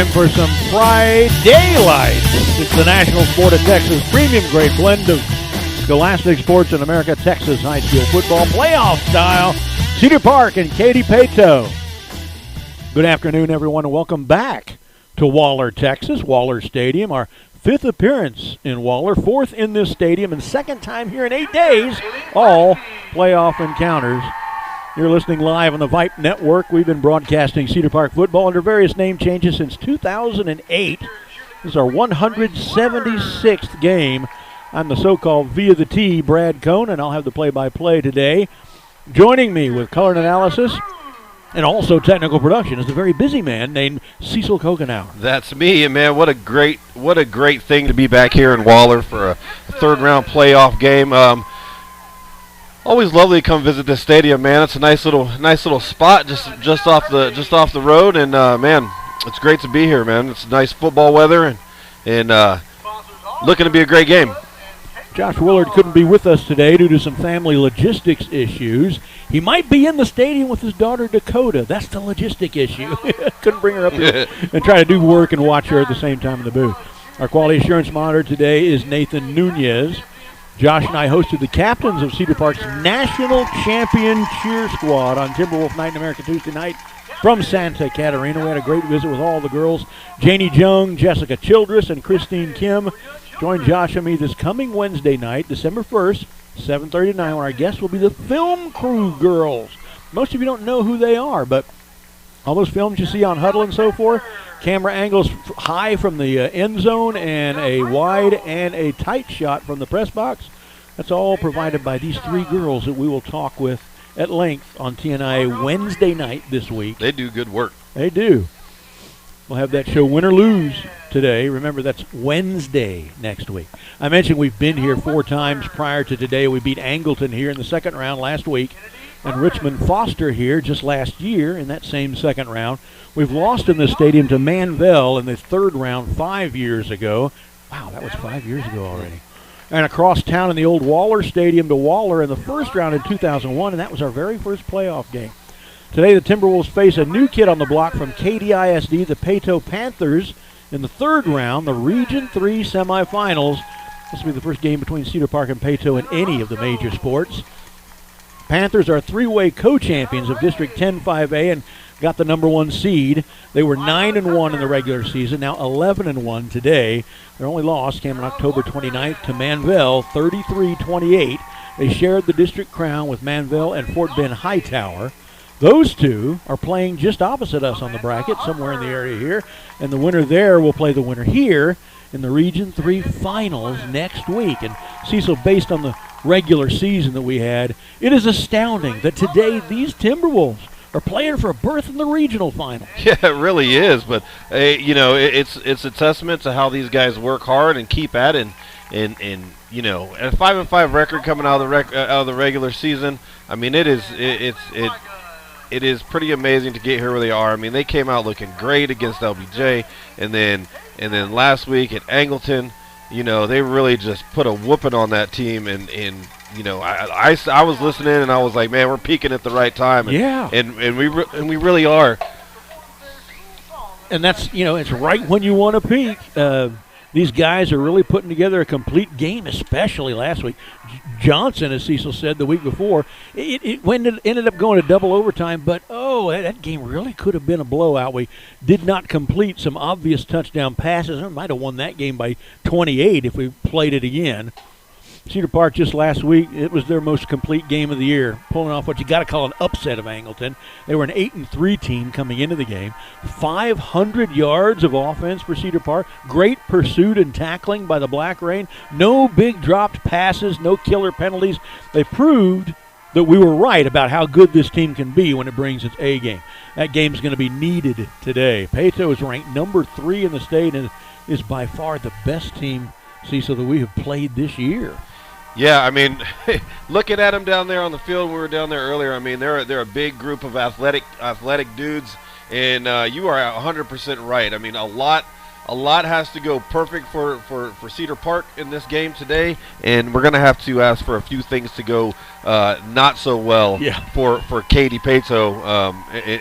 time for some Friday Lights. It's the national sport of Texas, premium grade blend of scholastic sports in America, Texas high school football, playoff style, Cedar Park and Katy, Paetow. Good afternoon, everyone, and welcome back to Waller, Texas, Waller Stadium, our fifth appearance in Waller, fourth in this stadium, and second time here in 8 days, all playoff encounters. You're listening live on the Vype Network. We've been broadcasting Cedar Park football under various name changes since 2008. This is our 176th game. I'm the so-called Via the T, Brad Cohn, and I'll have the play-by-play today. Joining me with color and analysis and also technical production is a very busy man named Cecil Kogenauer. That's me, and man, what a great thing to be back here in Waller for a third-round playoff game. Always lovely to come visit this stadium, man. It's a nice little spot just off the road, and man, it's great to be here, man. It's nice football weather, and looking to be a great game. Josh Willard couldn't be with us today due to some family logistics issues. He might be in the stadium with his daughter Dakota. That's the logistic issue. Couldn't bring her up here and try to do work and watch her at the same time in the booth. Our quality assurance monitor today is Nathan Nunez. Josh and I hosted the captains of Cedar Park's National Champion Cheer Squad on Timberwolf Night in America Tuesday night from Santa Catarina. We had a great visit with all the girls. Janie Jung, Jessica Childress, and Christine Kim. Join Josh and me this coming Wednesday night, December 1st, 7:30 to 9, where our guests will be the Film Crew girls. Most of you don't know who they are, but all those films you see on Huddle and so forth, camera angles high from the end zone and a wide and a tight shot from the press box, that's all provided by these three girls that we will talk with at length on TNI Wednesday night this week. They do good work. They do. We'll have that show Win or Lose today. Remember, that's Wednesday next week. I mentioned we've been here 4 times prior to today. We beat Angleton here in the second round last week, and Richmond Foster here just last year in that same second round. We've lost in this stadium to Manvel in the third round 5 years ago. Wow, that was 5 years ago already. And across town in the old Waller Stadium to Waller in the first round in 2001, and that was our very first playoff game. Today, the Timberwolves face a new kid on the block from Katy ISD, the Paetow Panthers, in the third round, the Region 3 semifinals. This will be the first game between Cedar Park and Paetow in any of the major sports. Panthers are three-way co-champions of District 10 5A and got the number 1 seed. They were 9-1 in the regular season, now 11-1 today. Their only loss came on October 29th to Manvel, 33-28. They shared the district crown with Manvel and Fort Bend Hightower. Those two are playing just opposite us on the bracket, somewhere in the area here, and the winner there will play the winner here in the Region 3 finals next week. And Cecil, based on the regular season that we had, it is astounding that today these Timberwolves are playing for a berth in the regional final. Yeah, it really is, but it's a testament to how these guys work hard and keep at it, and a 5-5 record coming out of the regular season. I mean, it is pretty amazing to get here where they are. I mean, they came out looking great against LBJ, and then last week at Angleton, they really just put a whooping on that team, and I was listening and I was like, man, we're peaking at the right time. And, yeah. And we really are. And that's, it's right when you want to peak. These guys are really putting together a complete game, especially last week. Johnson, as Cecil said the week before, it ended up going to double overtime, but, that game really could have been a blowout. We did not complete some obvious touchdown passes. We might have won that game by 28 if we played it again. Cedar Park just last week, it was their most complete game of the year, pulling off what you got to call an upset of Angleton. They were an 8-3 team coming into the game. 500 yards of offense for Cedar Park. Great pursuit and tackling by the Black Rain. No big dropped passes, no killer penalties. They proved that we were right about how good this team can be when it brings its A game. That game's going to be needed today. Paetow is ranked number 3 in the state and is by far the best team, Cecil, that we have played this year. Yeah, I mean, looking at them down there on the field, we were down there earlier. I mean, they're a big group of athletic dudes, and you are 100% right. I mean, a lot has to go perfect for Cedar Park in this game today, and we're going to have to ask for a few things to go not so well for Katy Paetow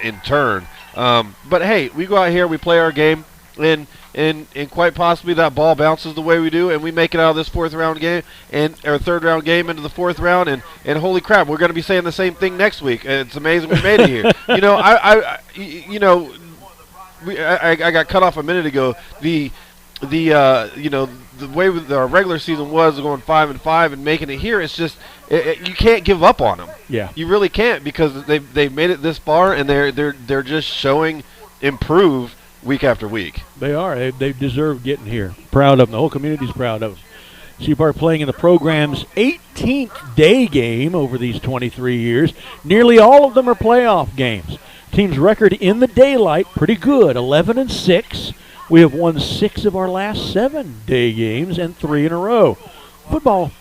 in turn. But hey, we go out here, we play our game. and quite possibly that ball bounces the way we do, and we make it out of this fourth round game or third round game into the fourth round, and holy crap, we're going to be saying the same thing next week. It's amazing we made it here. I got cut off a minute ago. The way our regular season was going 5-5 and making it here, it's just you can't give up on them. Yeah, you really can't, because they've made it this far, and they're just showing improve week after week. They are. They deserve getting here. Proud of them. The whole community's proud of them. Cedar Park playing in the program's 18th day game over these 23 years. Nearly all of them are playoff games. Team's record in the daylight, pretty good, 11-6. We have won 6 of our last 7 day games and 3 in a row. Football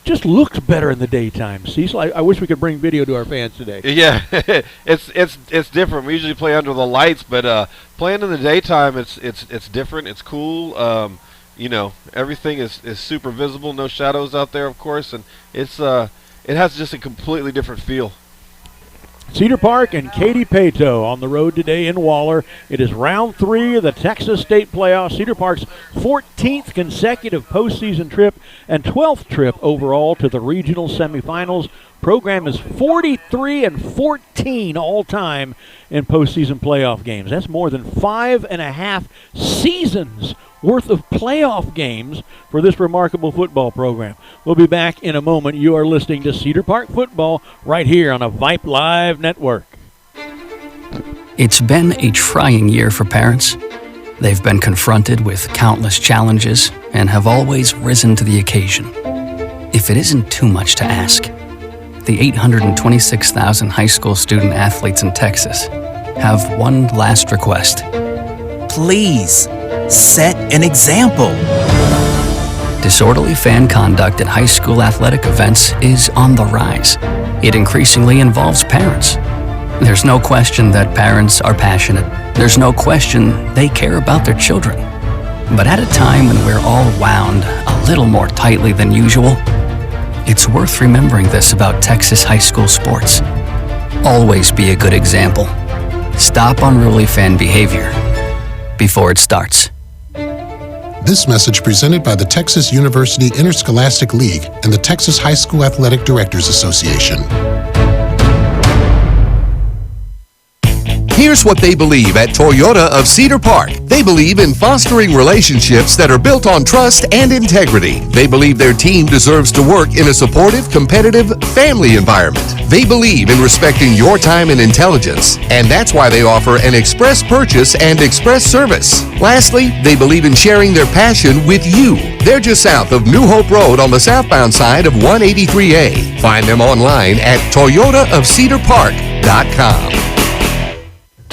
just looks better in the daytime, Cecil. I wish we could bring video to our fans today. Yeah, it's different. We usually play under the lights, but playing in the daytime, it's different. It's cool. Everything is super visible. No shadows out there, of course, and it has just a completely different feel. Cedar Park and Katy Paetow on the road today in Waller. It is round 3 of the Texas State Playoffs. Cedar Park's 14th consecutive postseason trip and 12th trip overall to the regional semifinals. Program is 43-14 all time in postseason playoff games. That's more than 5.5 seasons worth of playoff games for this remarkable football program. We'll be back in a moment. You are listening to Cedar Park Football right here on a Vype Live network. It's been a trying year for parents. They've been confronted with countless challenges and have always risen to the occasion. If it isn't too much to ask, the 826,000 high school student athletes in Texas have one last request. Please, set an example. Disorderly fan conduct at high school athletic events is on the rise. It increasingly involves parents. There's no question that parents are passionate. There's no question they care about their children. But at a time when we're all wound a little more tightly than usual, it's worth remembering this about Texas high school sports. Always be a good example. Stop unruly fan behavior before it starts. This message presented by the Texas University Interscholastic League and the Texas High School Athletic Directors Association. Here's what they believe at Toyota of Cedar Park. They believe in fostering relationships that are built on trust and integrity. They believe their team deserves to work in a supportive, competitive, family environment. They believe in respecting your time and intelligence, and that's why they offer an express purchase and express service. Lastly, they believe in sharing their passion with you. They're just south of New Hope Road on the southbound side of 183A. Find them online at toyotaofcedarpark.com.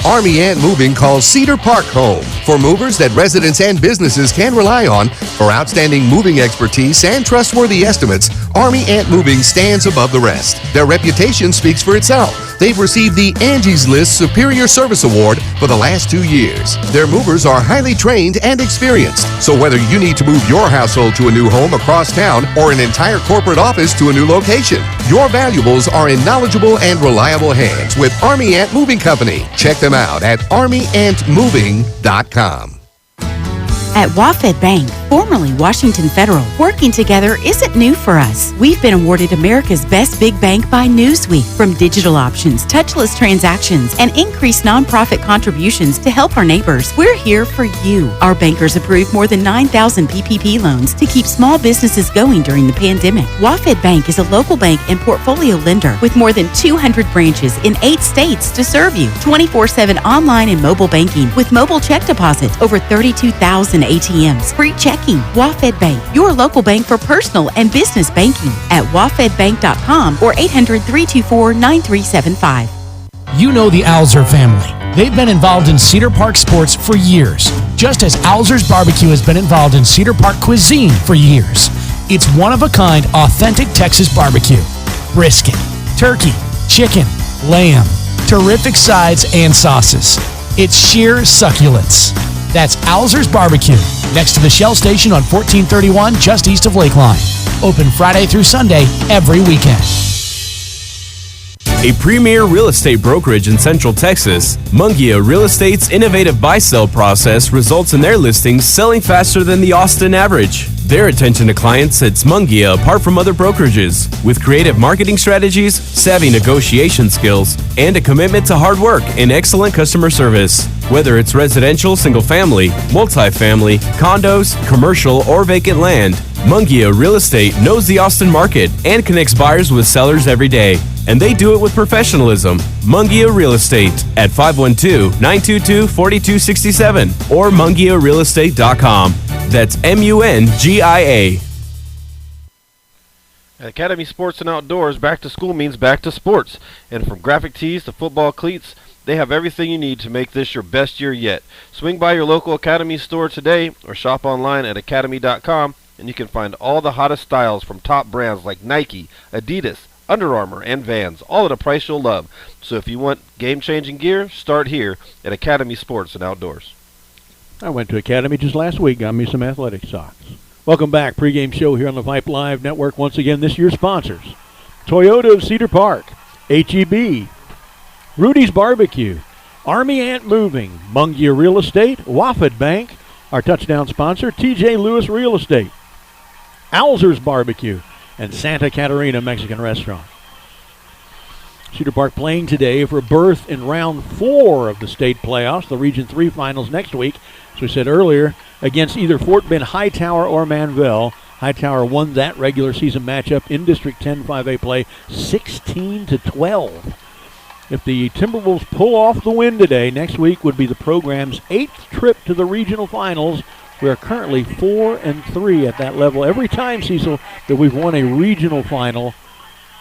Army Ant Moving calls Cedar Park home for movers that residents and businesses can rely on for outstanding moving expertise and trustworthy estimates. Army Ant Moving stands above the rest. Their reputation speaks for itself. They've received the Angie's List Superior Service Award for the last 2 years. Their movers are highly trained and experienced. So whether you need to move your household to a new home across town or an entire corporate office to a new location, your valuables are in knowledgeable and reliable hands with Army Ant Moving Company. Check them out at armyantmoving.com. At WaFd Bank, formerly Washington Federal, working together isn't new for us. We've been awarded America's Best Big Bank by Newsweek. From digital options, touchless transactions, and increased nonprofit contributions to help our neighbors, we're here for you. Our bankers approved more than 9,000 PPP loans to keep small businesses going during the pandemic. WaFd Bank is a local bank and portfolio lender with more than 200 branches in 8 states to serve you. 24/7 online and mobile banking with mobile check deposits, over 32,000 ATMs, free checking. WaFd Bank, your local bank for personal and business banking at wafedbank.com or 800-324-9375. You know the Alzer family. They've been involved in Cedar Park sports for years, just as Alzer's Barbecue has been involved in Cedar Park cuisine for years. It's one-of-a-kind, authentic Texas barbecue. Brisket, turkey, chicken, lamb, terrific sides and sauces. It's sheer succulence. That's Alzer's Barbecue, next to the Shell Station on 1431, just east of Lakeline. Open Friday through Sunday, every weekend. A premier real estate brokerage in Central Texas, Mungia Real Estate's innovative buy-sell process results in their listings selling faster than the Austin average. Their attention to clients sets Mungia apart from other brokerages. With creative marketing strategies, savvy negotiation skills, and a commitment to hard work and excellent customer service. Whether it's residential, single-family, multifamily, condos, commercial, or vacant land, Mungia Real Estate knows the Austin market and connects buyers with sellers every day. And they do it with professionalism. Mungia Real Estate at 512-922-4267 or mungiarealestate.com. That's MUNGIA. At Academy Sports and Outdoors, back to school means back to sports. And from graphic tees to football cleats, they have everything you need to make this your best year yet. Swing by your local Academy store today or shop online at academy.com and you can find all the hottest styles from top brands like Nike, Adidas, Under Armour, and Vans, all at a price you'll love. So if you want game-changing gear, start here at Academy Sports and Outdoors. I went to Academy just last week, got me some athletic socks. Welcome back, pregame show here on the Vype Live Network. Once again, this year's sponsors: Toyota of Cedar Park, HEB, Rudy's Barbecue, Army Ant Moving, Mungia Real Estate, Wofford Bank, our touchdown sponsor, TJ Lewis Real Estate, Alzer's Barbecue, and Santa Catarina Mexican Restaurant. Cedar Park playing today for a berth in round 4 of the state playoffs, the Region 3 finals next week, as we said earlier, against either Fort Bend Hightower or Manvel. Hightower won that regular season matchup in District 10 5A play 16-12. If the Timberwolves pull off the win today, next week would be the program's 8th trip to the regional finals. We are currently 4-3 at that level. Every time, Cecil, that we've won a regional final,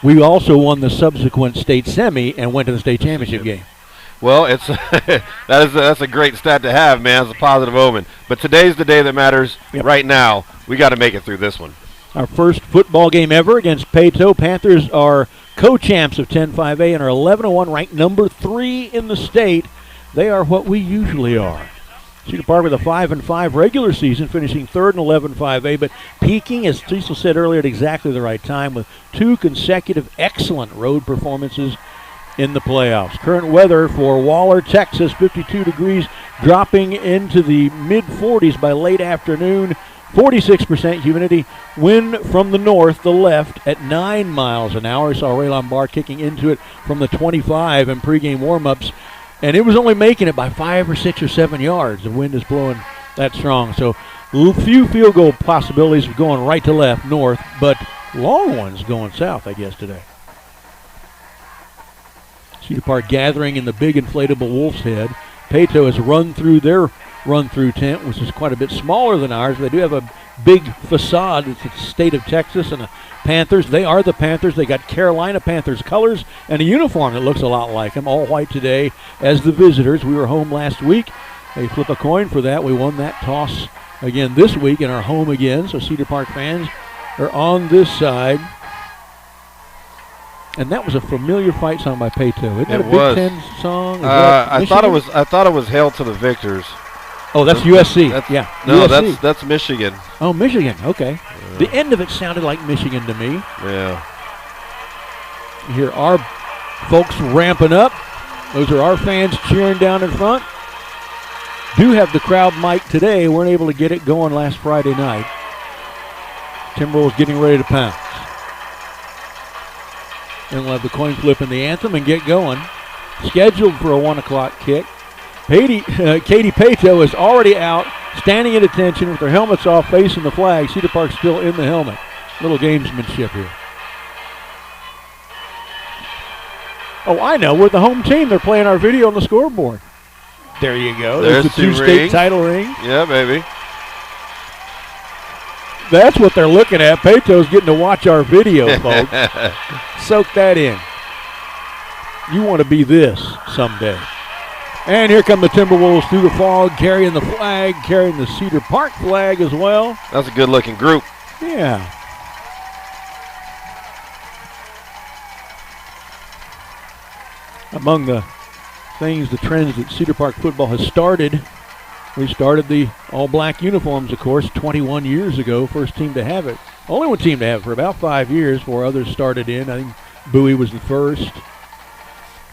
we also won the subsequent state semi and went to the state championship game. Well, it's that's a great stat to have, man. It's a positive omen. But today's the day that matters. Yep. Right now, we got to make it through this one. Our first football game ever against Paetow. Panthers are co-champs of 10-5A and are 11-1, ranked number 3 in the state. They are what we usually are. Cedar Park with a 5-5 regular season, finishing 3rd in 11-5A, but peaking, as Cecil said earlier, at exactly the right time with 2 consecutive excellent road performances in the playoffs. Current weather for Waller, Texas, 52 degrees, dropping into the mid-40s by late afternoon. 46% humidity. Wind from the north, the left, at 9 miles an hour. Saw Ray Lombard kicking into it from the 25 in pregame warm-ups. And it was only making it by 5 or 6 or 7 yards. The wind is blowing that strong. So few field goal possibilities of going right to left, north, but long ones going south, I guess, today. Cedar Park gathering in the big inflatable Wolf's Head. Paetow has run through their run-through tent, which is quite a bit smaller than ours. They do have a big facade. It's the state of Texas and the Panthers. They are the Panthers. They got Carolina Panthers colors and a uniform that looks a lot like them, all white today as the visitors. We were home last week. They flip a coin for that. We won that toss again this week and are home again. So Cedar Park fans are on this side. And that was a familiar fight song by Paetow. Isn't it a Big Ten song? I thought it was "Hail to the Victors." Oh, that's USC. No, USC. that's Michigan. Oh, Michigan. Okay. Yeah. The end of it sounded like Michigan to me. Yeah. You hear our folks ramping up. Those are our fans cheering down in front. Do have the crowd mic today. Weren't able to get it going last Friday night. Timberwolves getting ready to pounce. Then we'll have the coin flip and the anthem and get going. Scheduled for a 1 o'clock kick. Katy Paetow is already out, standing at attention with their helmets off, facing the flag. Cedar Park still in the helmet. Little gamesmanship here. Oh, I know. We're the home team. They're playing our video on the scoreboard. There you go. There's the 2 state title rings. Yeah, baby. That's what they're looking at. Paetow's getting to watch our video, folks. Soak that in. You want to be this someday. And here come the Timberwolves through the fog, carrying the flag, carrying the Cedar Park flag as well. That's a good-looking group. Yeah. Among the things, the trends that Cedar Park football has started, we started the all-black uniforms, of course, 21 years ago. First team to have it. Only one team to have it for about 5 years before others started in. I think Bowie was the first.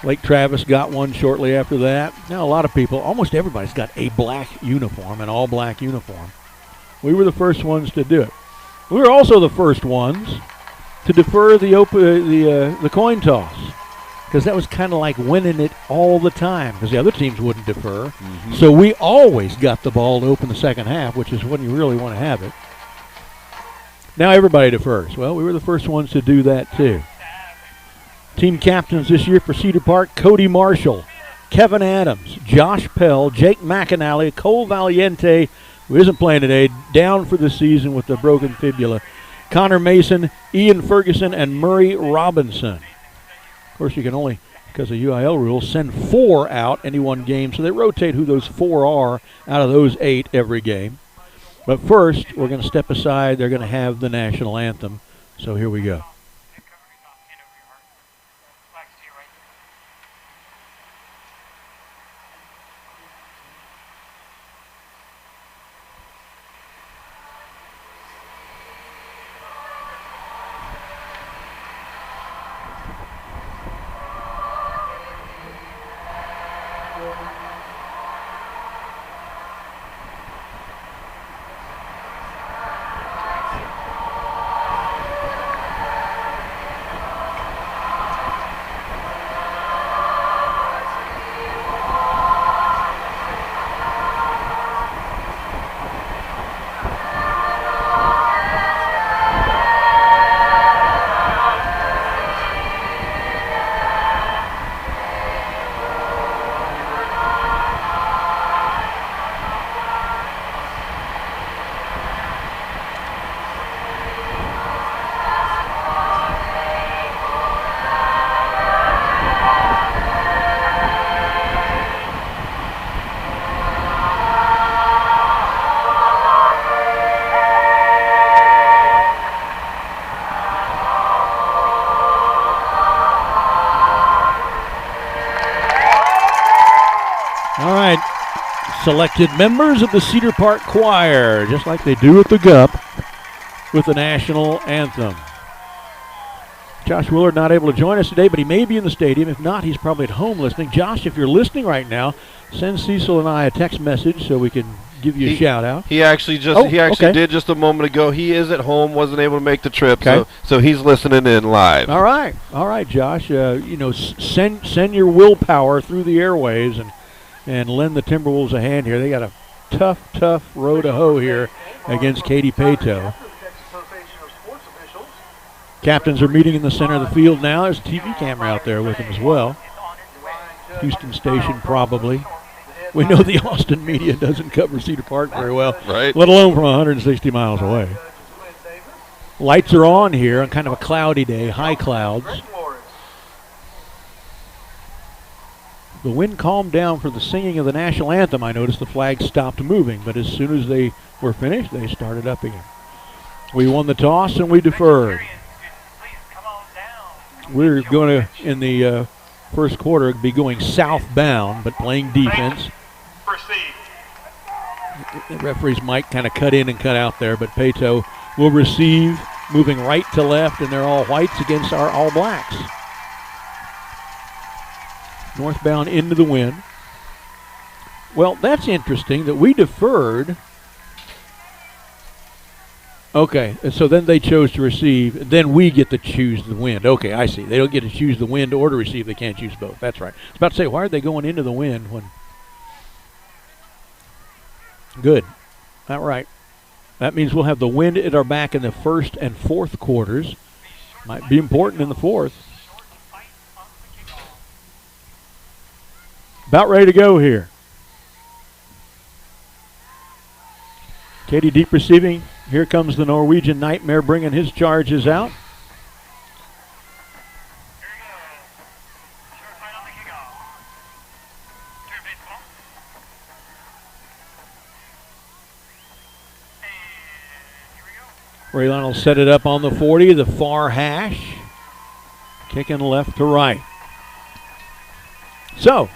Lake Travis got one shortly after that. Now a lot of people, almost everybody's got a black uniform, an all-black uniform. We were the first ones to do it. We were also the first ones to defer the coin toss, because that was kind of like winning it all the time, because the other teams wouldn't defer. So we always got the ball to open the second half, which is when you really want to have it. Now everybody defers. Well, we were the first ones to do that too. Team captains this year for Cedar Park: Cody Marshall, Kevin Adams, Josh Pell, Jake McAnally, Cole Valiente, who isn't playing today, down for the season with the broken fibula, Connor Mason, Ian Ferguson, and Murray Robinson. Of course, you can only, because of UIL rules, send 4 out any one game, so they rotate who those 4 are out of those 8 every game. But first, we're going to step aside. They're going to have the national anthem, so here we go. Selected members of the Cedar Park Choir, just like they do at the GUP, with the national anthem. Josh Willard not able to join us today, but he may be in the stadium. If not, he's probably at home listening. Josh, if you're listening right now, send Cecil and I a text message so we can give you a shout out. He actually did just a moment ago. He is at home, wasn't able to make the trip, so he's listening in live. All right, Josh. Send your willpower through the airways and lend the Timberwolves a hand here. They got a tough row to hoe here against Katy Paetow. Captains are meeting in the center of the field now. There's a TV camera out there with them as well. Houston station probably. We know the Austin media doesn't cover Cedar Park very well, right? Let alone from 160 miles away. Lights are on here on kind of a cloudy day, high clouds. The wind calmed down for the singing of the national anthem. I noticed the flag stopped moving, but as soon as they were finished, they started up again. We won the toss and we deferred. We're going to, in the first quarter, be going southbound, but playing defense. The referees might kind of cut in and cut out there, but Paetow will receive, moving right to left, and they're all whites against our all blacks. Northbound into the wind. Well, that's interesting that we deferred. Okay, and so then they chose to receive. Then we get to choose the wind. Okay, I see. They don't get to choose the wind or to receive. They can't choose both. That's right. I was about to say, why are they going into the wind when? Good. All right. That means we'll have the wind at our back in the first and fourth quarters. Might be important in the fourth. About ready to go here. Katy deep receiving. Here comes the Norwegian Nightmare bringing his charges out. Raylon will set it up on the 40, the far hash. Kicking left to right. So,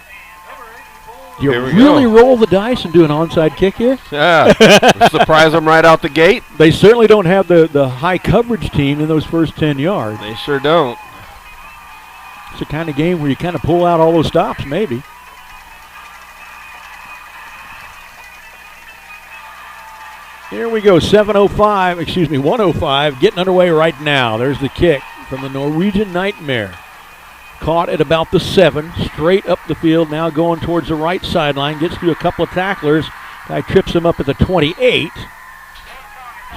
you really roll the dice and do an onside kick here? Yeah. Surprise them right out the gate. They certainly don't have the high coverage team in those first 10 yards. They sure don't. It's the kind of game where you kind of pull out all those stops, maybe. Here we go, 105, getting underway right now. There's the kick from the Norwegian Nightmare. Caught at about the 7, straight up the field, now going towards the right sideline, gets through a couple of tacklers. Guy trips him up at the 28.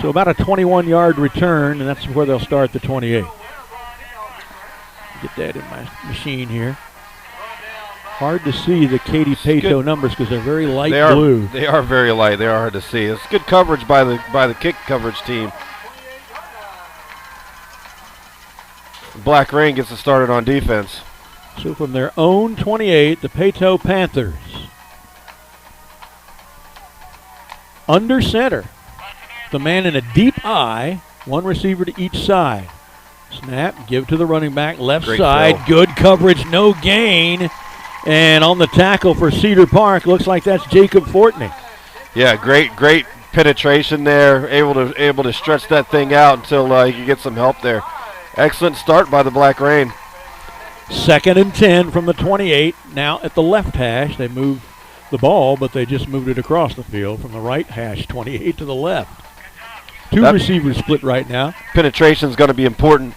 So about a 21-yard return, and that's where they'll start the 28. Get that in my machine here. Hard to see the Katy Paetow numbers because they're very light blue. They are very light. They are hard to see. It's good coverage by the kick coverage team. Black Rain gets it started on defense. So from their own 28, the Paetow Panthers. Under center. The man in a deep eye, one receiver to each side. Snap, give to the running back, left Great side, throw. good coverage, no gain. And on the tackle for Cedar Park, looks like that's Jacob Fortney. Yeah, great penetration there. Able to stretch that thing out until he can get some help there. Excellent start by the Black Rain. 2nd and 10 from the 28. Now at the left hash, they move the ball, but they just moved it across the field from the right hash, 28 to the left. Two receivers split right now. Penetration is going to be important.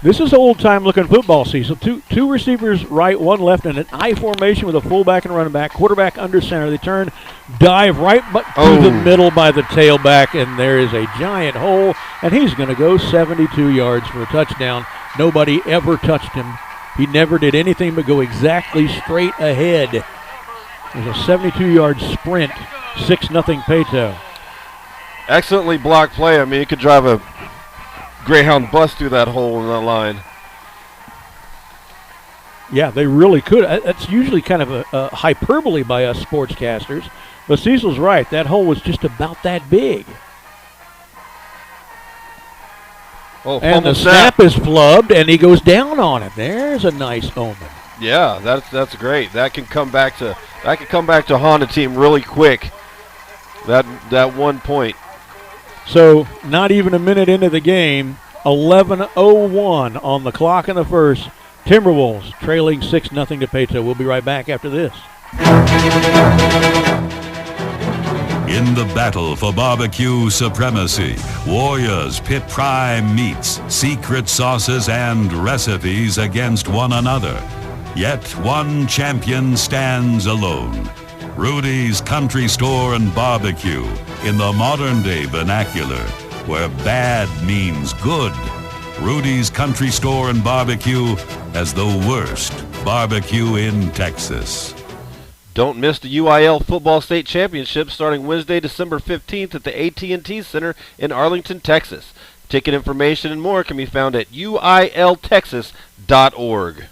This is old-time looking football season. Two receivers right, one left, and an I formation with a fullback and running back. Quarterback under center. They turn, dive right to the middle by the tailback, and there is a giant hole, and he's going to go 72 yards for a touchdown. Nobody ever touched him. He never did anything but go exactly straight ahead. There's a 72-yard sprint, 6-0 Paetow. Excellently blocked play. I mean, you could drive a Greyhound bus through that hole in that line. Yeah, they really could. That's usually kind of a hyperbole by us sportscasters. But Cecil's right. That hole was just about that big. And the snap is flubbed, and he goes down on it. There's a nice omen. Yeah, that's great. That can come back to a Honda team really quick. That 1 point. So not even a minute into the game, 11:01 on the clock in the first. Timberwolves trailing 6-0 to Paetow. We'll be right back after this. In the battle for barbecue supremacy, warriors pit prime meats, secret sauces, and recipes against one another. Yet one champion stands alone. Rudy's Country Store and Barbecue, in the modern-day vernacular, where bad means good. Rudy's Country Store and Barbecue has the worst barbecue in Texas. Don't miss the UIL Football State Championship starting Wednesday, December 15th at the AT&T Center in Arlington, Texas. Ticket information and more can be found at uiltexas.org.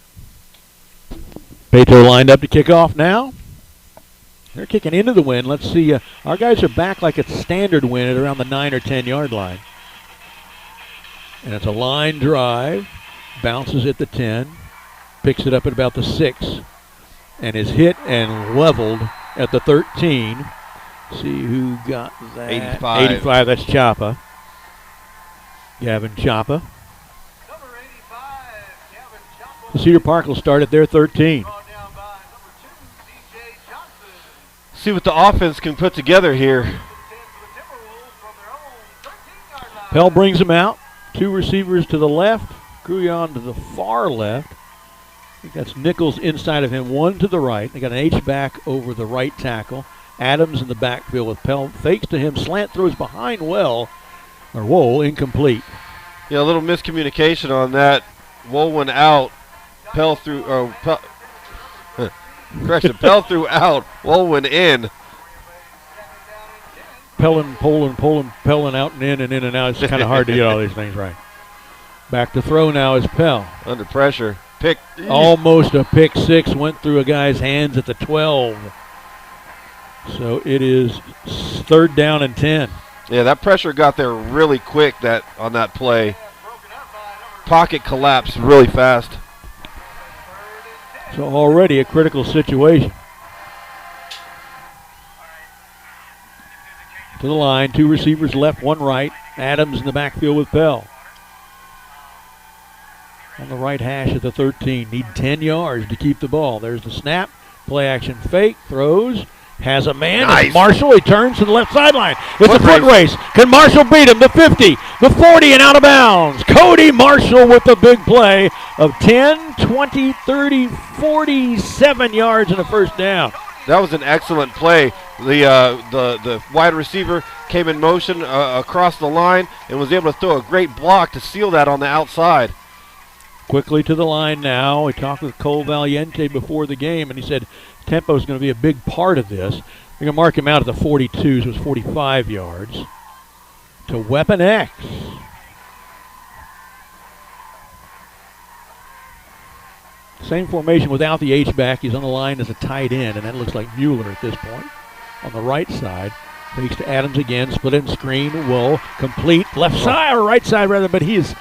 Paetow lined up to kick off now. They're kicking into the wind. Let's see. Our guys are back like it's standard wind at around the 9 or 10 yard line. And it's a line drive. Bounces at the 10. Picks it up at about the 6. And is hit and leveled at the 13. See who got that. 85, that's Chapa. Gavin Chapa. The Cedar Park will start at their 13. See what the offense can put together here. Pell brings him out. Two receivers to the left. Gruyon to the far left. I think that's Nichols inside of him. One to the right. They got an H-back over the right tackle. Adams in the backfield with Pell. Fakes to him. Slant throws behind Wohl, incomplete. Yeah, a little miscommunication on that. Wohl went out. Pell threw. Correction, Pell threw out. Wohl went in. Pelling out and in and out. It's kind of hard to get all these things right. Back to throw now is Pell. Under pressure. Pick. Almost a pick six. Went through a guy's hands at the 12. So it is 3rd down and 10. Yeah, that pressure got there really quick on that play. Pocket collapsed really fast. So already a critical situation. To the line, two receivers left, one right. Adams in the backfield with Pell. on the right hash of the 13. Need 10 yards to keep the ball. There's the snap. Play action fake. Throws. Has a man. Nice. It's Marshall. He turns to the left sideline. It's a foot race. Can Marshall beat him? The 50, the 40, and out of bounds. Cody Marshall with the big play of 10, 20, 30, 47 yards and a first down. That was an excellent play. The wide receiver came in motion across the line and was able to throw a great block to seal that on the outside. Quickly to the line now. We talked with Cole Valiente before the game, and he said tempo is going to be a big part of this. We're going to mark him out at the 42, so it's 45 yards. To Weapon X. Same formation without the H-back. He's on the line as a tight end, and that looks like Mueller at this point. On the right side, fakes to Adams again, split in screen, Wool, complete, left side, or right side rather, but he is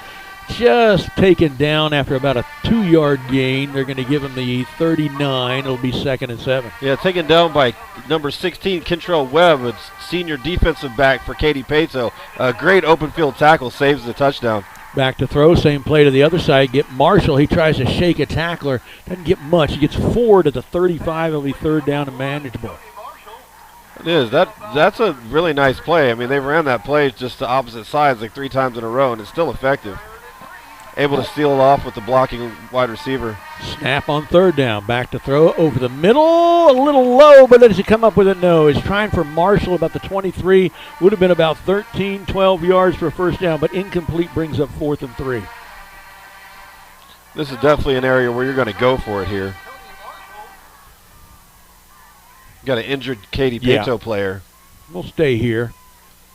just taken down after about a 2-yard gain. They're going to give him the 39. It'll be 2nd and 7. Yeah, taken down by number 16, Kentrell Webb, a senior defensive back for Katy Paetow. A great open field tackle, saves the touchdown. Back to throw, same play to the other side. Get Marshall. He tries to shake a tackler. Doesn't get much. He gets 4 to the 35. It'll be 3rd down and manageable. It is. That's a really nice play. I mean, they ran that play just to opposite sides like 3 times in a row, and it's still effective. Able to steal it off with the blocking wide receiver. Snap on 3rd down. Back to throw over the middle. A little low, but then does he come up with it? No. He's trying for Marshall about the 23. Would have been about 13, 12 yards for a first down, but incomplete brings up 4th and 3. This is definitely an area where you're going to go for it here. Got an injured Katy Paetow player. We'll stay here.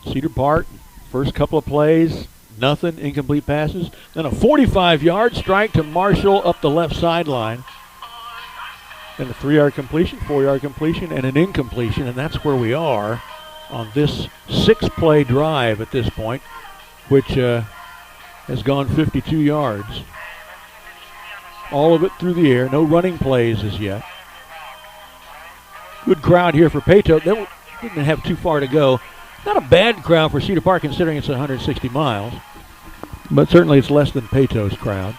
Cedar Park, first couple of plays. Nothing, incomplete passes. Then a 45-yard strike to Marshall up the left sideline. Then a 3-yard completion, 4-yard completion, and an incompletion, and that's where we are on this 6-play drive at this point, which has gone 52 yards. All of it through the air, no running plays as yet. Good crowd here for Paetow. They didn't have too far to go. Not a bad crowd for Cedar Park considering it's 160 miles, but certainly it's less than Paetow's crowd.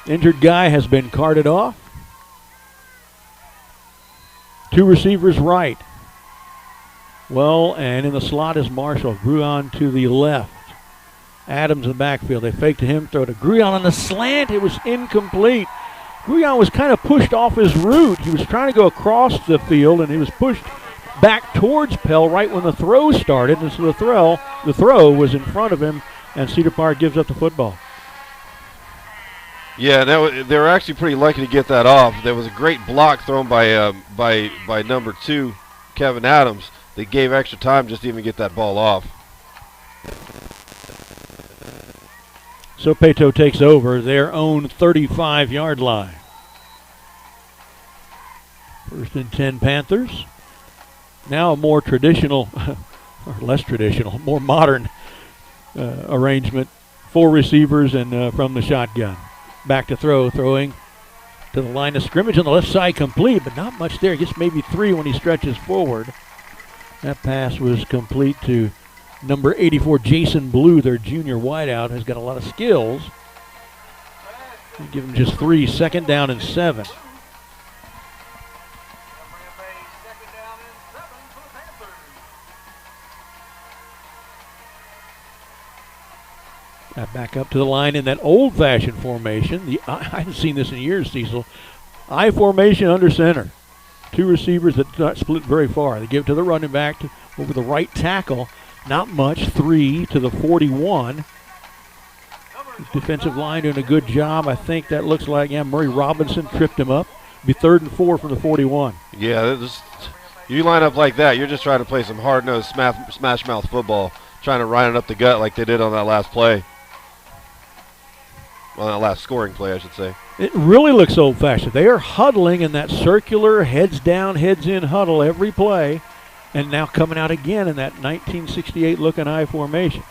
Injured guy has been carted off. 2 receivers right. Well, and in the slot is Marshall. Gruon to the left. Adams in the backfield. They fake to him, throw to Gruon on the slant. It was incomplete. Gruon was kind of pushed off his route. He was trying to go across the field, and he was pushed back towards Pell right when the throw started, and so the throw was in front of him, and Cedar Park gives up the football. Yeah, they were actually pretty lucky to get that off. There was a great block thrown by number 2, Kevin Adams. They gave extra time just to even get that ball off. So Paetow takes over their own 35-yard line. 1st and 10 Panthers. Now a more traditional, or less traditional, more modern arrangement. 4 receivers and from the shotgun. Back to throwing to the line of scrimmage on the left side, complete, but not much there. Gets maybe 3 when he stretches forward. That pass was complete to number 84, Jason Blue, their junior wideout, has got a lot of skills. Give him just 3, 2nd down and 7. Back up to the line in that old-fashioned formation. I haven't seen this in years, Cecil. I formation under center. 2 receivers that do not split very far. They give it to the running back over the right tackle. Not much. 3 to the 41. Defensive line doing a good job. I think that looks like, Murray Robinson tripped him up. Be 3rd and 4 from the 41. Yeah, you line up like that, you're just trying to play some hard-nosed smash-mouth football, trying to run it up the gut like they did on that last play. Well, that last scoring play, I should say. It really looks old-fashioned. They are huddling in that circular heads-down, heads-in huddle every play, and now coming out again in that 1968-looking I formation.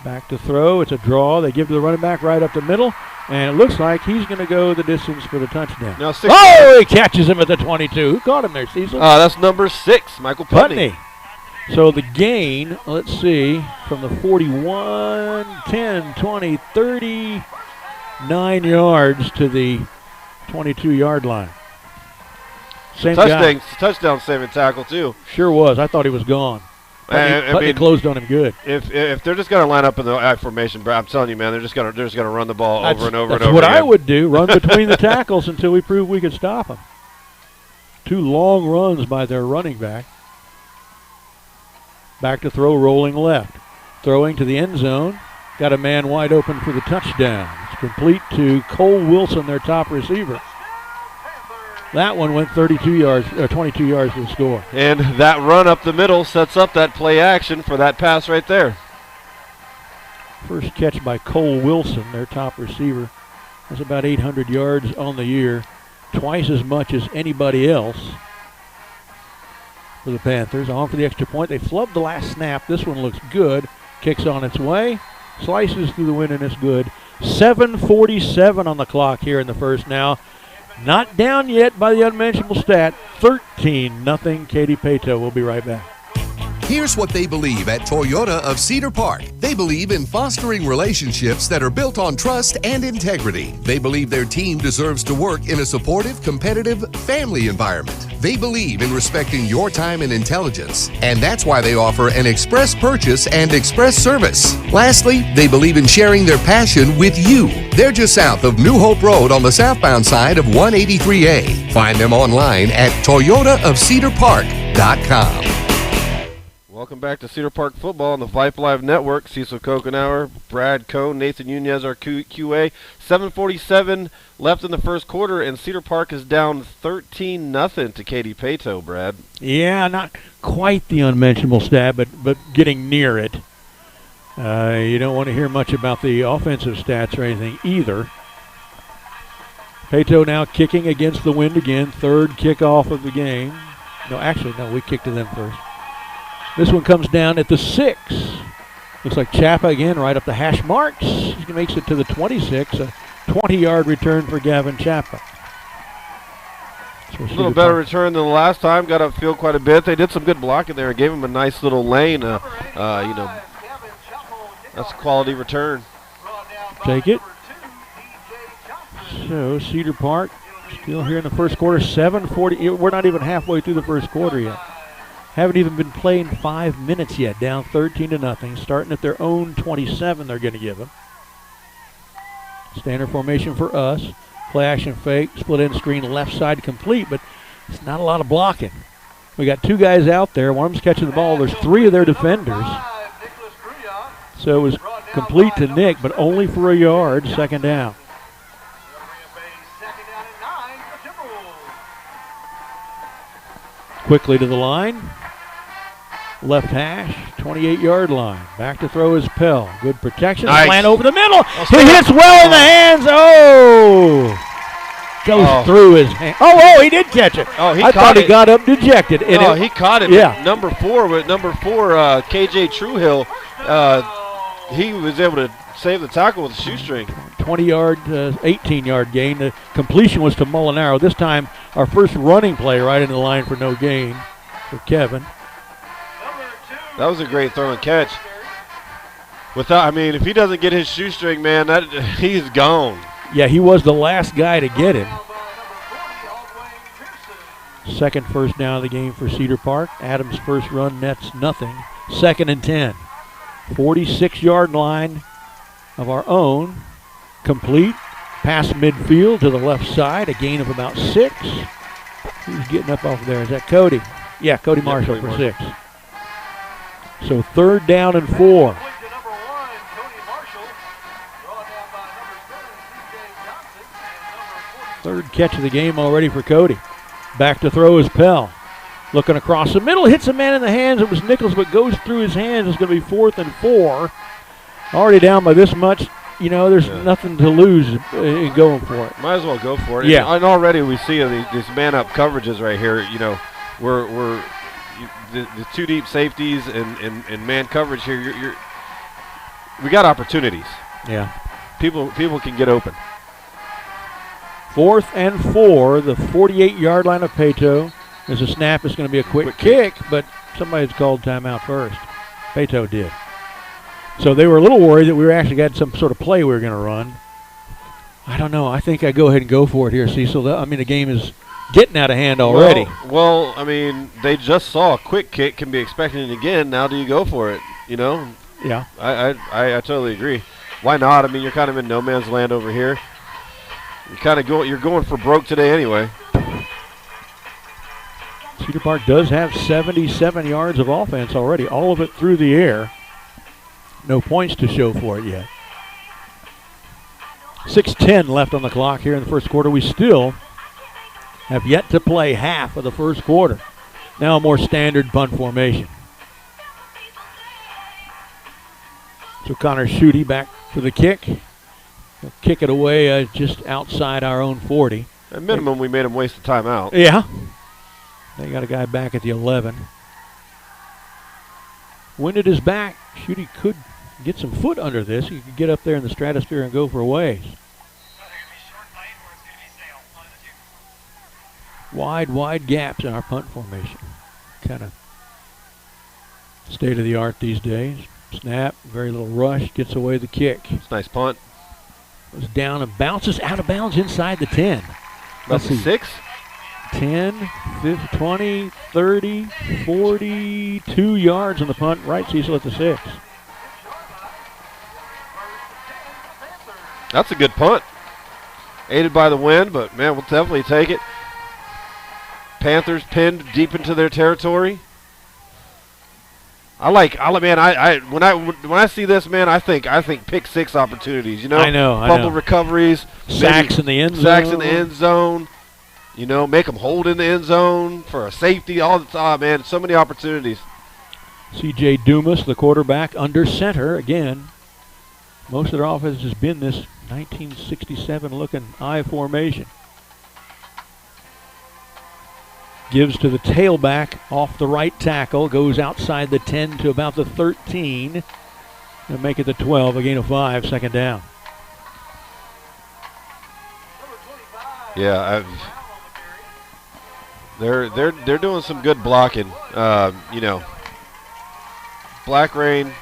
Back to throw. It's a draw. They give to the running back right up the middle, and it looks like he's going to go the distance for the touchdown. Now he catches him at the 22. Who caught him there, Cecil? That's number 6, Michael Putney. So the gain, let's see, from the 41, 10, 20, 39 yards to the 22-yard line. Same guy. Touchdown saving tackle, too. Sure was. I thought he was gone. But he closed on him good. If they're just going to line up in the I formation, I'm telling you, man, they're just going to run the ball over and over and over. That's what I would do, run between the tackles until we prove we could stop them. 2 long runs by their running back. Back to throw, rolling left. Throwing to the end zone. Got a man wide open for the touchdown. It's complete to Cole Wilson, their top receiver. That one went 22 yards, or 22 yards to the score. And that run up the middle sets up that play action for that pass right there. First catch by Cole Wilson, their top receiver. That's about 800 yards on the year. Twice as much as anybody else for the Panthers. On for the extra point. They flubbed the last snap. This one looks good. Kicks on its way. Slices through the wind, and it's good. 7:47 on the clock here in the first now. Not down yet by the unmentionable stat. 13-0 Katy Paetow. We'll be right back. Here's what they believe at Toyota of Cedar Park. They believe in fostering relationships that are built on trust and integrity. They believe their team deserves to work in a supportive, competitive, family environment. They believe in respecting your time and intelligence, and that's why they offer an express purchase and express service. Lastly, they believe in sharing their passion with you. They're just south of New Hope Road on the southbound side of 183A. Find them online at toyotaofcedarpark.com. Welcome back to Cedar Park Football on the Vype Live Network. Cecil Kokenauer, Brad Cohn, Nathan Nunez, our QA. 7:47 left in the first quarter, and Cedar Park is down 13-0 to Katy Paetow, Brad. Yeah, not quite the unmentionable stat, but getting near it. You don't want to hear much about the offensive stats or anything either. Paetow now kicking against the wind again. Third kickoff of the game. No, we kicked to them first. This one comes down at the 6. Looks like Chappa again right up the hash marks. He makes it to the 26. A 20-yard return for Gavin Chappa. A little better return than the last time. Got upfield quite a bit. They did some good blocking there and gave him a nice little lane. That's a quality return. Take it. So Cedar Park still here in the first quarter. 7:40. We're not even halfway through the first quarter yet. Haven't even been playing 5 minutes yet. Down 13-0. Starting at their own 27 they're going to give them. Standard formation for us. Play action fake. Split end screen left side complete, but it's not a lot of blocking. We got 2 guys out there. One of them's catching the ball. There's 3 of their defenders. So it was complete to Nick, but only for a yard. Second down. Quickly to the line. Left hash, 28-yard line. Back to throw is Pell. Good protection. Nice. Slant over the middle. He hits well in the hands. Oh! Goes through his hand. Oh, he did catch it. I thought he got up dejected. He caught it. Yeah. Number 4, KJ Truehill, he was able to save the tackle with a shoestring. 20-yard, 18-yard gain. The completion was to Molinaro. This time, our first running play right into the line for no gain for Kevin. That was a great throw and catch. If he doesn't get his shoestring, man, he's gone. Yeah, he was the last guy to get him. Second first down of the game for Cedar Park. Adams' first run nets nothing. 2nd and 10. 46-yard line of our own. Complete. Pass midfield to the left side. A gain of about 6. Who's getting up off there? Is that Cody? Yeah, Cody Marshall for 6. So 3rd down and 4. Third catch of the game already for Cody. Back to throw is Pell. Looking across the middle, hits a man in the hands. It was Nichols, but goes through his hands. It's going to be 4th and 4. Already down by this much. There's nothing to lose in going for it. Might as well go for it. Yeah. And already we see these man-up coverages right here. We're the 2 deep safeties and man coverage here. We got opportunities. Yeah. People can get open. 4th and 4, the 48-yard line of Paetow. There's a snap. It's going to be a quick kick, but Somebody's called timeout first. Paetow did. So they were a little worried that we were actually got some sort of play we were going to run. I don't know. I think I go ahead and go for it here, Cecil. I mean, the game is getting out of hand already. Well, I mean, they just saw a quick kick, can be expecting it again. Now do you go for it, you know? Yeah. I totally agree. Why not? I mean, you're kind of in no man's land over here. You're going for broke today anyway. Cedar Park does have 77 yards of offense already, all of it through the air. No points to show for it yet. 6:10 left on the clock here in the first quarter. We still have yet to play half of the first quarter. Now a more standard punt formation. So Connor Schutte back for the kick. He'll kick it away just outside our own 40. At minimum, we made him waste the timeout. Yeah. They got a guy back at the 11. Wind at his back. Schutte could get some foot under this. He could get up there in the stratosphere and go for a ways. Wide gaps in our punt formation. Kind of state of the art these days. Snap, very little rush, gets away the kick. It's a nice punt. Goes down and bounces out of bounds inside the 10. Let's see. 6? 10, 15, 20, 30, 42 yards on the punt. Right, Cecil, at the 6. That's a good punt. Aided by the wind, but, man, we'll definitely take it. Panthers pinned deep into their territory. When I see this, man, I think pick 6 opportunities. You know, I know. Fumble recoveries, sacks in the end zone. Sacks in the end zone. You know, make them hold in the end zone for a safety all the time, man. So many opportunities. C.J. Dumas, the quarterback, under center again. Most of their offense has been this 1967-looking I formation. Gives to the tailback off the right tackle. Goes outside the 10 to about the 13. And make it the 12, a gain of 5, second down. Yeah, they're doing some good blocking. You know, Black Rain,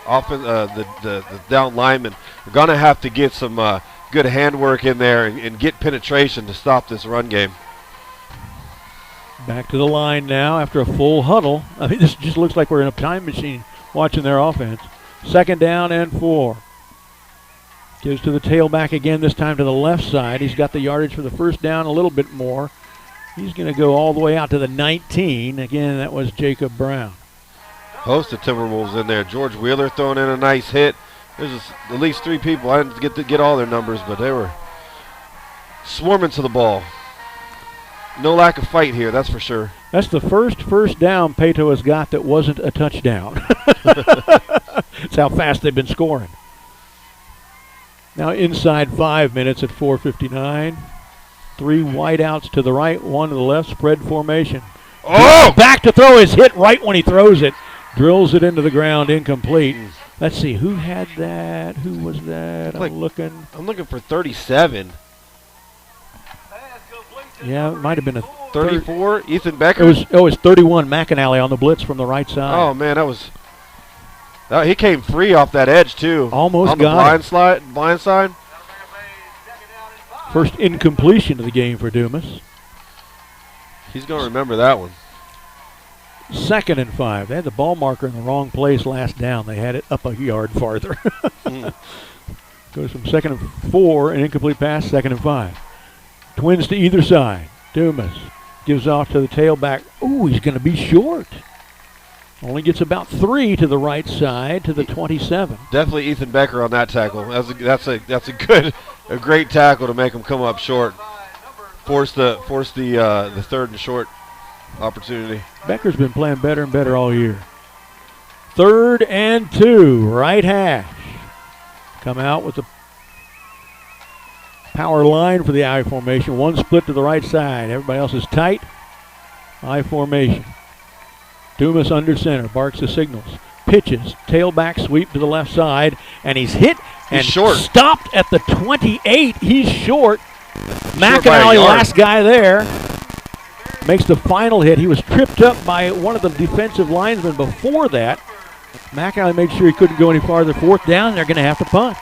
often the down linemen are gonna have to get some good handwork in there and get penetration to stop this run game. Back to the line now after a full huddle. I mean, this just looks like we're in a time machine watching their offense. Second down and 4. Gives to the tailback again, this time to the left side. He's got the yardage for the first down, a little bit more. He's going to go all the way out to the 19. Again, that was Jacob Brown. Host of Timberwolves in there. George Wheeler throwing in a nice hit. There's at least 3 people. I didn't get all their numbers, but they were swarming to the ball. No lack of fight here, that's for sure. That's the first down Paetow has got that wasn't a touchdown. That's how fast they've been scoring. Now inside 5 minutes at 4:59. 3 wideouts to the right, 1 to the left, spread formation. Oh! Back to throw his hit right when he throws it. Drills it into the ground, incomplete. Let's see, who had that? Who was that? I'm looking for 37. Yeah, it might have been a 34. Ethan Becker. It was 31. McAnally on the blitz from the right side. Oh man, he came free off that edge too. Almost on the got blind side. First incompletion of the game for Dumas. He's going to remember that one. 2nd and 5. They had the ball marker in the wrong place last down. They had it up a yard farther. Goes from 2nd and 4, an incomplete pass, 2nd and 5. Twins to either side. Dumas gives off to the tailback. Ooh, he's going to be short. Only gets about 3 to the right side to the 27. Definitely Ethan Becker on that tackle. That's a great tackle to make him come up short. Force the 3rd and short opportunity. Becker's been playing better and better all year. 3rd and 2, right hash. Come out with the power line for the I formation. 1 split to the right side. Everybody else is tight. I formation. Dumas under center. Barks the signals. Pitches. Tailback sweep to the left side. And he's hit and short. Stopped at the 28. He's short. McAnally, last guy there. makes the final hit. He was tripped up by one of the defensive linemen before that. McAllen made sure he couldn't go any farther. 4th down, they're going to have to punt.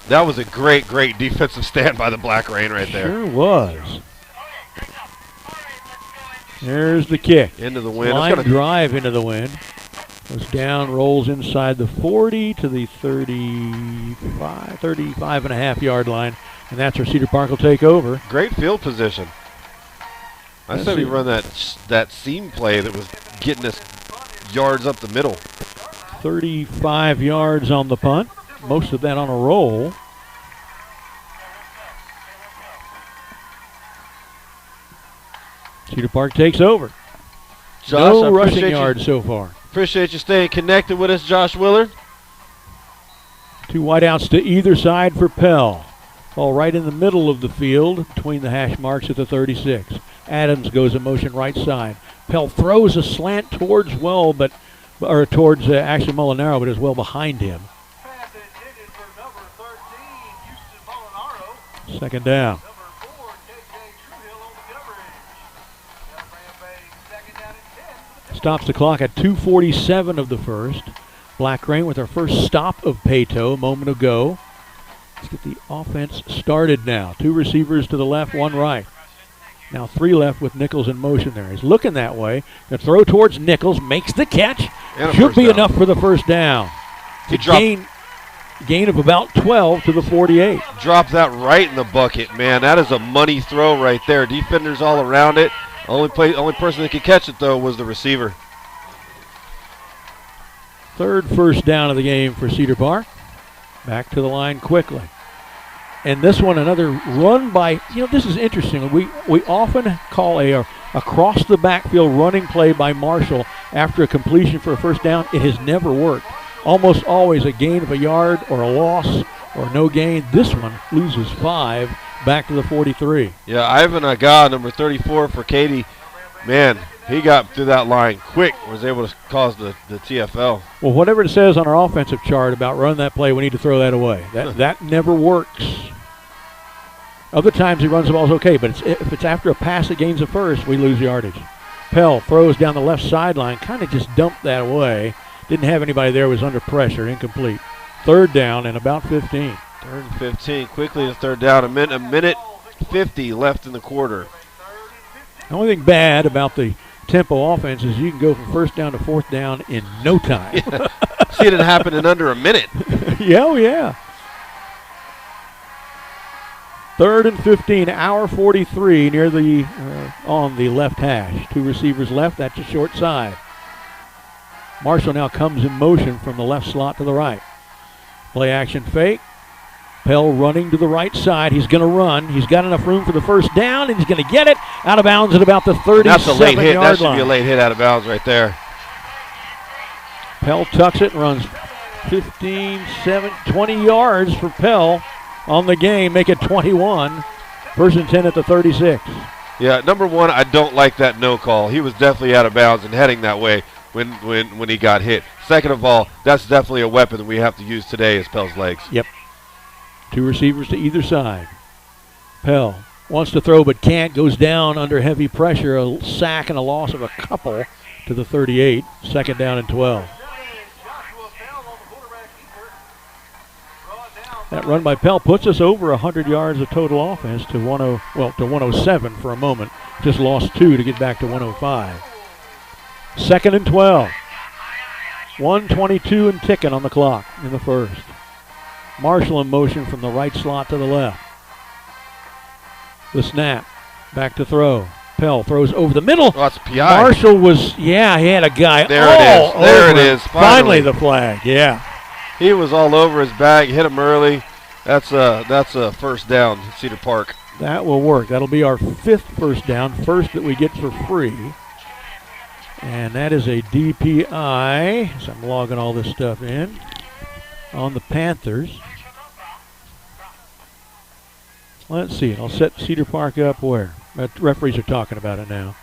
That was a great defensive stand by the Black Rain right there. Sure was. There's the kick. Into the wind. Line drive into the wind. Goes down, rolls inside the 40 to the 35 and a half yard line. And that's where Cedar Park will take over. Great field position. I said we run that seam play that was getting us yards up the middle. 35 yards on the punt. Most of that on a roll. Cedar Park takes over. Josh, no rushing yards so far. Appreciate you staying connected with us, Josh Willard. 2 wideouts to either side for Pell. All right in the middle of the field between the hash marks at the 36. Adams goes in motion right side. Pell throws a slant towards actually Molinaro, but is well behind him. 2nd down. Stops the clock at 2:47 of the first. Black Rain with our first stop of Paetow a moment ago. Let's get the offense started now. 2 receivers to the left, 1 right. Now 3 left with Nichols in motion there. He's looking that way. The throw towards Nichols, makes the catch. Should be enough for the first down. Gain of about 12 to the 48. Dropped that right in the bucket, man. That is a money throw right there. Defenders all around it. Only person that could catch it, though, was the receiver. 3rd first down of the game for Cedar Park. Back to the line quickly. And this one, another run by, this is interesting. We often call a across the backfield running play by Marshall after a completion for a first down. It has never worked. Almost always a gain of a yard or a loss or no gain. This one loses 5 back to the 43. Yeah, Ivan Aga, number 34 for Katy. Man, he got through that line quick, was able to cause the TFL. Well, whatever it says on our offensive chart about run that play, we need to throw that away. That never works. Other times he runs the balls okay, but if it's after a pass that gains a first, we lose yardage. Pell throws down the left sideline, kind of just dumped that away. Didn't have anybody there, was under pressure, incomplete. 3rd down and about 15. 3rd and 15, quickly to 3rd down, a minute 50 left in the quarter. The only thing bad about the tempo offense is you can go from 1st down to 4th down in no time. Yeah. See it happen in under a minute. Yeah. 3rd and 15, hour 43 near the on the left hash. 2 receivers left, that's a short side. Marshall now comes in motion from the left slot to the right. Play action fake. Pell running to the right side. He's going to run. He's got enough room for the first down, and he's going to get it out of bounds at about the 37-yard line. That's a late hit. That should be a late hit out of bounds right there. Pell tucks it and runs 20 yards for Pell on the game. Make it 21. 1st and 10 at the 36. Yeah, number 1, I don't like that no call. He was definitely out of bounds and heading that way when he got hit. Second of all, that's definitely a weapon that we have to use today is Pell's legs. Yep. 2 receivers to either side. Pell wants to throw but can't. Goes down under heavy pressure. A sack and a loss of a couple to the 38. 2nd down and 12. That run by Pell puts us over 100 yards of total offense to 107 for a moment. Just lost 2 to get back to 105. 2nd and 12. 1:22 and ticking on the clock in the first. Marshall in motion from the right slot to the left. The snap. Back to throw. Pell throws over the middle. Oh, that's PI. Marshall was, he had a guy there it is. Finally the flag, yeah. He was all over his bag, hit him early. That's a first down, Cedar Park. That will work. That'll be our 5th first down, first that we get for free. And that is a DPI, so I'm logging all this stuff in, on the Panthers. Let's see. I'll set Cedar Park up where? Referees are talking about it now.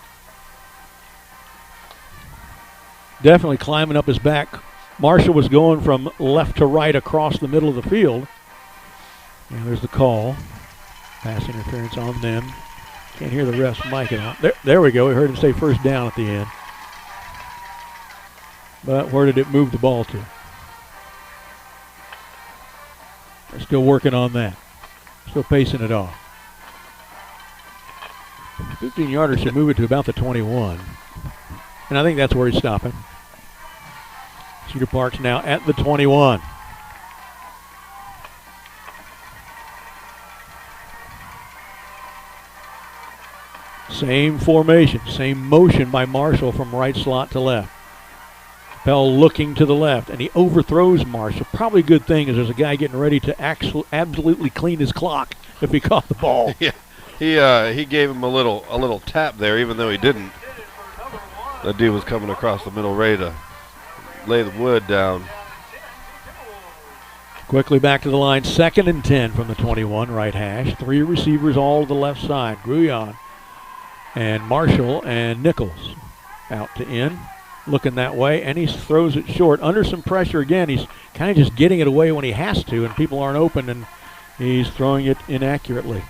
Definitely climbing up his back. Marshall was going from left to right across the middle of the field. And there's the call. Pass interference on them. Can't hear the refs micing out. There we go. We heard him say first down at the end. But where did it move the ball to? They're still working on that. Still pacing it off. 15-yarder should move it to about the 21. And I think that's where he's stopping. Cedar Park's now at the 21. Same formation, same motion by Marshall from right slot to left. Bell looking to the left, and he overthrows Marshall. Probably a good thing is there's a guy getting ready to absolutely clean his clock if he caught the ball. Yeah, he gave him a little tap there, even though he didn't. That dude was coming across the middle ready to lay the wood down. Quickly back to the line, 2nd and 10 from the 21, right hash. 3 receivers all to the left side. Gruyon and Marshall and Nichols out to in, looking that way, and he throws it short. Under some pressure again, he's kind of just getting it away when he has to, and people aren't open, and he's throwing it inaccurately.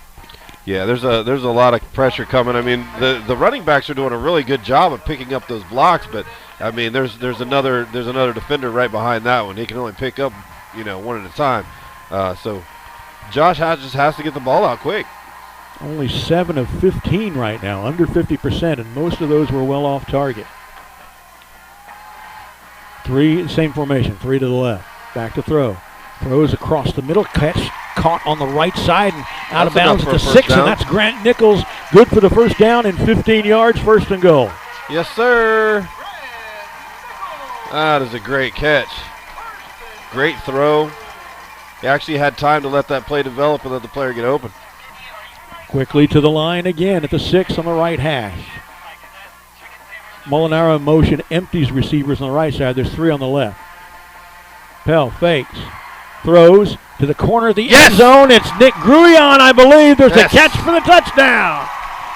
Yeah, there's a lot of pressure coming. I mean, the running backs are doing a really good job of picking up those blocks, but I mean, there's another defender right behind that one. He can only pick up, one at a time. So Josh just has to get the ball out quick. Only 7 of 15 right now, under 50%, and most of those were well off target. 3, same formation, 3 to the left. Back to throw. Throws across the middle, catch caught on the right side and out of bounds to 6, and that's Grant Nichols. Good for the first down and 15 yards, 1st and goal. Yes, sir. That is a great catch. Great throw. He actually had time to let that play develop and let the player get open. Quickly to the line again at the 6 on the right hash. Molinaro in motion, empties receivers on the right side. There's 3 on the left. Pell fakes, throws to the corner of the end zone. It's Nick Gruyon, I believe. There's a catch for the touchdown.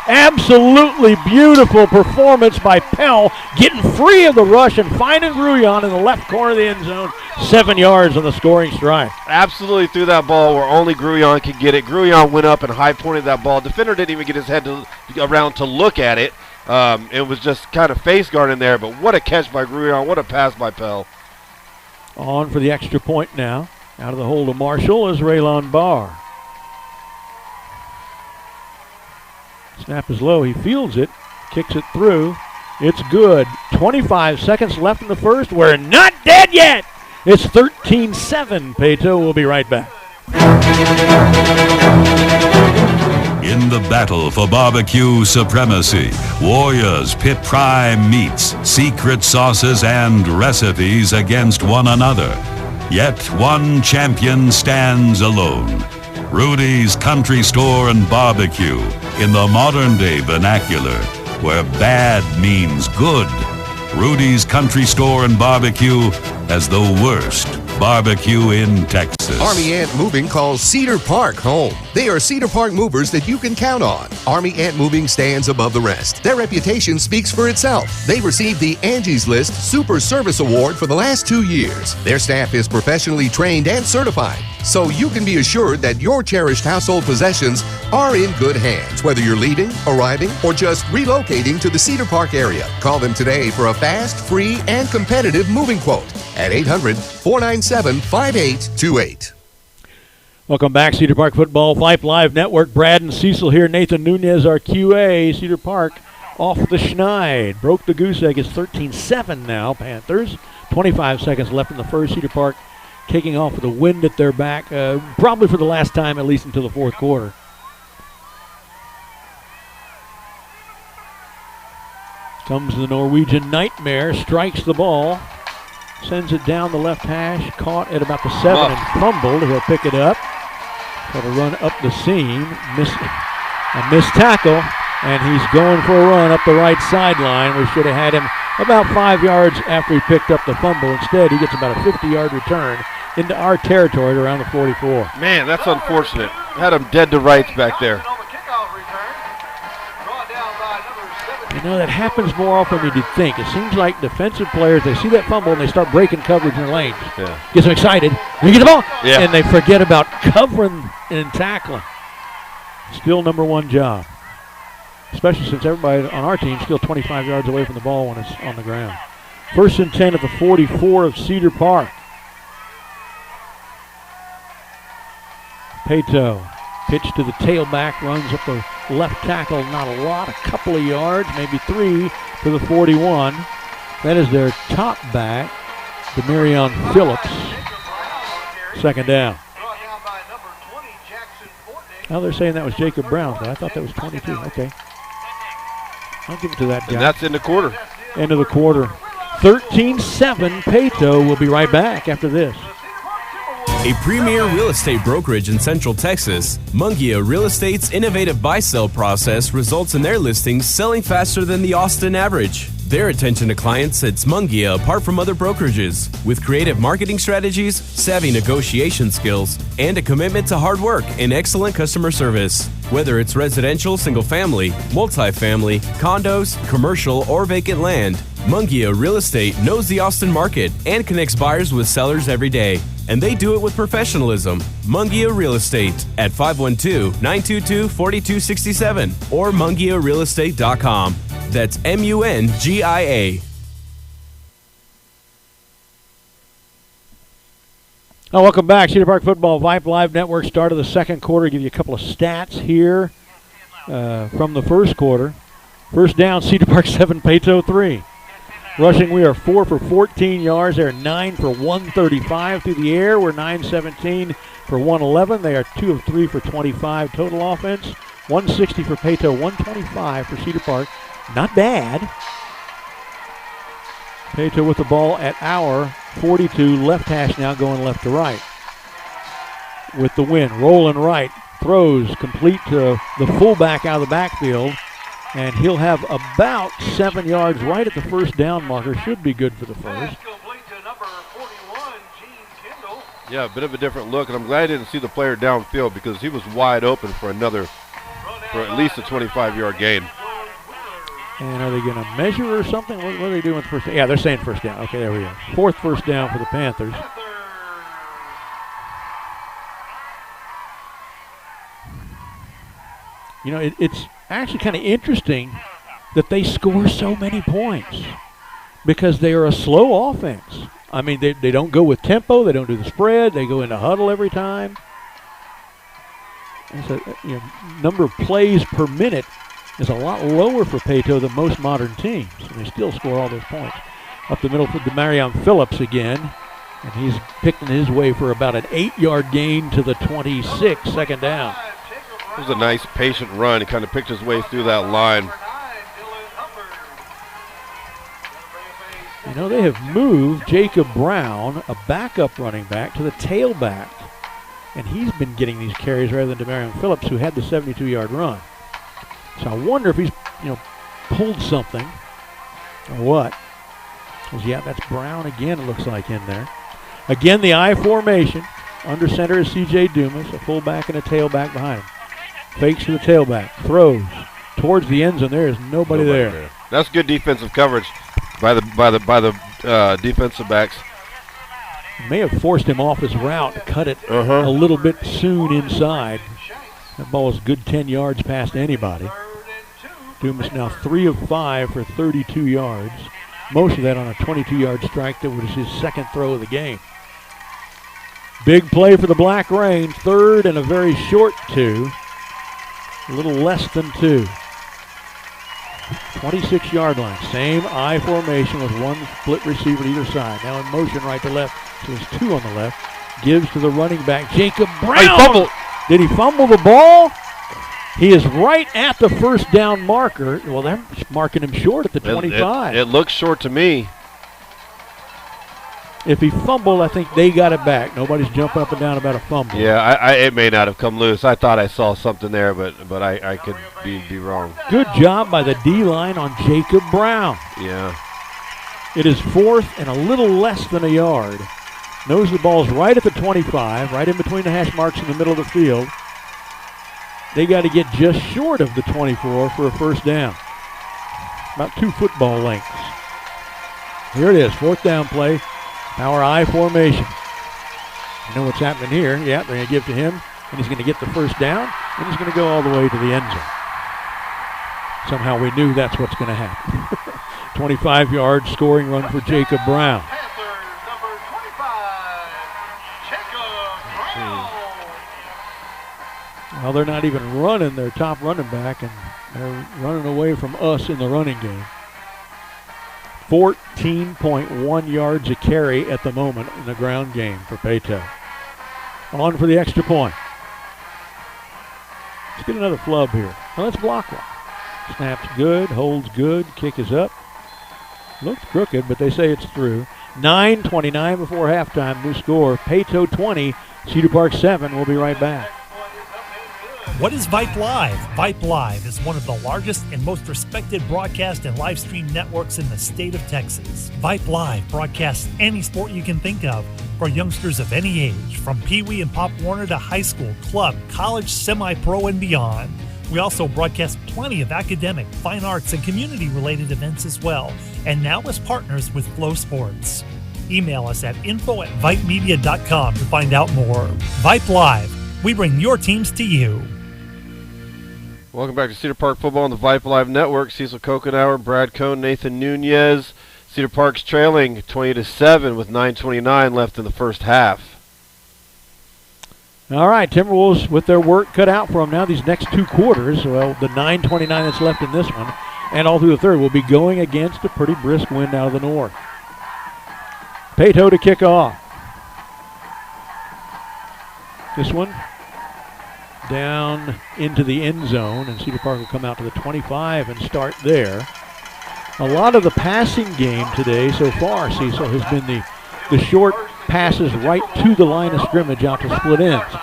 Absolutely beautiful performance by Pell, getting free of the rush and finding Gruyon in the left corner of the end zone. 7 yards on the scoring strike. Absolutely threw that ball where only Gruyon could get it. Gruyon went up and high-pointed that ball. Defender didn't even get his head around to look at it. It was just kind of face guarding there, but what a catch by Gruyon. What a pass by Pell. On for the extra point now. Out of the hold of Marshall is Raylon Barr. Snap is low. He fields it, kicks it through. It's good. 25 seconds left in the first. We're not dead yet. It's 13-7. Paetow will be right back. In the battle for barbecue supremacy, warriors pit prime meats, secret sauces, and recipes against one another. Yet one champion stands alone. Rudy's Country Store and Barbecue, in the modern-day vernacular, where bad means good. Rudy's Country Store and Barbecue has the worst barbecue in Texas. Army Ant Moving calls Cedar Park home. They are Cedar Park movers that you can count on. Army Ant Moving stands above the rest. Their reputation speaks for itself. They received the Angie's List Super Service Award for the last 2 years. Their staff is professionally trained and certified, so you can be assured that your cherished household possessions are in good hands, whether you're leaving, arriving, or just relocating to the Cedar Park area. Call them today for a fast, free, and competitive moving quote at 800-497-5828. Welcome back, Cedar Park Football Vype Live Network. Brad and Cecil here. Nathan Nunez, our QA. Cedar Park off the schneid. Broke the goose egg. It's 13-7 now, Panthers. 25 seconds left in the first. Cedar Park taking off with the wind at their back, probably for the last time, at least until the fourth quarter. Comes the Norwegian Nightmare, strikes the ball, sends it down the left hash, caught at about the 7 and fumbled. He'll pick it up. Try to run up the seam, a missed tackle, and he's going for a run up the right sideline. We should have had him about 5 yards after he picked up the fumble. Instead, he gets about a 50-yard return into our territory at around the 44. Man, that's unfortunate. Had him dead to rights back there. That happens more often than you'd think. It seems like defensive players, they see that fumble and they start breaking coverage in their lanes. Yeah. Gets them excited. They get the ball. Yeah. And they forget about covering and tackling. Still number one job. Especially since everybody on our team is still 25 yards away from the ball when it's on the ground. 1st and 10 at the 44 of Cedar Park. Paetow. Pitch to the tailback, runs up the left tackle, not a lot, a couple of yards, maybe 3 to the 41. That is their top back, Demarion Phillips. 2nd down. Oh, they're saying that was Jacob Brown, but I thought that was 22. Okay. I'll give it to that guy. And that's in the quarter. End of the quarter. 13-7. Paetow will be right back after this. A premier real estate brokerage in Central Texas, Mungia Real Estate's innovative buy-sell process results in their listings selling faster than the Austin average. Their attention to clients sets Mungia apart from other brokerages with creative marketing strategies, savvy negotiation skills, and a commitment to hard work and excellent customer service. Whether it's residential, single-family, multifamily, condos, commercial, or vacant land, Mungia Real Estate knows the Austin market and connects buyers with sellers every day. And they do it with professionalism. Mungia Real Estate at 512-922-4267 or mungiarealestate.com. That's MUNGIA. Welcome back. Cedar Park Football Vype Live Network. Start of the second quarter. Give you a couple of stats here from the first quarter. First down, Cedar Park 7, Paetow 3. Rushing, we are 4 for 14 yards. They're 9 for 135 through the air. We're 9-17 for 111. They are 2 of 3 for 25 total offense. 160 for Paetow, 125 for Cedar Park. Not bad. Paetow with the ball at our 42. Left hash now going left to right. With the win, rolling right. Throws complete to the fullback out of the backfield. And he'll have about 7 yards right at the first down marker. Should be good for the first. Yeah, a bit of a different look, and I'm glad I didn't see the player downfield because he was wide open for at least a 25-yard gain. And are they going to measure or something? What are they doing with first down? Yeah, they're saying first down. Okay, there we go. 4th first down for the Panthers. It's actually kind of interesting that they score so many points because they are a slow offense. I mean, they don't go with tempo. They don't do the spread. They go into huddle every time. And so, number of plays per minute is a lot lower for Paetow than most modern teams, and they still score all those points. Up the middle for Demarion Phillips again, and he's picking his way for about an 8-yard gain to the 26, 2nd down. It was a nice, patient run. He kind of picked his way through that line. They have moved Jacob Brown, a backup running back, to the tailback. And he's been getting these carries rather than Demarion Phillips, who had the 72-yard run. So I wonder if he's, pulled something or what. Because, yeah, that's Brown again, it looks like, in there. Again, the I formation. Under center is C.J. Dumas, a fullback and a tailback behind him. Fakes to the tailback, throws towards the end zone. There is nobody there. That's good defensive coverage by the defensive backs. May have forced him off his route to cut it a little bit soon inside. That ball is good 10 yards past anybody. Dumas now 3 of 5 for 32 yards. Most of that on a 22-yard strike that was his second throw of the game. Big play for the Black Rain. 3rd and a very short 2. A little less than 2. 26-yard line. Same I formation with one split receiver to either side. Now in motion right to left. So there's 2 on the left. Gives to the running back, Jacob Brown. He fumbled. Did he fumble the ball? He is right at the first down marker. Well, they're marking him short at the 25. It looks short to me. If he fumbled, I think they got it back. Nobody's jumping up and down about a fumble. Yeah, it may not have come loose. I thought I saw something there, but I could be wrong. Good job by the D-line on Jacob Brown. Yeah. It is 4th and a little less than a yard. Knows the ball's right at the 25, right in between the hash marks in the middle of the field. They got to get just short of the 24 for a first down. about 2 football lengths. Here it is, 4th down play, power I formation. You know what's happening here. Yeah, they're going to give to him, and he's going to get the first down, and he's going to go all the way to the end zone. Somehow we knew that's what's going to happen. 25-yard scoring run for Jacob Brown. Well, they're not even running their top running back, and they're running away from us in the running game. 14.1 yards a carry at the moment in the ground game for Paetow. On for the extra point. Let's get another flub here. Now let's block one. Snap's good, holds good, kick is up. Looks crooked, but they say it's through. 9:29 before halftime, new score. Paetow 20, Cedar Park 7. We'll be right back. What is Vype Live? Vype Live is one of the largest and most respected broadcast and live stream networks in the state of Texas. Vype Live broadcasts any sport you can think of for youngsters of any age, from Pee Wee and Pop Warner to high school, club, college, semi-pro, and beyond. We also broadcast plenty of academic, fine arts, and community-related events as well, and now as partners with Flow Sports. Email us at info@vypemedia.com to find out more. Vype Live. We bring your teams to you. Welcome back to Cedar Park Football on the Vype Live Network. Cecil Kokenauer, Brad Cohn, Nathan Nunez. Cedar Park's trailing 20-7 with 9:29 left in the first half. All right, Timberwolves with their work cut out for them now these next 2 quarters. Well, the 9:29 that's left in this one and all through the third will be going against a pretty brisk wind out of the north. Paetow to kick off. This one down into the end zone, and Cedar Park will come out to the 25 and start there. A lot of the passing game today so far, Cecil, has been the short passes right to the line of scrimmage out to split ends.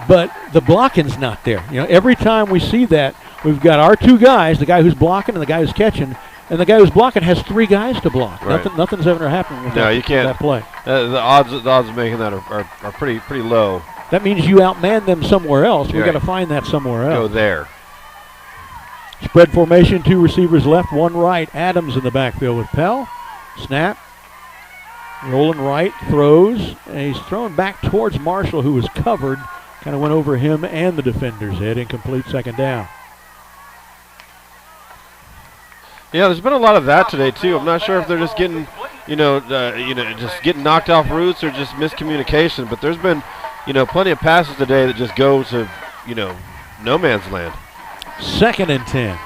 But the blocking's not there. You know, every time we see that, we've got our 2 guys, the guy who's blocking and the guy who's catching, and the guy who's blocking has 3 guys to block. Right. Nothing's ever happened with you can't, that play. The odds of making that are pretty low. That means you outman them somewhere else. We've got to find that somewhere else. Go there. Spread formation, 2 receivers left, 1 right. Adams in the backfield with Pell. Snap. Rolling right, throws. And he's thrown back towards Marshall, who was covered. Kind of went over him and the defender's head. Incomplete, 2nd down. Yeah, there's been a lot of that today too. I'm not sure if they're just getting, just getting knocked off routes or just miscommunication. But there's been, plenty of passes today that just go to, no man's land. 2nd and 10.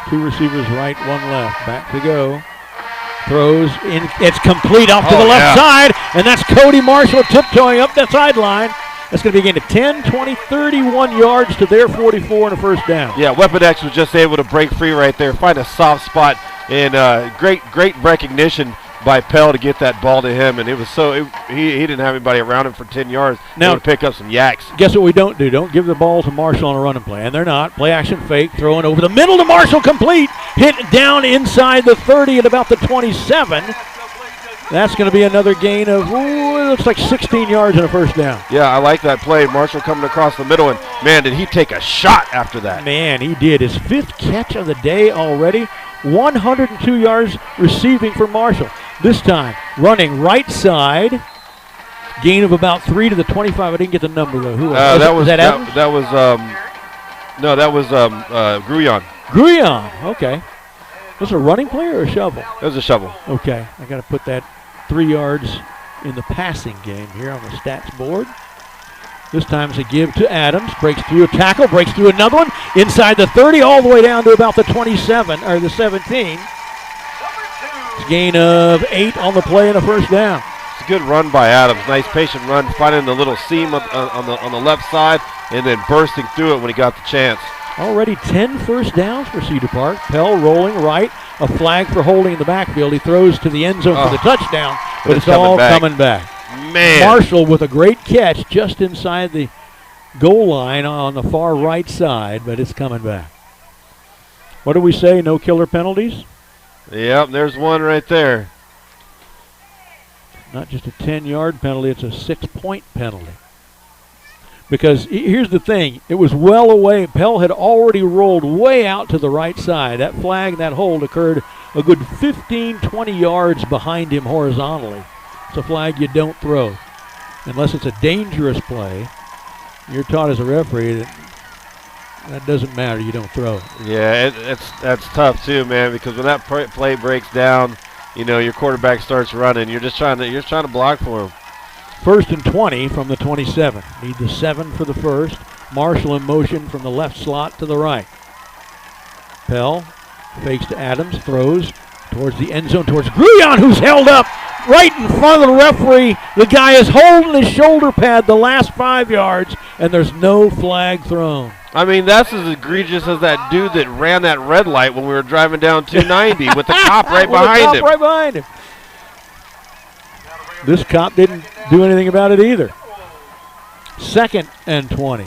2 receivers right, 1 left. Back to go. Throws in. It's complete off to the left side, and that's Cody Marshall tiptoeing up that sideline. That's going to be a gain of 10, 20, 31 yards to their 44 and a first down. Yeah, Weapon X was just able to break free right there, find a soft spot, and great recognition by Pell to get that ball to him. And it was he didn't have anybody around him for 10 yards. Now to pick up some yaks. Guess what we don't do? Don't give the ball to Marshall on a running play, and they're not. Play action fake, throwing over the middle to Marshall, complete. Hit down inside the 30 at about the 27. That's going to be another gain of, it looks like 16 yards and a first down. Yeah, I like that play. Marshall coming across the middle, and, man, did he take a shot after that. Man, he did. His 5th catch of the day already. 102 yards receiving for Marshall. This time, running right side. Gain of about 3 to the 25. I didn't get the number, though. Who was that? Evans? That was Gruyon. Gruyon, okay. Was it a running play or a shovel? It was a shovel. Okay, I got to put that 3 yards in the passing game here on the stats board. This time it's a give to Adams. Breaks through a tackle, breaks through another one. Inside the 30, all the way down to about the 27, or the 17. It's a gain of 8 on the play and a first down. It's a good run by Adams. Nice patient run, finding the little seam on the left side and then bursting through it when he got the chance. Already 10 first downs for Cedar Park. Pell rolling right. A flag for holding in the backfield. He throws to the end zone for the touchdown, but it's all coming back. Man. Marshall with a great catch just inside the goal line on the far right side, but it's coming back. What do we say? No killer penalties? Yep, there's one right there. Not just a 10-yard penalty, it's a 6-point penalty. Because here's the thing. It was well away. Pell had already rolled way out to the right side. That flag, that hold occurred a good 15, 20 yards behind him horizontally. It's a flag you don't throw. Unless it's a dangerous play, you're taught as a referee that doesn't matter. You don't throw it. Yeah, that's tough too, man. Because when that play breaks down, your quarterback starts running. You're trying to block for him. 1st and 20 from the 27. Need the 7 for the first. Marshall in motion from the left slot to the right. Pell fakes to Adams, throws towards the end zone, towards Gruyon, who's held up right in front of the referee. The guy is holding his shoulder pad the last 5 yards, and there's no flag thrown. I mean, that's as egregious as that dude that ran that red light when we were driving down 290 with the cop right behind him. This cop didn't do anything about it either. 2nd and 20.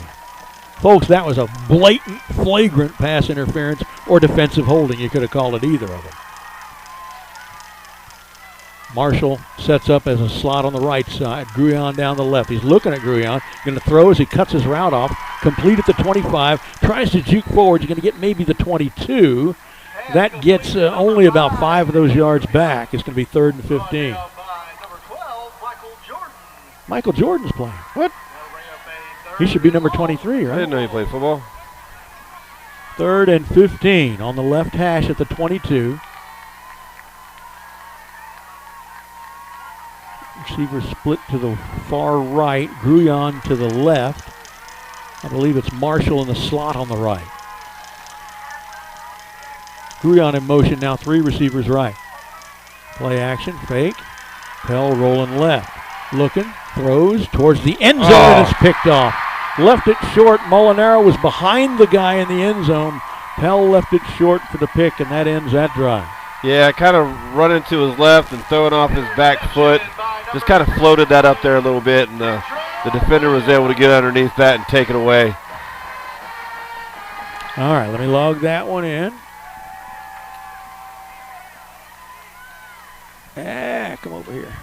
Folks, that was a blatant, flagrant pass interference or defensive holding. You could have called it either of them. Marshall sets up as a slot on the right side. Gruyon down the left. He's looking at Gruyon. Going to throw as he cuts his route off. Complete at the 25. Tries to juke forward. You're going to get maybe the 22. That gets only about 5 of those yards back. It's going to be 3rd and 15. Michael Jordan's playing. What? He should be number 23, right? I didn't know he played football. 3rd and 15 on the left hash at the 22. Receiver split to the far right. Gruyon to the left. I believe it's Marshall in the slot on the right. Gruyon in motion now, 3 receivers right. Play action, fake. Pell rolling left. Looking, throws towards the end zone and it's picked off. Left it short. Molinaro was behind the guy in the end zone. Pell left it short for the pick, and that ends that drive. Yeah, kind of running to his left and throwing off his back foot. Just kind of floated that up there a little bit, and the defender was able to get underneath that and take it away. All right, let me log that one in. Come over here.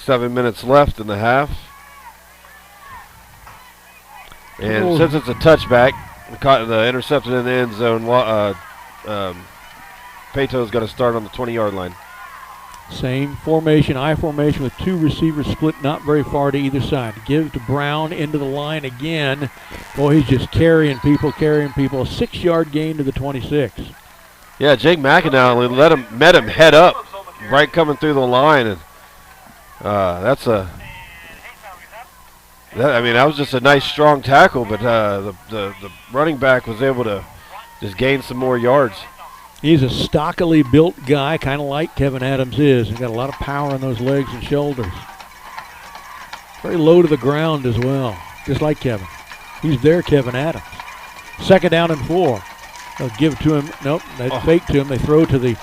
7 minutes left in the half. And since it's a touchback, caught the intercepted in the end zone, Paetow is going to start on the 20-yard line. Same formation, I formation with 2 receivers split not very far to either side. Give to Brown into the line again. Boy, he's just carrying people. A 6-yard gain to the 26. Yeah, Jake McAnally met him head up, right coming through the line, and that was just a nice strong tackle, but the running back was able to just gain some more yards. He's a stockily built guy, kind of like Kevin Adams is. He's got a lot of power in those legs and shoulders. Very low to the ground as well, just like Kevin. He's their Kevin Adams. 2nd down and 4. They'll give to him. Nope, they fake to him. They throw to the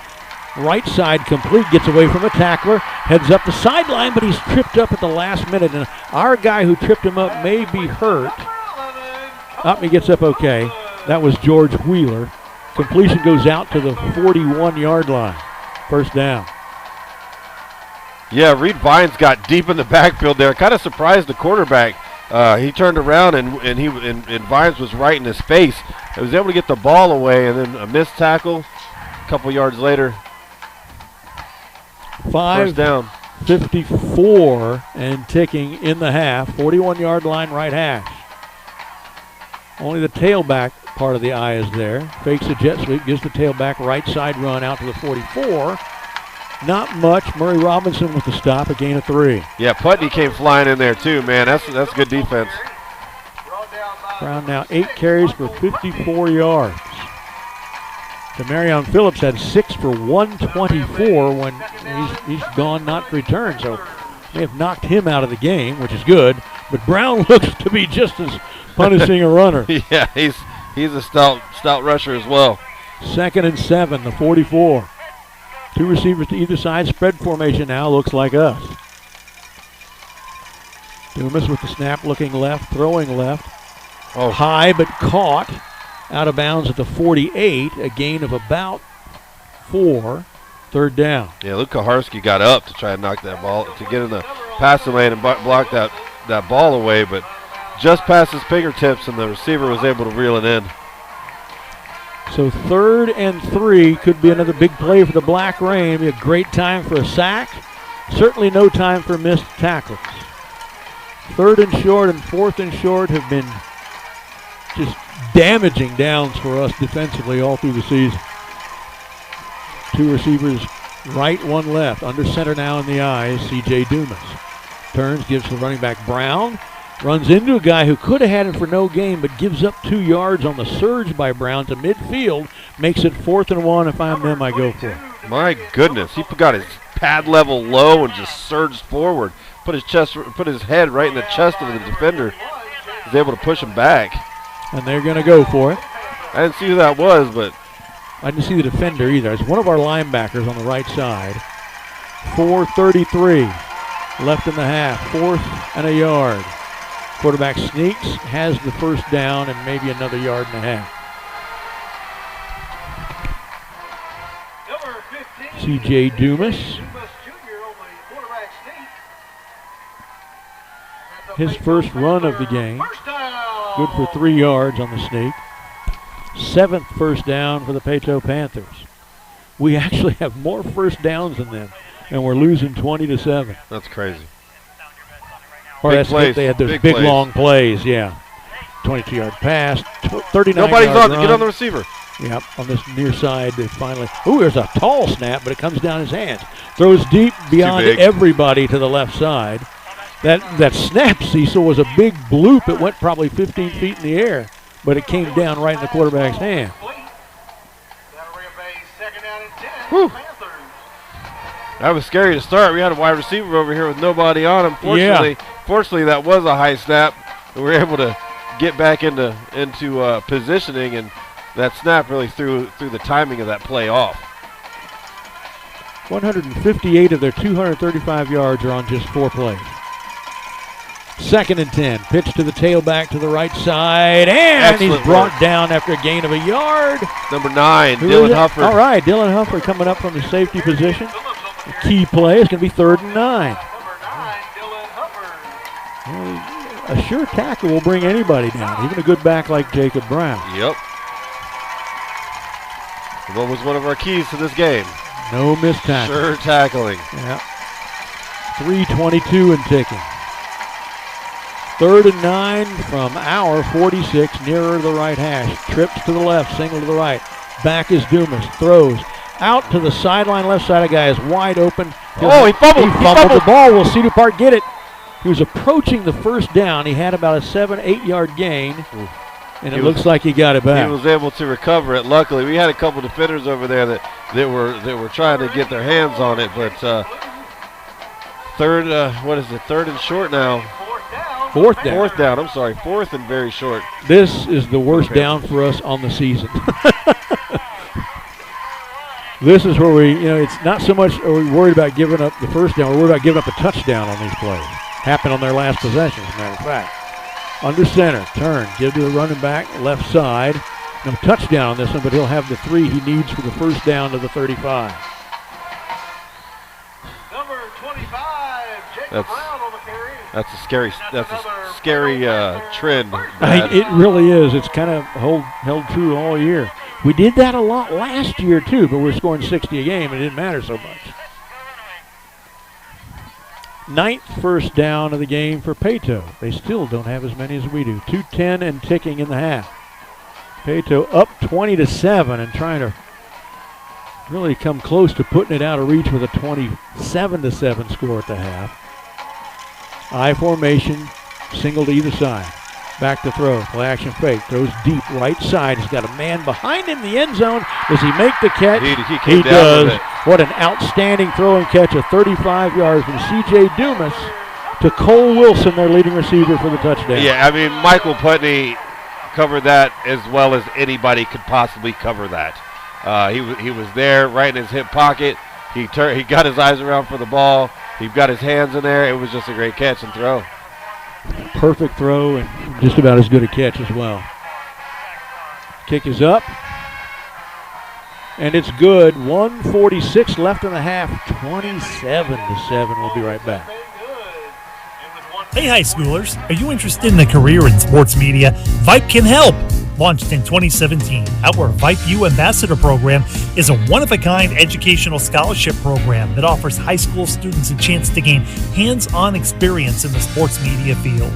right side, complete, gets away from a tackler, heads up the sideline, but he's tripped up at the last minute. And our guy who tripped him up may be hurt. He gets up okay. That was George Wheeler. Completion goes out to the 41-yard line. 1st down. Yeah, Reed Vines got deep in the backfield there. Kind of surprised the quarterback. He turned around and Vines was right in his face. He was able to get the ball away, and then a missed tackle. A couple yards later, 1st down. 54 and ticking in the half. 41-yard line, right hash. Only the tailback part of the eye is there. Fakes a jet sweep, gives the tailback right side run out to the 44. Not much. Murray Robinson with the stop, a gain of 3. Yeah, Putney came flying in there too, man. That's good defense. Brown now 8 carries for 54 yards. Demarion Phillips had 6 for 124 when he's gone, not returned. So may have knocked him out of the game, which is good. But Brown looks to be just as punishing a runner. Yeah, he's a stout rusher as well. 2nd and 7, the 44. 2 receivers to either side. Spread formation now, looks like us. Dumas with the snap, looking left, throwing left. High but caught. Out of bounds at the 48. A gain of about 4. 3rd down. Yeah, Luke Kaharski got up to try and knock that ball, to get in the passing lane and block that that ball away, but just past his fingertips, and the receiver was able to reel it in. So 3rd and 3 could be another big play for the Black Rain. Be a great time for a sack. Certainly no time for missed tackles. 3rd and short and 4th and short have been just damaging downs for us defensively all through the season. 2 receivers right, 1 left. Under center now in the eyes, C.J. Dumas. Turns, gives to the running back Brown. Runs into a guy who could have had it for no gain, but gives up 2 yards on the surge by Brown to midfield. Makes it 4th and 1. If I'm them, I go for it. My goodness, he got his pad level low and just surged forward. Put his head right in the chest of the defender. Was able to push him back. And they're going to go for it. I didn't see who that was, but I didn't see the defender either. It's one of our linebackers on the right side. 4:33 left in the half. 4th and a yard. Quarterback sneaks, has the first down, and maybe another yard and a half. C.J. Dumas. His first run of the game. Good for 3 yards on the sneak. 7th first down for the Paetow Panthers. We actually have more first downs than them, and we're losing 20-7. That's crazy. Or that's plays. They had those big long plays, yeah. 22-yard pass, 39 Nobody's on. run. Get on the receiver. Yep, on this near side, they finally. Ooh, there's a tall snap, but it comes down his hands. Throws deep beyond everybody to the left side. That snap, Cecil, was a big bloop. It went probably 15 feet in the air, but it came down right in the quarterback's hand. Whew. That was scary to start. We had a wide receiver over here with nobody on him. Fortunately, that was a high snap. We were able to get back into positioning, and that snap really threw the timing of that play off. 158 of their 235 yards are on just 4 plays. 2nd and 10. Pitch to the tailback to the right side, and he's brought down after a gain of a yard. Number 9, Dylan Hufford. All right, Dylan Hufford coming up from the safety position. A key play is going to be 3rd and 9. A sure tackle will bring anybody down, even a good back like Jacob Brown. Yep. What was one of our keys to this game? No missed tackle. Sure tackling. Yeah. 3:22 and ticking. 3rd and 9 from our 46, nearer the right hash. Trips to the left, single to the right. Back is Dumas, throws out to the sideline, left side. A guy is wide open. He fumbled. He fumbled the ball. Will Cedar Park get it? He was approaching the first down. He had about a 7-8 yard gain, and it looks like he got it back. He was able to recover it. Luckily, we had a couple defenders over there that were trying to get their hands on it, but 3rd and short now. 4th down. 4th down. I'm sorry, 4th and very short. This is the worst down for us on the season. This is where it's not so much are we worried about giving up the first down, we're worried about giving up a touchdown on these plays. Happened on their last possession, as a matter of fact. Under center, turn, give to the running back, left side. No touchdown on this one, but he'll have the 3 he needs for the first down to the 35. Number 25, Jacob Brown on the carry. That's a scary trend. It really is. It's kind of held true all year. We did that a lot last year, too, but we're scoring 60 a game, and it didn't matter so much. 9th first down of the game for Paetow. They still don't have as many as we do. 2:10 and ticking in the half. Paetow up 20-7 and trying to really come close to putting it out of reach with a 27-7 score at the half. I formation, single to either side. Back to throw, play action fake, throws deep right side. He's got a man behind him in the end zone. Does he make the catch? He does. What an outstanding throw and catch, a 35 yards from C.J. Dumas to Cole Wilson, their leading receiver for the touchdown. Yeah, I mean, Michael Putney covered that as well as anybody could possibly cover that. He was there right in his hip pocket. He got his eyes around for the ball. He got his hands in there. It was just a great catch and throw. Perfect throw and just about as good a catch as well. Kick is up. And it's good. 1:46 left in the half. 27-7. We'll be right back. Hey high schoolers, are you interested in a career in sports media? Vype can help. Launched in 2017, our Vype U Ambassador Program is a one-of-a-kind educational scholarship program that offers high school students a chance to gain hands-on experience in the sports media field.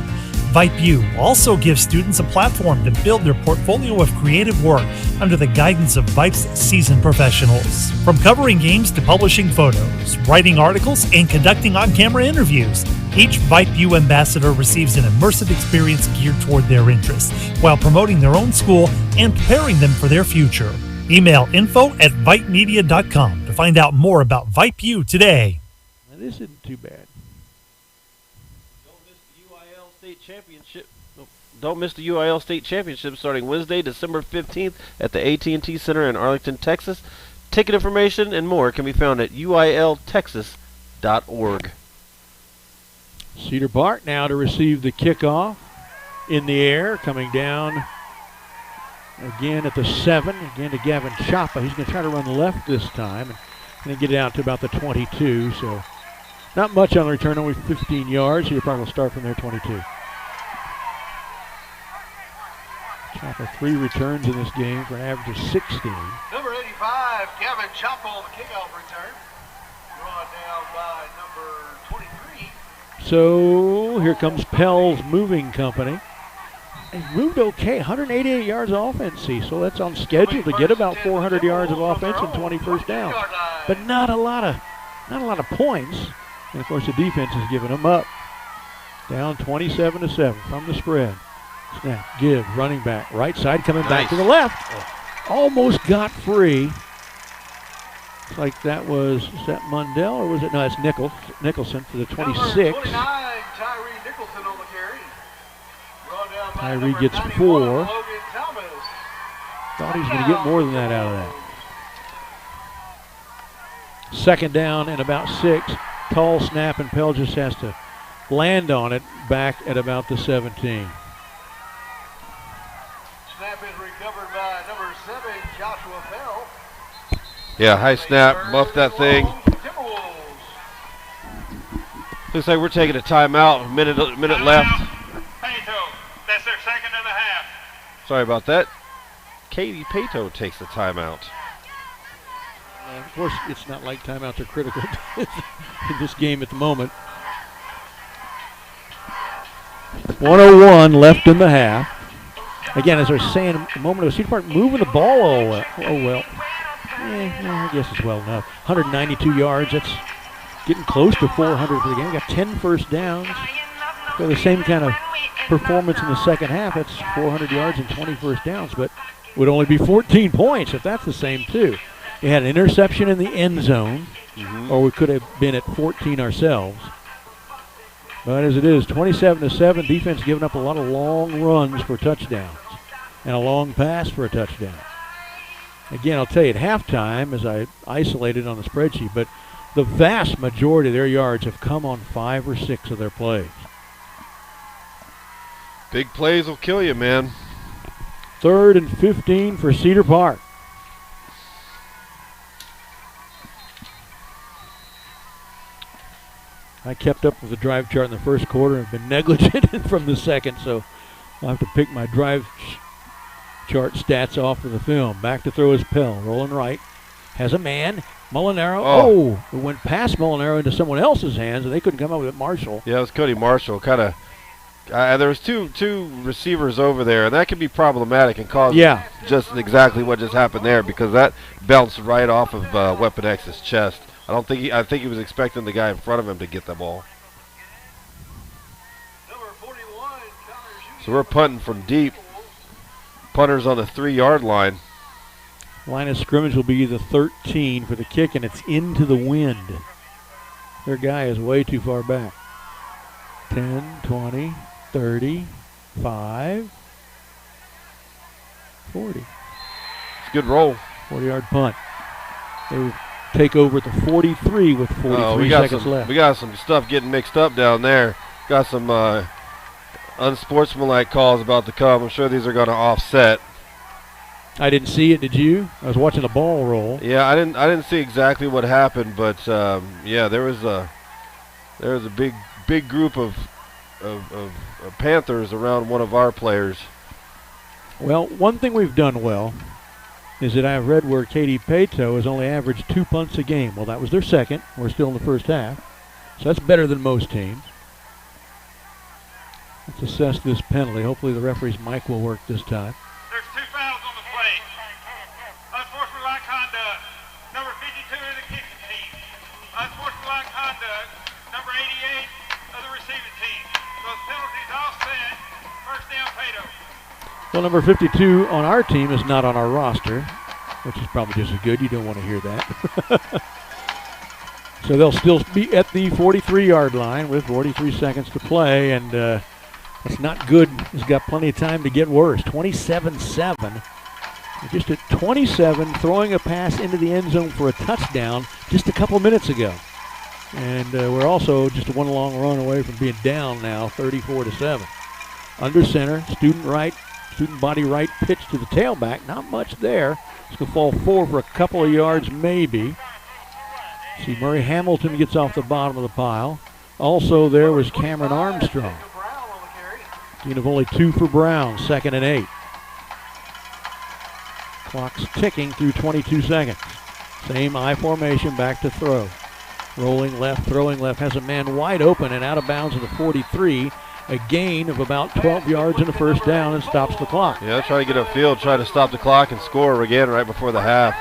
Vype U also gives students a platform to build their portfolio of creative work under the guidance of Vype's seasoned professionals. From covering games to publishing photos, writing articles, and conducting on-camera interviews, each Vype U ambassador receives an immersive experience geared toward their interests while promoting their own school and preparing them for their future. Email info@vypemedia.com to find out more about Vype U today. Now, this isn't too bad. Don't miss the UIL State Championship starting Wednesday, December 15th at the AT&T Center in Arlington, Texas. Ticket information and more can be found at uiltexas.org. Cedar Park now to receive the kickoff in the air, coming down again at the 7, again to Gavin Chapa. He's going to try to run left this time and going to get it out to about the 22, so not much on the return, only 15 yards. Cedar Park will start from there, 22. Chapa 3 returns in this game for an average of 16. Number 85, Gavin Chapa on the kickoff return. Brought down by number 23. So here comes Pell's moving company. They moved okay, 188 yards of offense, so that's on schedule to get about 400 yards of offense and 20 first downs. But not a lot of points. And of course the defense is giving them up. Down 27-7 from the spread. Snap, give, running back, right side coming back to the left. Almost got free. Looks like that was, is that Mundell or was it? No, it's Nicholson for the 26. Number 29, Tyree Nicholson on the carry. Brought down by Tyree number gets 91, 4. Logan Thomas. Thought he was going to get more than that out of that. Second down and about 6. Tall snap, and Pell just has to land on it back at about the 17. Snap is recovered by number 7, Joshua Bell. Yeah, high snap, buff that thing. Looks like we're taking a timeout. Minute left. Paetow, that's their second and a half. Sorry about that. Katy Paetow takes the timeout. Of course, it's not like timeouts are critical in this game at the moment. 1:01 left in the half. Again, as I was saying a moment ago, Cedar Park moving the ball I guess it's well enough. 192 yards, that's getting close to 400 for the game. Got 10 first downs. For the same kind of performance in the second half, that's 400 yards and 20 first downs, but would only be 14 points if that's the same too. We had an interception in the end zone, or we could have been at 14 ourselves. But as it is, 27-7, defense giving up a lot of long runs for touchdowns and a long pass for a touchdown. Again, I'll tell you at halftime, as I isolated on the spreadsheet, but the vast majority of their yards have come on 5 or 6 of their plays. Big plays will kill you, man. 3rd and 15 for Cedar Park. I kept up with the drive chart in the first quarter and have been negligent from the second, so I'll have to pick my drive chart stats off of the film. Back to throw is Pell, rolling right. Has a man. Molinaro. It went past Molinaro into someone else's hands, and they couldn't come up with it. Marshall. Yeah, it was Cody Marshall. There was two receivers over there, and that could be problematic and cause just exactly what just happened there, because that bounced right off of Weapon X's chest. I think he was expecting the guy in front of him to get the ball. So we're punting from deep. Punter's on the 3-yard line. Line of scrimmage will be the 13 for the kick, and it's into the wind. Their guy is way too far back. 10, 20, 30, 5, 40. It's a good roll. 40-yard punt. They will take over at the 43 with 43 seconds left. We got some stuff getting mixed up down there. Got some unsportsmanlike calls about to come. I'm sure these are going to offset. I didn't see it. Did you? I was watching the ball roll. Yeah, I didn't see exactly what happened, but yeah, there was a big group of Panthers around one of our players. Well, one thing we've done well is that I've read where Katy Paetow has only averaged 2 punts a game. Well, that was their second. We're still in the first half. So that's better than most teams. Let's assess this penalty. Hopefully the referee's mic will work this time. There's 2 fouls on the play. Unsportsmanlike conduct. Number 52 of the kicking team. Unsportsmanlike conduct. Number 88 of the receiving team. Those penalties all set. First down, Paetow. Well, number 52 on our team is not on our roster, which is probably just as good. You don't want to hear that. So they'll still be at the 43-yard line with 43 seconds to play, and that's not good. He's got plenty of time to get worse. 27-7. Just at 27, throwing a pass into the end zone for a touchdown just a couple minutes ago. And we're also just one long run away from being down now, 34-7. Under center, student body right pitch to the tailback. Not much there. It's going to fall forward for a couple of yards maybe. See, Murray Hamilton gets off the bottom of the pile. Also there was Cameron Armstrong. Gain of only 2 for Brown, 2nd and 8. Clock's ticking through 22 seconds. Same I formation, back to throw. Rolling left, throwing left, has a man wide open and out of bounds at the 43. A gain of about 12 yards and a first down and stops the clock. Yeah, try to get upfield, try to stop the clock and score again right before the half.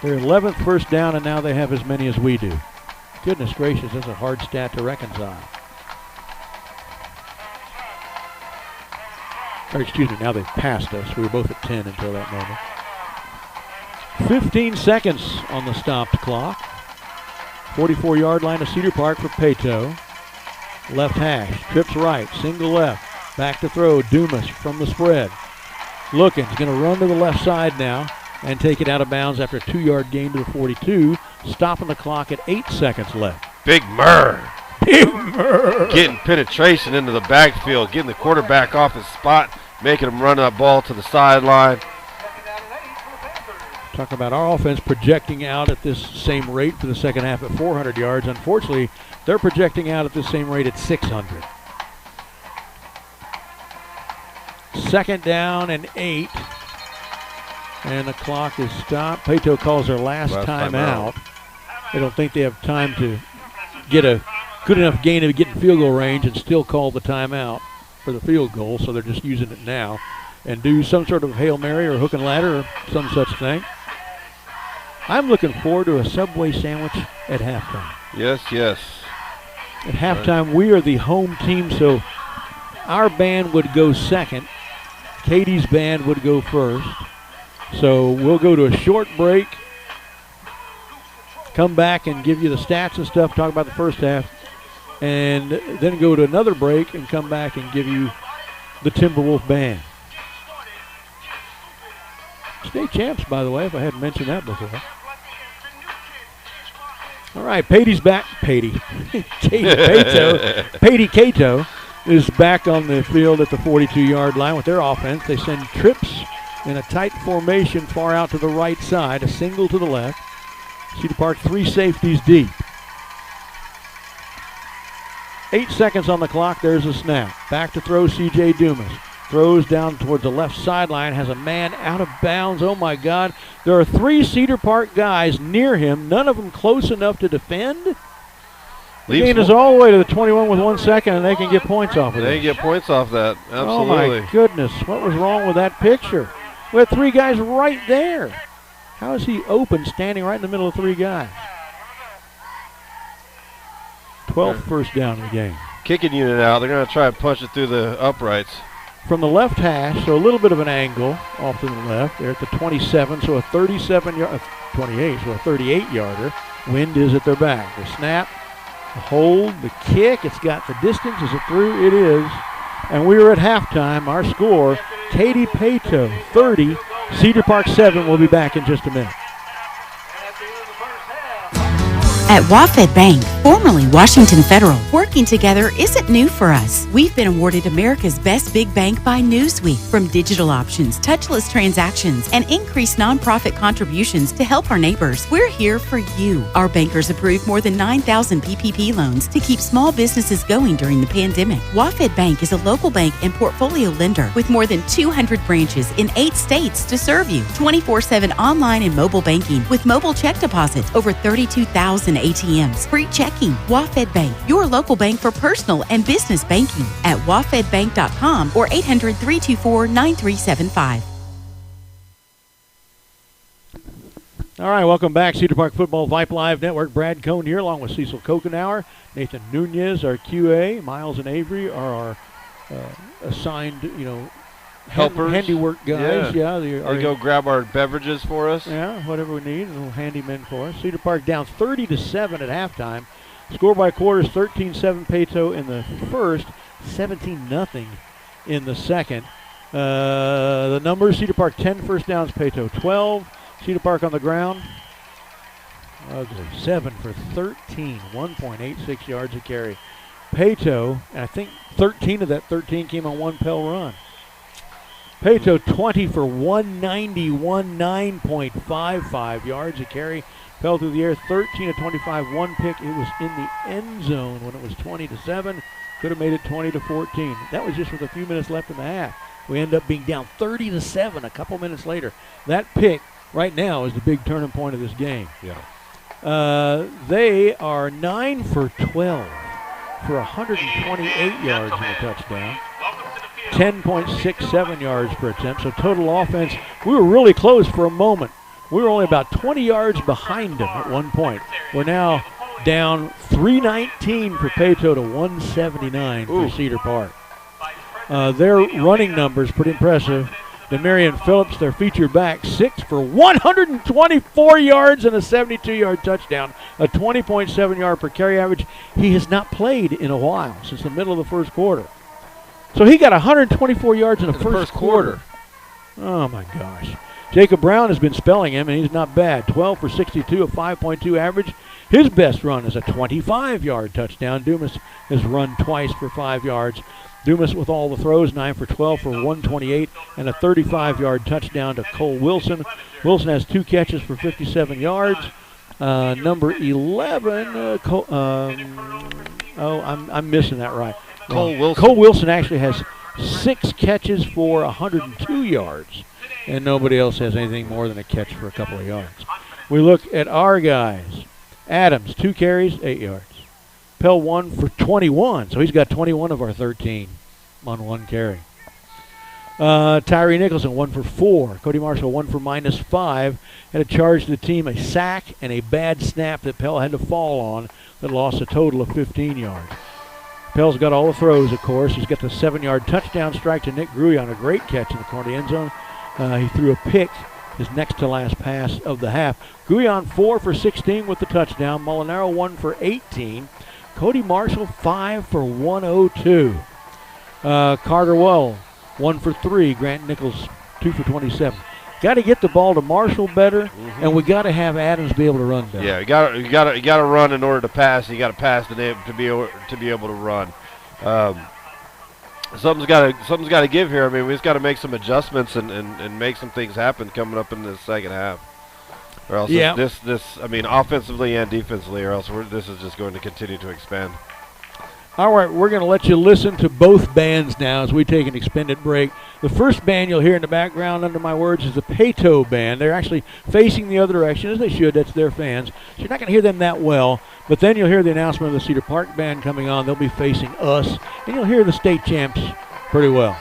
Their 11th first down, and now they have as many as we do. Goodness gracious, that's a hard stat to reconcile. Or excuse me, now they've passed us. We were both at 10 until that moment. 15 seconds on the stopped clock. 44-yard line of Cedar Park for Paetow. Left hash, trips right, single left. Back to throw, Dumas from the spread. Looking, he's going to run to the left side now and take it out of bounds after a 2-yard gain to the 42, stopping the clock at 8 seconds left. Big Murr. Big Murr. Getting penetration into the backfield, getting the quarterback off his spot, making him run that ball to the sideline. Talk about our offense projecting out at this same rate for the second half at 400 yards. Unfortunately, they're projecting out at the same rate at 600. 2nd down and 8. And the clock is stopped. Paetow calls their last time out. They don't think they have time to get a good enough gain to get in field goal range and still call the timeout for the field goal, so they're just using it now and do some sort of Hail Mary or hook and ladder or some such thing. I'm looking forward to a Subway sandwich at halftime. Yes, yes. At halftime, we are the home team, so our band would go second. Katy's band would go first. So we'll go to a short break, come back and give you the stats and stuff, talk about the first half, and then go to another break and come back and give you the Timberwolf band. State champs, by the way, if I hadn't mentioned that before. All right, Paetow is back on the field at the 42-yard line with their offense. They send trips in a tight formation far out to the right side, a single to the left. Cedar Park 3 safeties deep. 8 seconds on the clock, there's a snap. Back to throw, C.J. Dumas. Throws down towards the left sideline, has a man out of bounds. Oh my God, there are 3 Cedar Park guys near him, none of them close enough to defend. The gain is all the way to the 21 with 1 second, and they can get points off of it. They can get points off that, absolutely. Oh my goodness, what was wrong with that picture? We had 3 guys right there. How is he open, standing right in the middle of 3 guys? 12th first down in the game. Kicking unit out. They're going to try and punch it through the uprights. From the left hash, so a little bit of an angle off to the left. They're at the 27, so a 37-yard, 28, so a 38-yarder. Wind is at their back. The snap, the hold, the kick. It's got the distance. Is it through? It is. And we are at halftime. Our score, Katy Paetow 30, Cedar Park 7. We'll be back in just a minute. At WaFd Bank, formerly Washington Federal, working together isn't new for us. We've been awarded America's Best Big Bank by Newsweek. From digital options, touchless transactions, and increased nonprofit contributions to help our neighbors, we're here for you. Our bankers approved more than 9,000 PPP loans to keep small businesses going during the pandemic. WaFd Bank is a local bank and portfolio lender with more than 200 branches in 8 states to serve you. 24/7 online and mobile banking with mobile check deposits, over 32,000 ATMs, free checking. WaFd Bank, your local bank for personal and business banking at wafedbank.com or 800-324-9375. All right, welcome back. Cedar Park Football Vype Live Network. Brad Cohn here along with Cecil Kokenauer, Nathan Nunez, our QA, Miles and Avery are our assigned, helpers, handiwork guys. Yeah, they go grab our beverages for us. Yeah, whatever we need, little handymen for us. Cedar Park down 30-7 at halftime. Score by quarters: 13-7 Paetow in the first, 17-0 in the second. The numbers: Cedar Park 10 first downs, Paetow 12. Cedar Park on the ground, ugly, 7 for 13, 1.86 yards a carry. Paetow, and I think 13 of that 13 came on one Pell run. Paetow 20 for 191, 9.55 yards a carry. Fell through the air, 13 of 25, one pick. It was in the end zone when it was 20-7. Could have made it 20-14. That was just with a few minutes left in the half. We end up being down 30-7 a couple minutes later. That pick right now is the big turning point of this game. Yeah. They are 9 for 12 for 128 yards in a touchdown. 10.67 yards per attempt. So total offense, we were really close for a moment. We were only about 20 yards behind them at one point. We're now down 319 for Paetow to 179 for Cedar Park. Their running numbers pretty impressive. Demarion Phillips, their featured back, 6 for 124 yards and a 72-yard touchdown, a 20.7 yard per carry average. He has not played in a while, since the middle of the first quarter. So he got 124 yards in the first quarter. Oh, my gosh. Jacob Brown has been spelling him, and he's not bad. 12 for 62, a 5.2 average. His best run is a 25-yard touchdown. Dumas has run twice for 5 yards. Dumas with all the throws, 9 for 12 for 128, and a 35-yard touchdown to Cole Wilson. Wilson has 2 catches for 57 yards. Number 11, I'm missing that right. Cole Wilson actually has 6 catches for 102 yards, and nobody else has anything more than a catch for a couple of yards. We look at our guys. Adams, 2 carries, 8 yards. Pell 1 for 21, so he's got 21 of our 13 on 1 carry. Tyree Nicholson, 1 for 4. Cody Marshall, 1 for -5. Had a charge to the team, a sack, and a bad snap that Pell had to fall on that lost a total of 15 yards. Pell's got all the throws, of course. He's got the 7-yard touchdown strike to Nick Gruy, a great catch in the corner of the end zone. He threw a pick, his next to last pass of the half. Gruy 4 for 16 with the touchdown. Molinaro 1 for 18. Cody Marshall 5 for 102. Carter Well 1 for 3. Grant Nichols 2 for 27. Got to get the ball to Marshall better, and we got to have Adams be able to run better. Yeah, you got to run in order to pass. You got to pass to be able to run. Something's got to give here. I mean, we just got to make some adjustments and make some things happen coming up in the second half. Or else offensively and defensively, or else this is just going to continue to expand. All right, we're going to let you listen to both bands now as we take an extended break. The first band you'll hear in the background under my words is the Paetow band. They're actually facing the other direction, as they should. That's their fans. So you're not going to hear them that well. But then you'll hear the announcement of the Cedar Park band coming on. They'll be facing us. And you'll hear the state champs pretty well.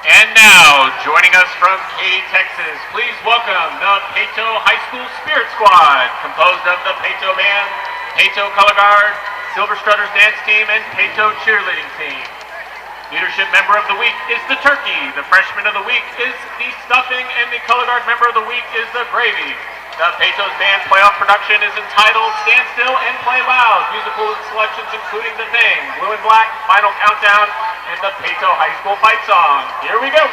And now, joining us from Katy, Texas, please welcome the Paetow High School Spirit Squad, composed of the Paetow Band, Paetow Color Guard, Silver Strutters Dance Team, and Paetow Cheerleading Team. Leadership Member of the Week is the Turkey, the Freshman of the Week is the Stuffing, and the Color Guard Member of the Week is the Gravy. The Paetow's Band playoff production is entitled Stand Still and Play Loud. Musical selections including The Thing, Blue and Black, Final Countdown, and the Paetow High School fight song. Here we go.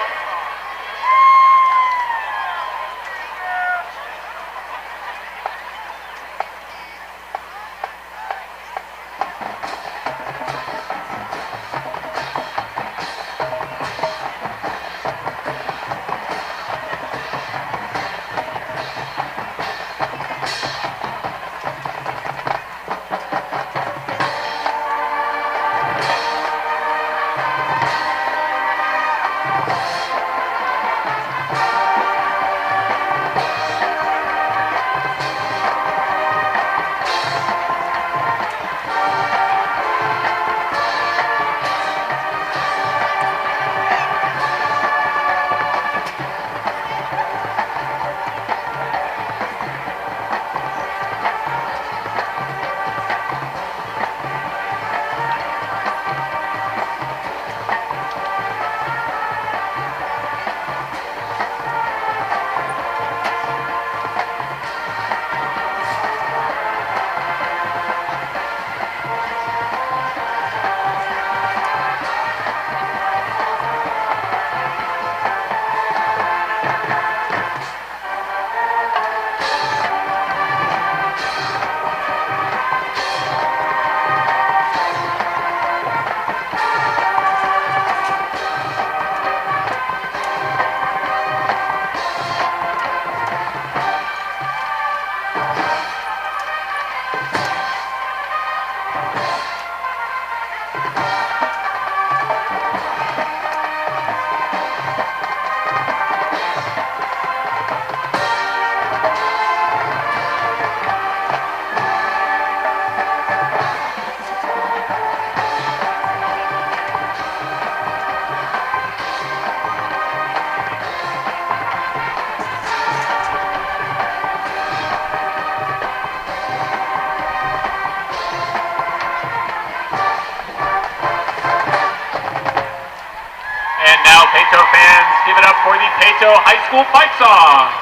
Paetow fans, give it up for the Paetow High School fight song.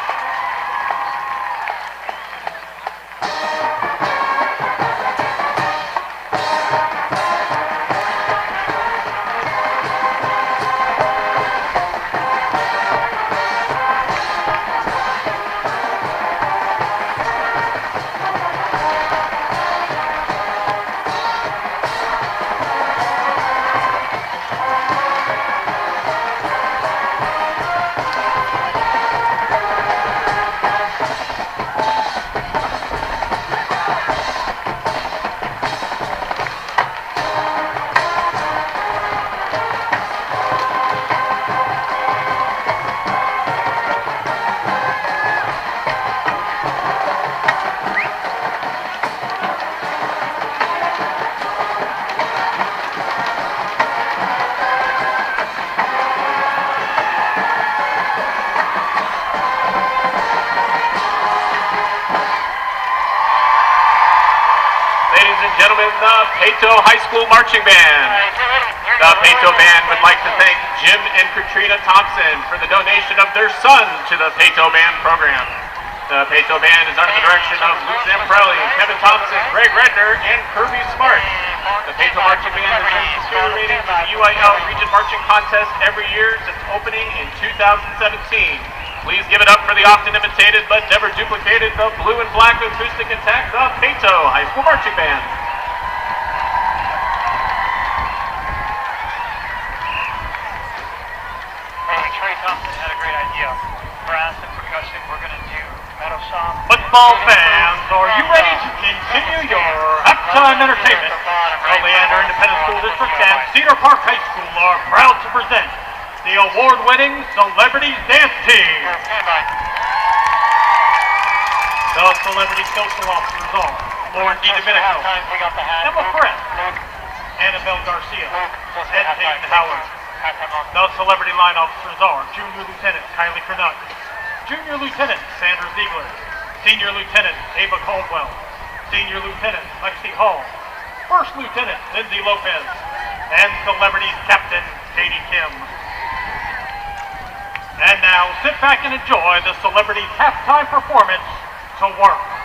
Gentlemen, the Paetow High School Marching Band. The Paetow Band would like to thank Jim and Katrina Thompson for the donation of their son to the Paetow Band program. The Paetow Band is under the direction of Lou Zamprelli, Kevin Thompson, Greg Redner, and Kirby Smart. The Paetow Marching Band has been curating the UIL Region Marching Contest every year since opening in 2017. Please give it up for the often imitated but never duplicated, the Blue and Black Acoustic Attack, the Paetow High School Marching Band. Thompson had a great idea. Brass and percussion, we're going to do metal song. Football fans, are you ready to continue your halftime entertainment? The Leander Independent School District and Cedar Park High School are proud to present the award-winning Celebrity Dance Team. The Celebrity Social Officers are Lauren D. Domenico, Emma Perez, Annabelle Garcia, Ed Payton Howard, The celebrity line officers are Junior Lieutenant Kylie Crenut, Junior Lieutenant Sandra Ziegler, Senior Lieutenant Ava Caldwell, Senior Lieutenant Lexi Hall, First Lieutenant Lindsay Lopez, and Celebrities Captain Katy Kim. And now sit back and enjoy the Celebrities halftime performance to work.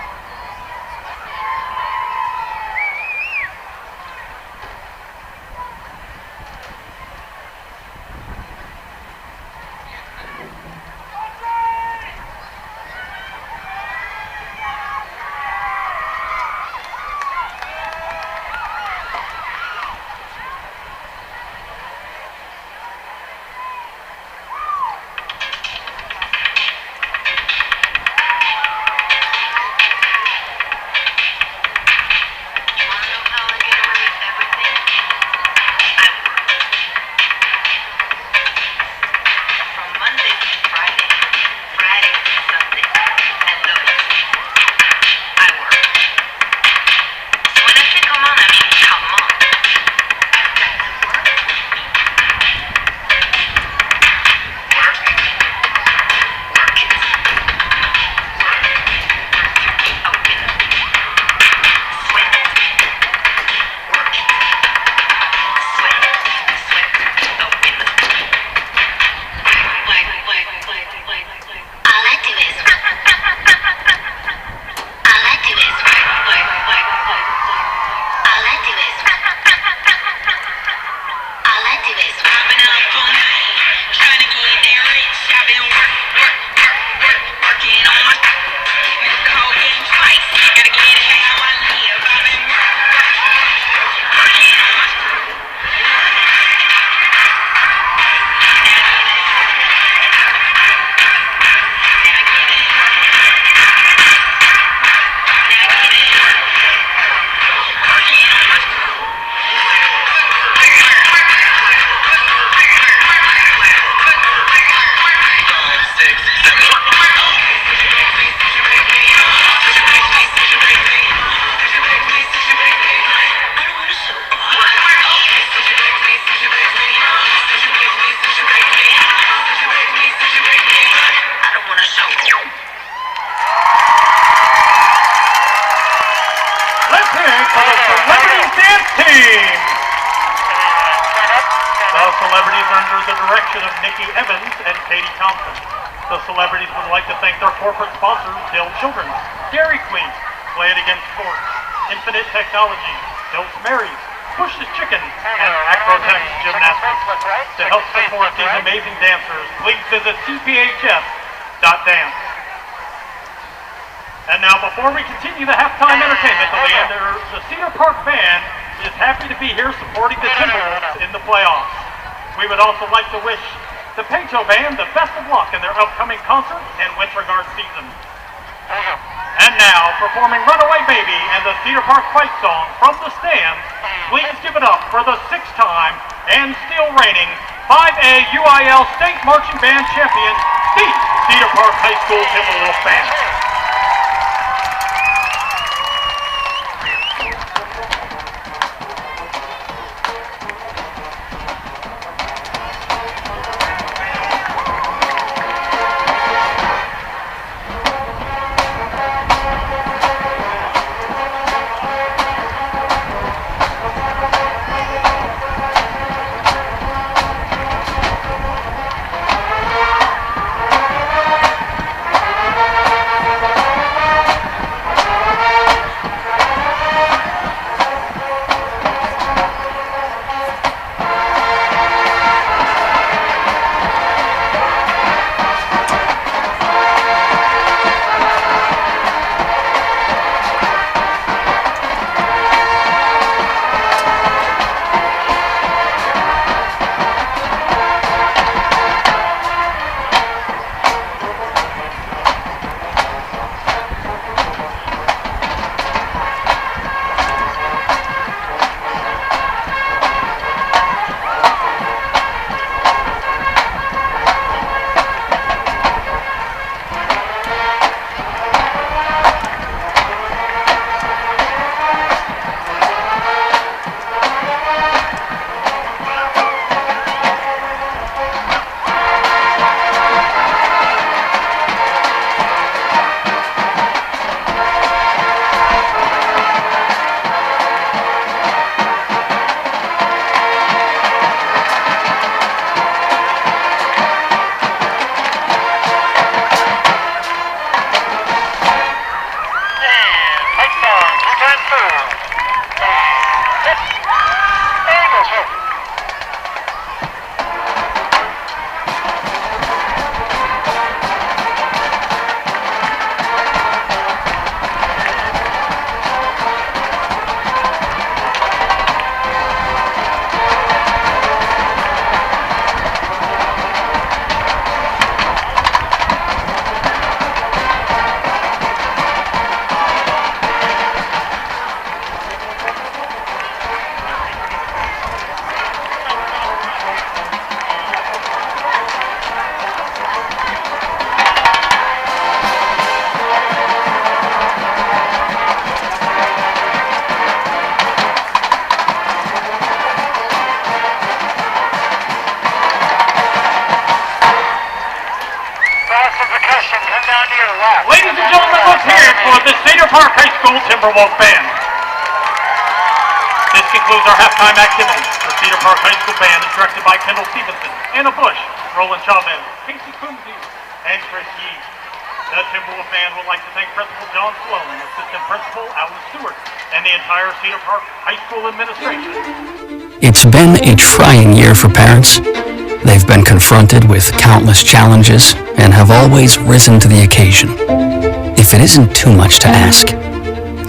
The celebrities would like to thank their corporate sponsors, Dell Children's, Dairy Queen, Play It Against Sports, Infinite Technology, Dill's Mary's, Push's Chicken, and Acrotech Gymnastics. To help support these amazing dancers, please visit cphs.dance. And now, before we continue the halftime entertainment, the Cedar Park Band is happy to be here supporting the Timberwolves in the playoffs. We would also like to wish the Paetow Band the best of luck in their upcoming concert and winter guard season. And now, performing Runaway Baby and the Cedar Park Fight Song from the stands, please give it up for the six-time and still reigning 5A UIL State Marching Band champion, the Cedar Park High School Timberwolves Band. Cedar Park High School Timberwolves Band. This concludes our halftime activities. The Cedar Park High School Band is directed by Kendall Stevenson, Anna Bush, Roland Chavez, Casey Kumsey, and Chris Yee. The Timberwolves Band would like to thank Principal John Sloan, Assistant Principal Alan Stewart, and the entire Cedar Park High School administration. It's been a trying year for parents. They've been confronted with countless challenges and have always risen to the occasion. If it isn't too much to ask,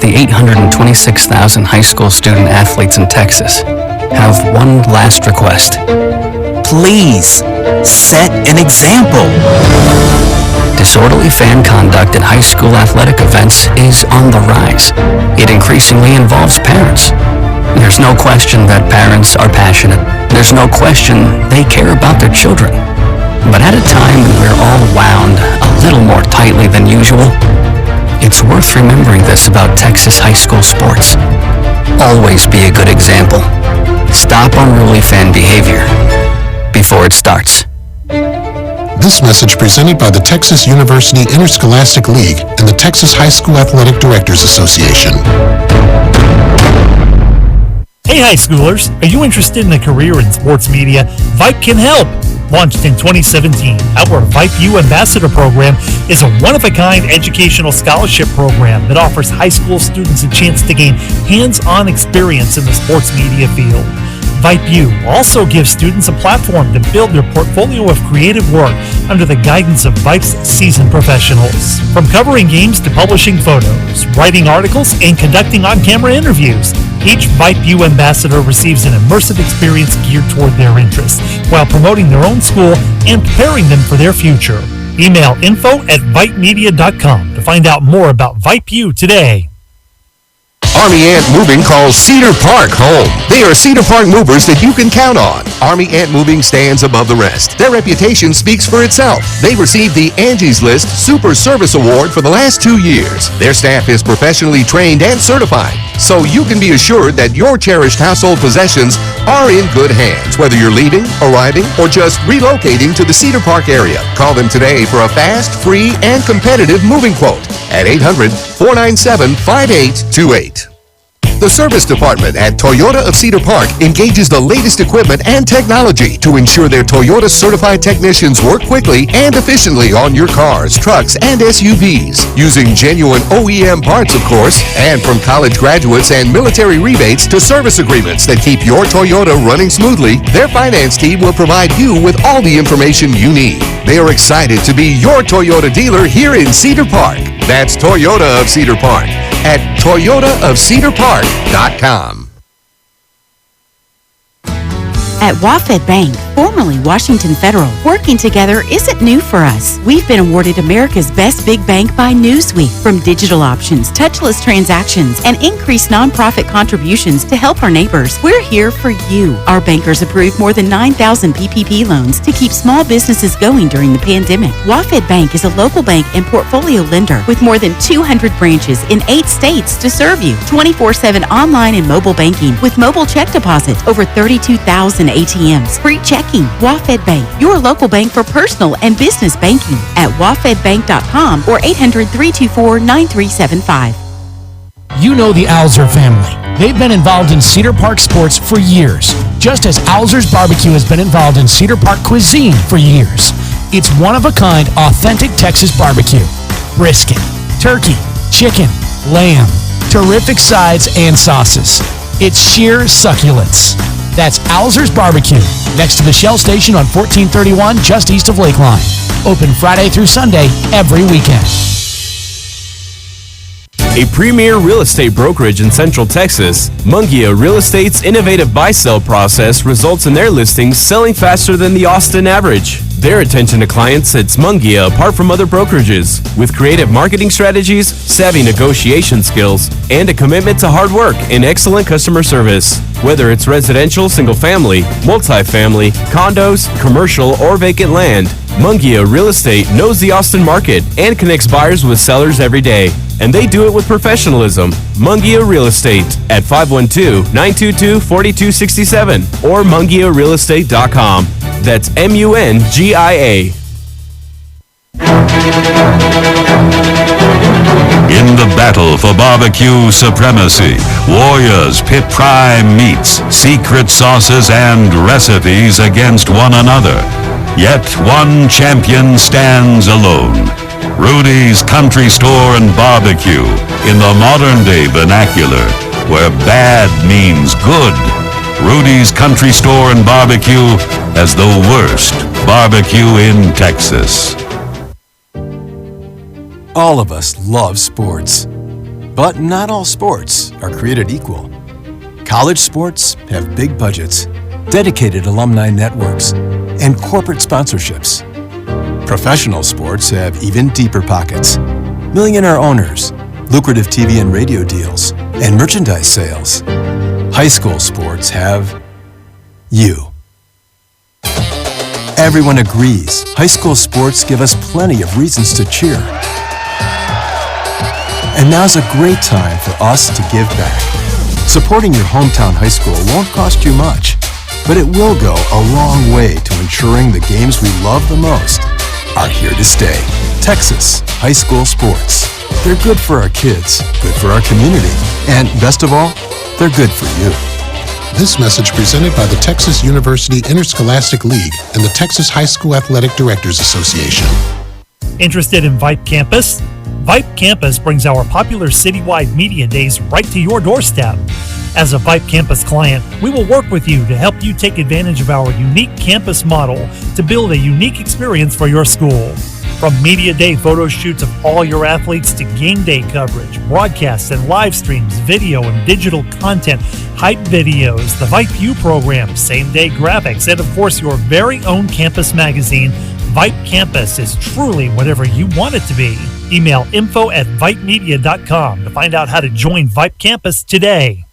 the 826,000 high school student athletes in Texas have one last request. Please, set an example. Disorderly fan conduct at high school athletic events is on the rise. It increasingly involves parents. There's no question that parents are passionate. There's no question they care about their children. But at a time when we're all wound a little more tightly than usual, it's worth remembering this about Texas high school sports. Always be a good example. Stop unruly fan behavior before it starts. This message presented by the Texas University Interscholastic League and the Texas High School Athletic Directors Association. Hey high schoolers, are you interested in a career in sports media? Vype can help. Launched in 2017, our Vype U Ambassador Program is a one-of-a-kind educational scholarship program that offers high school students a chance to gain hands-on experience in the sports media field. Vype U also gives students a platform to build their portfolio of creative work under the guidance of Vype's seasoned professionals. From covering games to publishing photos, writing articles, and conducting on-camera interviews, each Vype U ambassador receives an immersive experience geared toward their interests while promoting their own school and preparing them for their future. Email info@vypemedia.com to find out more about Vype U today. Army Ant Moving calls Cedar Park home. They are Cedar Park movers that you can count on. Army Ant Moving stands above the rest. Their reputation speaks for itself. They received the Angie's List Super Service Award for the last 2 years. Their staff is professionally trained and certified, so you can be assured that your cherished household possessions are in good hands, whether you're leaving, arriving, or just relocating to the Cedar Park area. Call them today for a fast, free, and competitive moving quote at 800-497-5828. The service department at Toyota of Cedar Park engages the latest equipment and technology to ensure their Toyota certified technicians work quickly and efficiently on your cars, trucks, and SUVs. Using genuine OEM parts, of course, and from college graduates and military rebates to service agreements that keep your Toyota running smoothly, their finance team will provide you with all the information you need. They are excited to be your Toyota dealer here in Cedar Park. That's Toyota of Cedar Park at toyotaofcedarpark.com. At WaFd Bank, formerly Washington Federal, working together isn't new for us. We've been awarded America's Best Big Bank by Newsweek. From digital options, touchless transactions, and increased nonprofit contributions to help our neighbors, we're here for you. Our bankers approved more than 9,000 PPP loans to keep small businesses going during the pandemic. WaFd Bank is a local bank and portfolio lender with more than 200 branches in 8 states to serve you. 24/7 online and mobile banking with mobile check deposit, over 32,000 ATMs, free checking. WaFd Bank, your local bank for personal and business banking at wafedbank.com or 800-324-9375. You know the Alzer family. They've been involved in Cedar Park sports for years, just as Alzer's Barbecue has been involved in Cedar Park cuisine for years. It's one-of-a-kind, authentic Texas barbecue. Brisket, turkey, chicken, lamb, terrific sides and sauces. It's sheer succulence. That's Alzer's Barbecue, next to the Shell Station on 1431, just east of Lakeline. Open Friday through Sunday, every weekend. A premier real estate brokerage in Central Texas, Mungia Real Estate's innovative buy-sell process results in their listings selling faster than the Austin average. Their attention to clients sets Mungia apart from other brokerages, with creative marketing strategies, savvy negotiation skills, and a commitment to hard work and excellent customer service. Whether it's residential, single-family, multifamily, condos, commercial, or vacant land, Mungia Real Estate knows the Austin market and connects buyers with sellers every day. And they do it with professionalism. Mungia Real Estate at 512-922-4267 or mungiarealestate.com. That's MUNGIA. In the battle for barbecue supremacy, warriors pit prime meats, secret sauces, and recipes against one another. Yet one champion stands alone. Rudy's Country Store and Barbecue, in the modern-day vernacular, where bad means good. Rudy's Country Store and Barbecue as the worst barbecue in Texas. All of us love sports, but not all sports are created equal. College sports have big budgets, dedicated alumni networks, and corporate sponsorships. Professional sports have even deeper pockets, millionaire owners, lucrative TV and radio deals, and merchandise sales. High school sports have you. Everyone agrees high school sports give us plenty of reasons to cheer. And now's a great time for us to give back. Supporting your hometown high school won't cost you much, but it will go a long way to ensuring the games we love the most are here to stay. Texas high school sports. They're good for our kids, good for our community, and best of all, they're good for you. This message presented by the Texas University Interscholastic League and the Texas High School Athletic Directors Association. Interested in Vype Campus? Vype Campus brings our popular citywide media days right to your doorstep. As a Vype Campus client, we will work with you to help you take advantage of our unique campus model to build a unique experience for your school. From media day photo shoots of all your athletes to game day coverage, broadcasts and live streams, video and digital content, hype videos, the Vype U program, same day graphics, and of course your very own campus magazine, Vype Campus is truly whatever you want it to be. Email info@vypemedia.com to find out how to join Vype Campus today.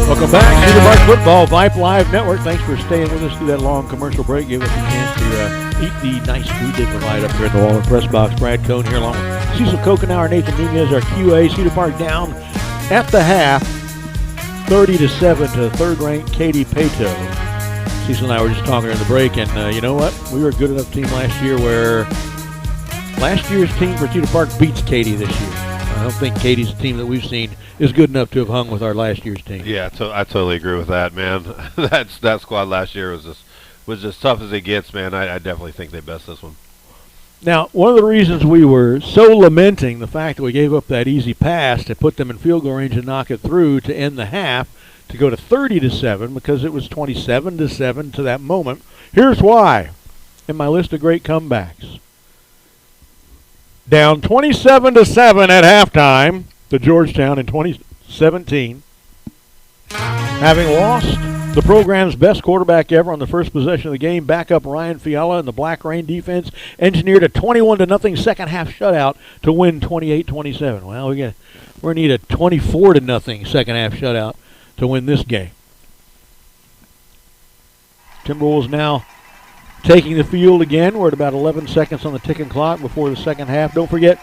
Welcome back to the Park Football Vype Live Network. Thanks for staying with us through that long commercial break. Give us a chance to eat the nice food they provide up here in the Waller Press Box. Brad Cohn here along with Cecil Kokenauer, Nathan Nunez, our QA. Cedar Park down at the half, 30-7 to third-ranked Katy Paetow. Cecil and I were just talking during the break, and you know what? We were a good enough team last year where last year's team for Cedar Park beats Katy this year. I don't think Katy's team that we've seen is good enough to have hung with our last year's team. Yeah, I totally agree with that, man. that squad last year was just tough as it gets, man. I definitely think they best this one. Now, one of the reasons we were so lamenting the fact that we gave up that easy pass to put them in field goal range and knock it through to end the half to go to 30-7 because it was 27-7 to that moment. Here's why in my list of great comebacks. Down 27-7 at halftime to Georgetown in 2017. Having lost the program's best quarterback ever on the first possession of the game, backup Ryan Fiala and the Black Rain defense engineered a 21-0 second half shutout to win 28-27. Well, we're going to need a 24-0 second half shutout to win this game. Timberwolves now taking the field again. We're at about 11 seconds on the ticking clock before the second half. Don't forget,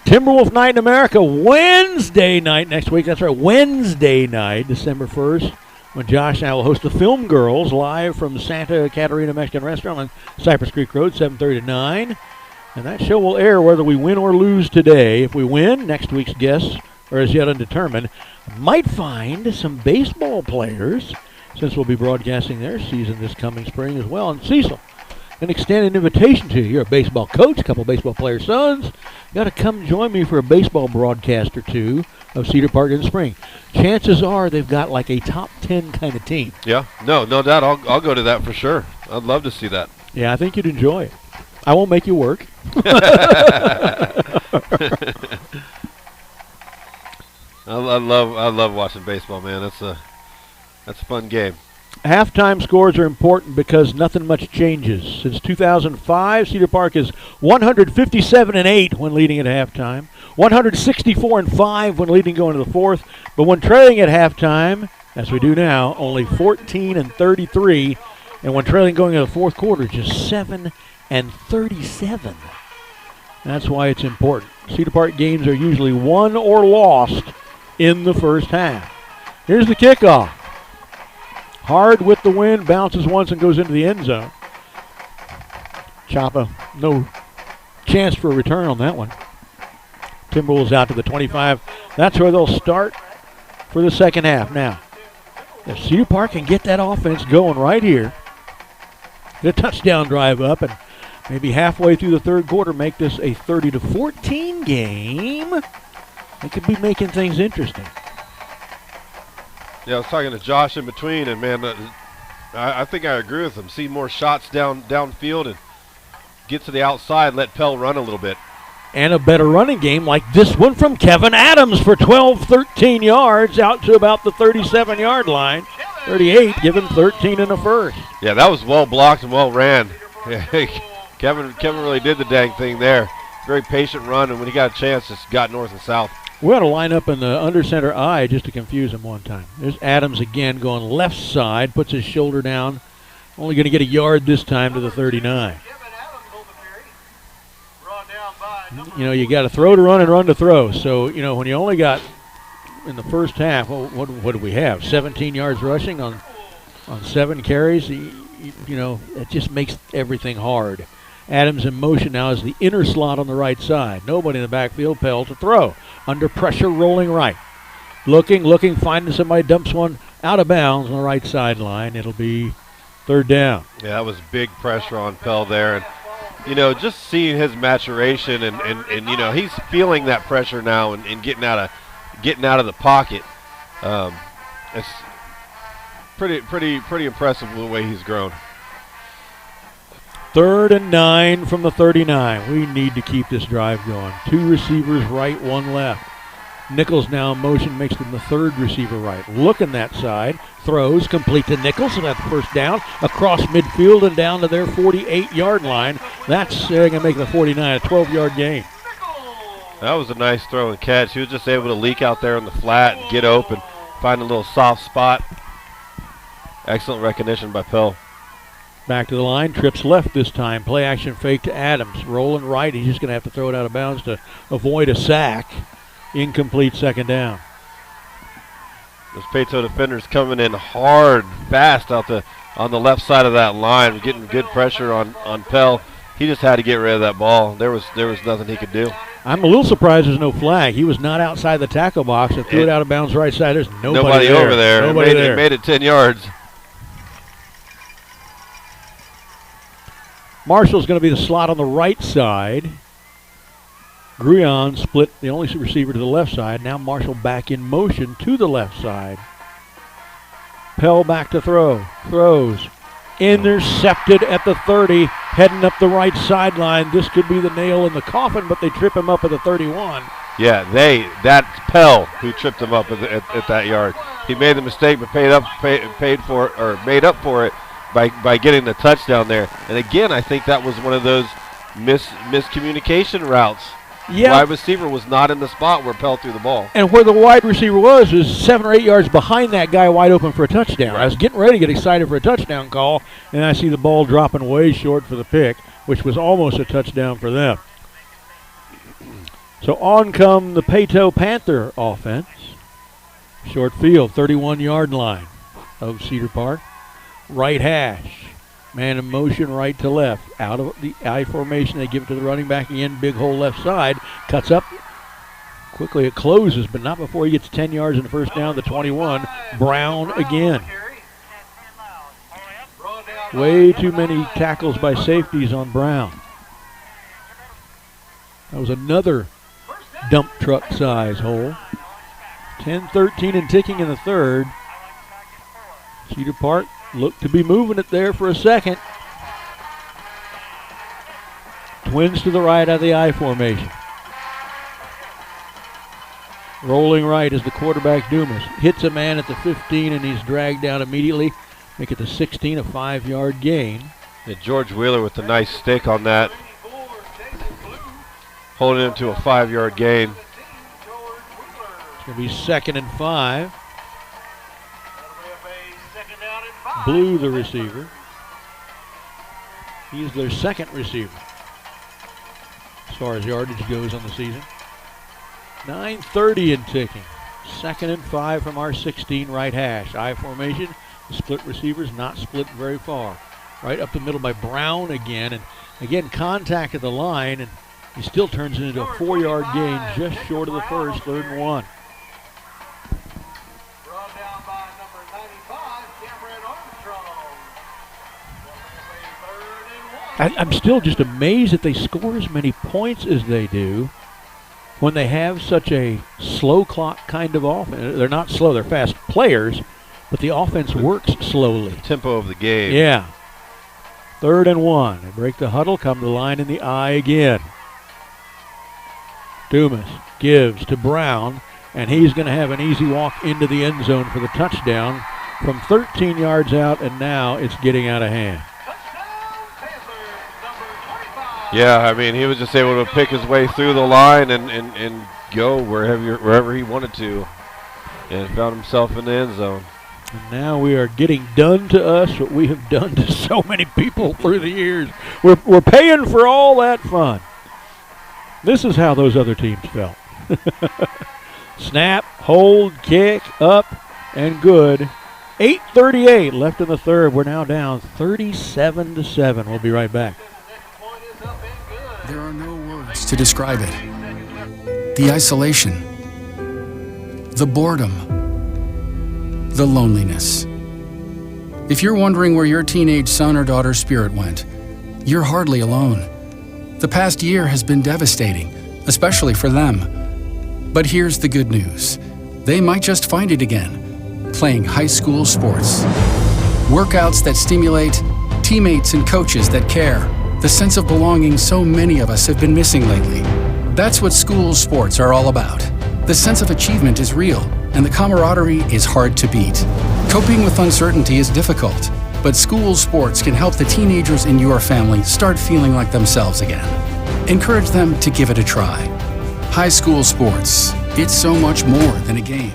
Timberwolf Night in America, Wednesday night next week. That's right, Wednesday night, December 1st, when Josh and I will host the Film Girls live from Santa Catarina Mexican Restaurant on Cypress Creek Road, 7:30 to 9. And that show will air whether we win or lose today. If we win, next week's guests are as yet undetermined. Might find some baseball players, since we'll be broadcasting their season this coming spring as well. And Cecil, and extend an invitation to you. You're a baseball coach, a couple of baseball players' sons. You got to come join me for a baseball broadcast or two of Cedar Park in the spring. Chances are they've got like a top 10 kind of team. Yeah, no doubt. I'll go to that for sure. I'd love to see that. Yeah, I think you'd enjoy it. I won't make you work. I love watching baseball, man. That's a fun game. Halftime scores are important because nothing much changes. Since 2005, Cedar Park is 157-8 when leading at halftime, 164-5 when leading going to the fourth, but when trailing at halftime, as we do now, only 14-33, and when trailing going into the fourth quarter, just 7-37. That's why it's important. Cedar Park games are usually won or lost in the first half. Here's the kickoff. Hard with the wind, bounces once and goes into the end zone. Chapa, no chance for a return on that one. Timberwolves out to the 25. That's where they'll start for the second half. Now, if Cedar Park can get that offense going right here, get a touchdown drive up, and maybe halfway through the third quarter make this a 30-14 game, they could be making things interesting. Yeah, I was talking to Josh in between, and man, I think I agree with him. See more shots downfield and get to the outside, let Pell run a little bit. And a better running game like this one from Kevin Adams for 13 yards out to about the 37-yard line. 38, give him 13 in the first. Yeah, that was well blocked and well ran. Kevin really did the dang thing there. Very patient run, and when he got a chance, just got north and south. We ought to line up in the under center eye just to confuse him one time. There's Adams again going left side, puts his shoulder down. Only going to get a yard this time to the 39. You know, you got to throw to run and run to throw. So, you know, when you only got in the first half, what did we have? 17 yards rushing on 7 carries. You know, it just makes everything hard. Adams in motion now is the inner slot on the right side. Nobody in the backfield. Pell to throw. Under pressure, rolling right. Looking, finding somebody, dumps one out of bounds on the right sideline. It'll be third down. Yeah, that was big pressure on Pell there. And, you know, just seeing his maturation and you know, he's feeling that pressure now and getting out of the pocket. It's pretty impressive the way he's grown. 3rd and 9 from the 39. We need to keep this drive going. 2 receivers right, 1 left. Nichols now in motion, makes them the 3rd receiver right. Looking that side, throws, complete to Nichols, and that's the first down. Across midfield and down to their 48-yard line. That's going to make the 49 a 12-yard gain. That was a nice throw and catch. He was just able to leak out there on the flat and get open, find a little soft spot. Excellent recognition by Pell. Back to the line, trips left this time. Play action fake to Adams. Rolling right, he's just going to have to throw it out of bounds to avoid a sack. Incomplete, second down. Those Paetow defenders coming in hard, fast on the left side of that line, getting good pressure on Pell. He just had to get rid of that ball. There was nothing he could do. I'm a little surprised there's no flag. He was not outside the tackle box and threw it out of bounds right side. There's nobody there. Over there. Nobody there. It made it 10 yards. Marshall's going to be the slot on the right side. Gruyon split the only receiver to the left side. Now Marshall back in motion to the left side. Pell back to throw. Throws. Intercepted at the 30. Heading up the right sideline. This could be the nail in the coffin, but they trip him up at the 31. Yeah, that's Pell who tripped him up at that yard. He made the mistake, but made up for it by getting the touchdown there. And again, I think that was one of those miscommunication routes. Yeah. Wide receiver was not in the spot where Pell threw the ball. And where the wide receiver was 7 or 8 yards behind that guy wide open for a touchdown. Right. I was getting ready to get excited for a touchdown call, and I see the ball dropping way short for the pick, which was almost a touchdown for them. So on come the Paetow Panther offense. Short field, 31-yard line of Cedar Park. Right hash. Man in motion right to left. Out of the I formation, they give it to the running back again. Big hole left side. Cuts up. Quickly it closes, but not before he gets 10 yards in the first down. The 21. Brown again. Way too many tackles by safeties on Brown. That was another dump truck size hole. 10-13 and ticking in the third. Cedar Park looked to be moving it there for a second. Twins to the right out of the I formation. Rolling right is the quarterback Dumas. Hits a man at the 15 and he's dragged down immediately. Make it the 16, a 5-yard gain. Yeah, George Wheeler with a nice stick on that. Holding him to a 5-yard gain. It's going to be 2nd and 5. Blue, the receiver. He's their second receiver as far as yardage goes on the season. 9:30 and ticking. 2nd and 5 from our 16 right hash. I formation. Split receivers not split very far. Right up the middle by Brown again. And again, contact at the line, and he still turns it into a 4-yard gain just short of the first, 3rd and 1. I'm still just amazed that they score as many points as they do when they have such a slow clock kind of offense. They're not slow, they're fast players, but the offense works slowly. Tempo of the game. Yeah. 3rd and 1. They break the huddle, come to the line in the eye again. Dumas gives to Brown, and he's going to have an easy walk into the end zone for the touchdown from 13 yards out, and now it's getting out of hand. Yeah, I mean, he was just able to pick his way through the line and go wherever he wanted to, and found himself in the end zone. And now we are getting done to us what we have done to so many people through the years. We're paying for all that fun. This is how those other teams felt. Snap, hold, kick, up, and good. 8:38 left in the third. We're now down 37-7. We'll be right back. There are no words to describe it. The isolation, the boredom, the loneliness. If you're wondering where your teenage son or daughter's spirit went, you're hardly alone. The past year has been devastating, especially for them. But here's the good news. They might just find it again, playing high school sports. Workouts that stimulate, teammates and coaches that care. The sense of belonging so many of us have been missing lately. That's what school sports are all about. The sense of achievement is real, and the camaraderie is hard to beat. Coping with uncertainty is difficult, but school sports can help the teenagers in your family start feeling like themselves again. Encourage them to give it a try. High school sports, it's so much more than a game.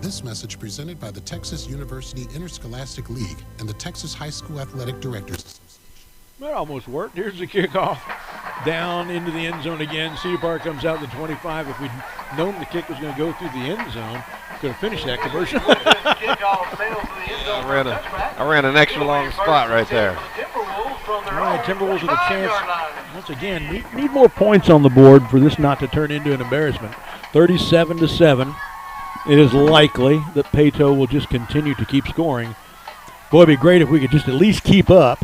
This message presented by the Texas University Interscholastic League and the Texas High School Athletic Directors. That almost worked. Here's the kickoff. Down into the end zone again. Cedar Park comes out the 25. If we'd known the kick was going to go through the end zone, could have finished that conversion. I ran an extra long spot right there. All right, Timberwolves with a chance. Once again, need more points on the board for this not to turn into an embarrassment. 37-7. It is likely that Paetow will just continue to keep scoring. Boy, it'd be great if we could just at least keep up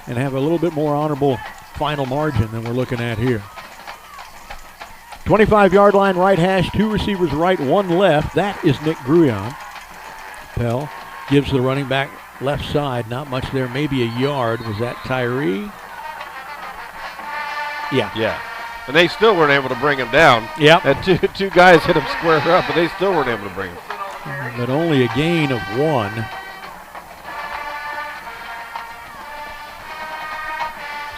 and have a little bit more honorable final margin than we're looking at here. 25-yard line, right hash, 2 receivers right, 1 left. That is Nick Gruyon. Pell gives the running back left side. Not much there, maybe a yard. Was that Tyree? Yeah. And they still weren't able to bring him down. Yep. And two guys hit him square up, but they still weren't able to bring him. But only a gain of 1.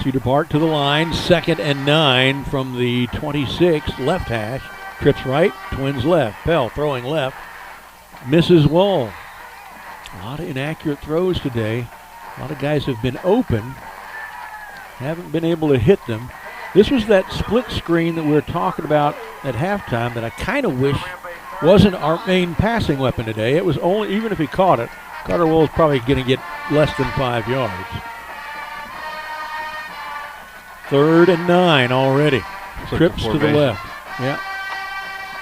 Cedar Park to the line, 2nd and 9 from the 26, left hash. Trips right, twins left. Pell throwing left, misses Wall. A lot of inaccurate throws today. A lot of guys have been open, haven't been able to hit them. This was that split screen that we were talking about at halftime that I kind of wish wasn't our main passing weapon today. It was only, even if he caught it, Carter Wool's probably going to get less than 5 yards. 3rd and 9 already. Trips to the left. Yeah.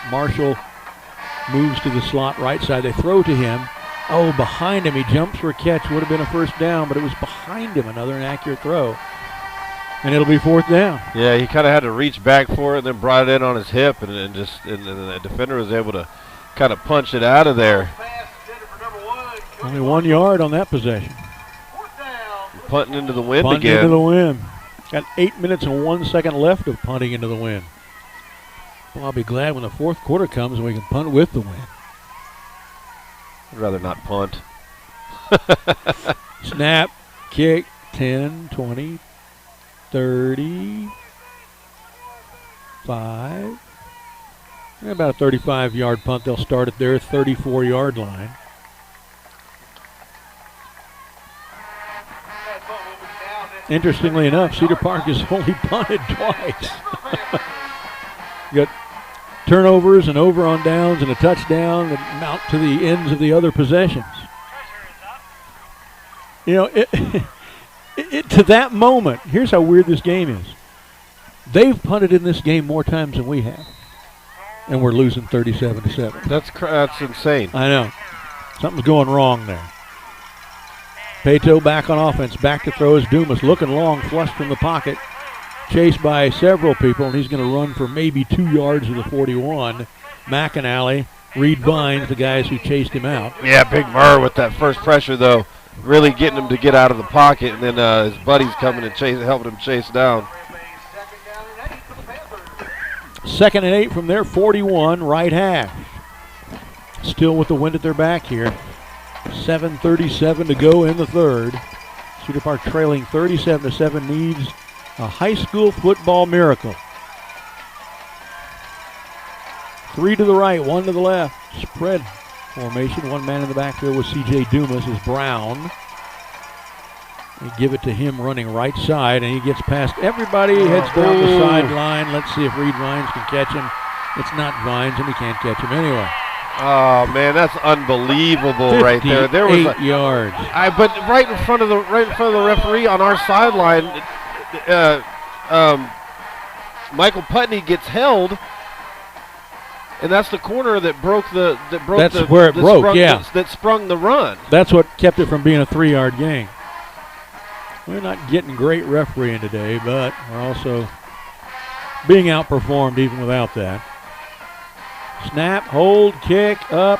Marshall moves to the slot right side. They throw to him. Oh, behind him. He jumps for a catch. Would have been a first down, but it was behind him. Another inaccurate throw. And it'll be 4th down. Yeah, he kind of had to reach back for it and then brought it in on his hip, and the defender was able to kind of punch it out of there. Only 1 yard on that possession. Punting into the wind Punting again. into the wind. Got 8 minutes and 1 second left of punting into the wind. Well, I'll be glad when the 4th quarter comes and we can punt with the wind. I'd rather not punt. Snap, kick, 10, 20, 30, 5. About a 35-yard punt. They'll start at their 34-yard line. Interestingly enough, Cedar Park has only punted twice. You got turnovers and over on downs and a touchdown that mount to the ends of the other possessions. You know, to that moment, here's how weird this game is. They've punted in this game more times than we have, and we're losing 37-7. That's insane. I know. Something's going wrong there. Paetow back on offense, back to throw as Dumas looking long, flushed from the pocket, chased by several people, and he's going to run for maybe 2 yards to the 41. McAnally, Reed Vines, the guys who chased him out. Yeah, Big Murr with that first pressure, though, really getting him to get out of the pocket, and then his buddies coming and helping him chase down. 2nd and 8 from their 41, right hash. Still with the wind at their back here. 7:37 to go in the third. Cedar Park trailing 37-7, needs a high school football miracle. 3 to the right, 1 to the left. Spread formation. One man in the backfield with C.J. Dumas is Brown. They give it to him running right side, and he gets past everybody, heads down the sideline. Let's see if Reed Vines can catch him. It's not Vines, and he can't catch him anyway. Oh man, that's unbelievable right there. There was 8 yards. But right in front of the referee on our sideline, Michael Putney gets held, and that's the corner that broke the. That's where it broke. That sprung the run. That's what kept it from being a 3-yard gain. We're not getting great refereeing today, but we're also being outperformed even without that. Snap, hold, kick, up,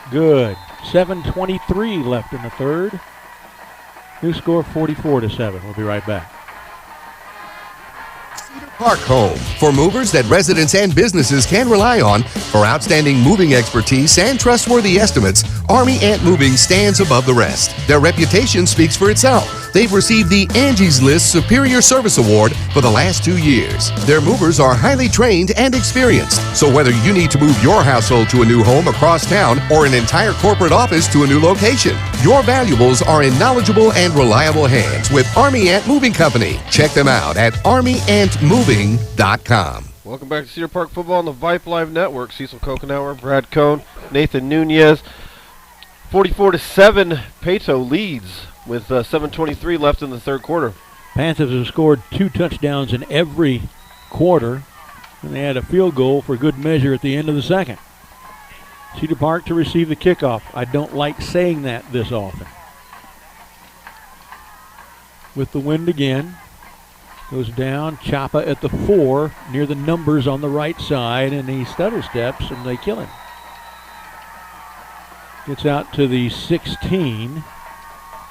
good. 7:23 left in the third. New score 44-7. We'll be right back. Park Home, for movers that residents and businesses can rely on. For outstanding moving expertise and trustworthy estimates, Army Ant Moving stands above the rest. Their reputation speaks for itself. They've received the Angie's List Superior Service Award for the last 2 years. Their movers are highly trained and experienced. So whether you need to move your household to a new home across town or an entire corporate office to a new location, your valuables are in knowledgeable and reliable hands with Army Ant Moving Company. Check them out at armyantmoving.com. Welcome back to Cedar Park Football on the Vype Live Network. Cecil Kokenauer, Brad Cohn, Nathan Nunez. 44-7, Paetow leads with 7:23 left in the third quarter. Panthers have scored 2 touchdowns in every quarter, and they had a field goal for good measure at the end of the second. Cedar Park to receive the kickoff. I don't like saying that this often. With the wind again. Goes down, Chapa at the 4, near the numbers on the right side, and he stutter steps, and they kill him. Gets out to the 16,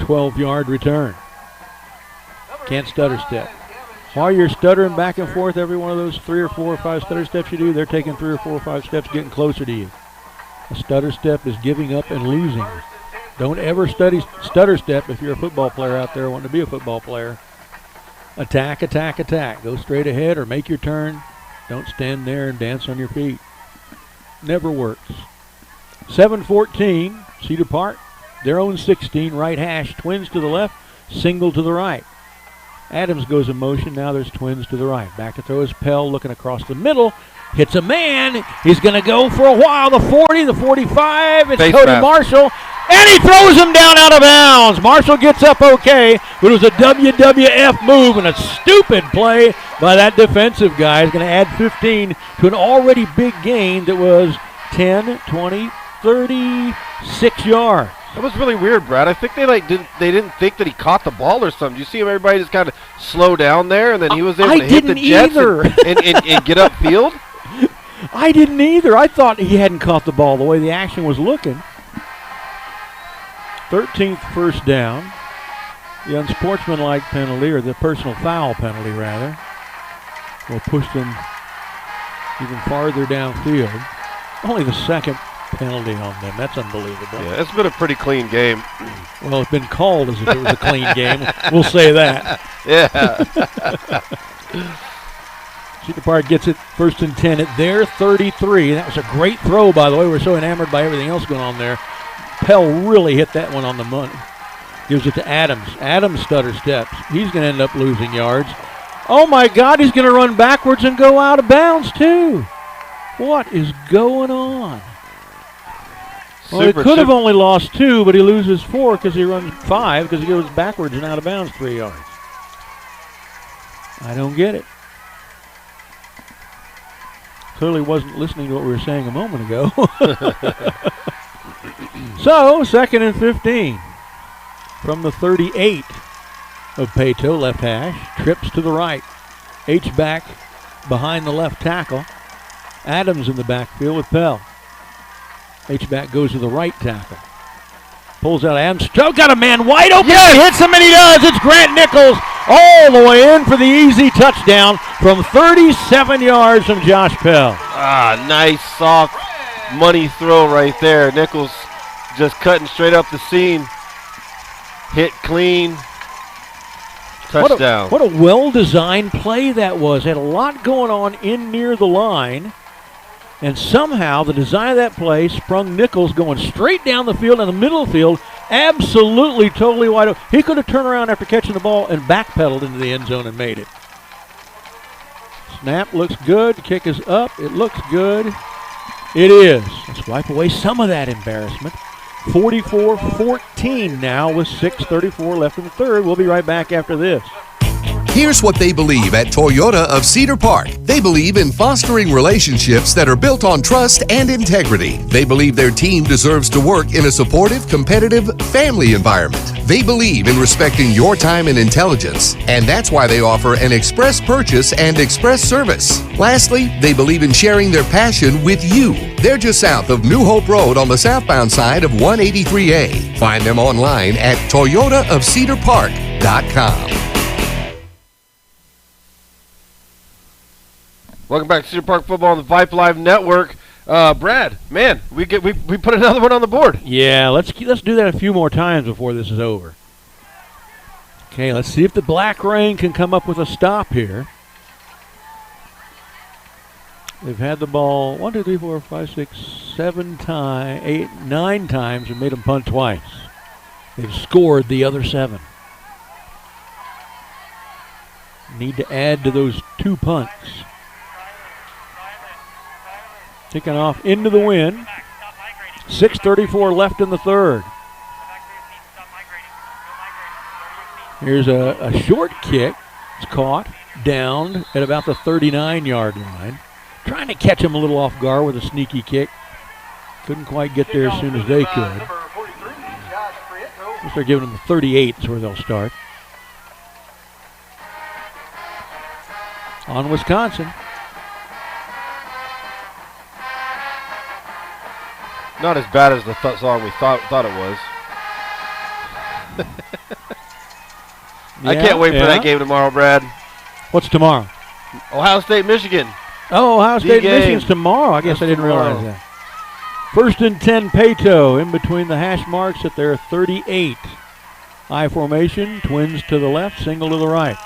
12-yard return. Can't stutter step. While you're stuttering back and forth, every one of those 3 or 4 or 5 stutter steps you do, they're taking 3 or 4 or 5 steps, getting closer to you. A stutter step is giving up and losing. Don't ever stutter step if you're a football player out there wanting to be a football player. Attack, attack, attack. Go straight ahead or make your turn. Don't stand there and dance on your feet. Never works. 7:14, Cedar Park. Their own 16, right hash. Twins to the left, single to the right. Adams goes in motion. Now there's twins to the right. Back to throw is Pell looking across the middle. Hits a man. He's going to go for a while. The 40, the 45. It's Cody Marshall. And he throws him down out of bounds. Marshall gets up okay, but it was a WWF move and a stupid play by that defensive guy. He's going to add 15 to an already big gain that was 10, 20, 36 yards. That was really weird, Brad. I think they didn't think that he caught the ball or something. You see everybody just kind of slow down there, and then he was able to hit the Jets and get upfield? I didn't either. I thought he hadn't caught the ball the way the action was looking. 13th first down. The unsportsmanlike penalty, or the personal foul penalty, rather, will push them even farther downfield. Only the second penalty on them. That's unbelievable. Yeah, it's been a pretty clean game. Well, it's been called as if it was a clean game. We'll say that. Yeah. Cedar Park gets it 1st and 10 at their 33. That was a great throw, by the way. We're so enamored by everything else going on there. Pell really hit that one on the money. Gives it to Adams. Adams stutter steps. He's going to end up losing yards. Oh, my God, he's going to run backwards and go out of bounds, too. What is going on? Well, he could have only lost 2, but he loses 4 because he runs 5 because he goes backwards and out of bounds 3 yards. I don't get it. Clearly wasn't listening to what we were saying a moment ago. So, 2nd and 15 from the 38 of Paetow, left hash, trips to the right. H-back behind the left tackle. Adams in the backfield with Pell. H-back goes to the right tackle. Pulls out Adams. Still got a man wide open. Yes! He hits him and he does. It's Grant Nichols all the way in for the easy touchdown from 37 yards from Josh Pell. Ah, nice, soft, money throw right there. Nichols just cutting straight up the seam. Hit clean. Touchdown. What a well-designed play that was. Had a lot going on in near the line. And somehow the design of that play sprung Nichols going straight down the field in the middle of the field, absolutely, totally wide open. He could have turned around after catching the ball and backpedaled into the end zone and made it. Snap looks good. Kick is up. It looks good. It is. Let's wipe away some of that embarrassment. 44-14 now with 6:34 left in the third. We'll be right back after this. Here's what they believe at Toyota of Cedar Park. They believe in fostering relationships that are built on trust and integrity. They believe their team deserves to work in a supportive, competitive, family environment. They believe in respecting your time and intelligence, and that's why they offer an express purchase and express service. Lastly, they believe in sharing their passion with you. They're just south of New Hope Road on the southbound side of 183A. Find them online at toyotaofcedarpark.com. Welcome back to Cedar Park Football on the Vype Live Network. Brad, man, we put another one on the board. Yeah, let's do that a few more times before this is over. Okay, let's see if the Black Rain can come up with a stop here. They've had the ball 1, 2, 3, 4, 5, 6, 7 times, 8, 9 times, and made them punt twice. They've scored the other 7. Need to add to those 2 punts. Kicking off into the wind. 6:34 left in the third. Here's a short kick. It's caught down at about the 39-yard line. Trying to catch him a little off guard with a sneaky kick. Couldn't quite get there as soon as they could. They're giving them the 38 is where they'll start. On Wisconsin. Not as bad as the song we thought it was. I can't wait for that game tomorrow, Brad. What's tomorrow? Ohio State, Michigan. Oh, Ohio State, Michigan's tomorrow. I guess I didn't realize that. 1st and 10, Paetow in between the hash marks at their 38. I formation, twins to the left, single to the right.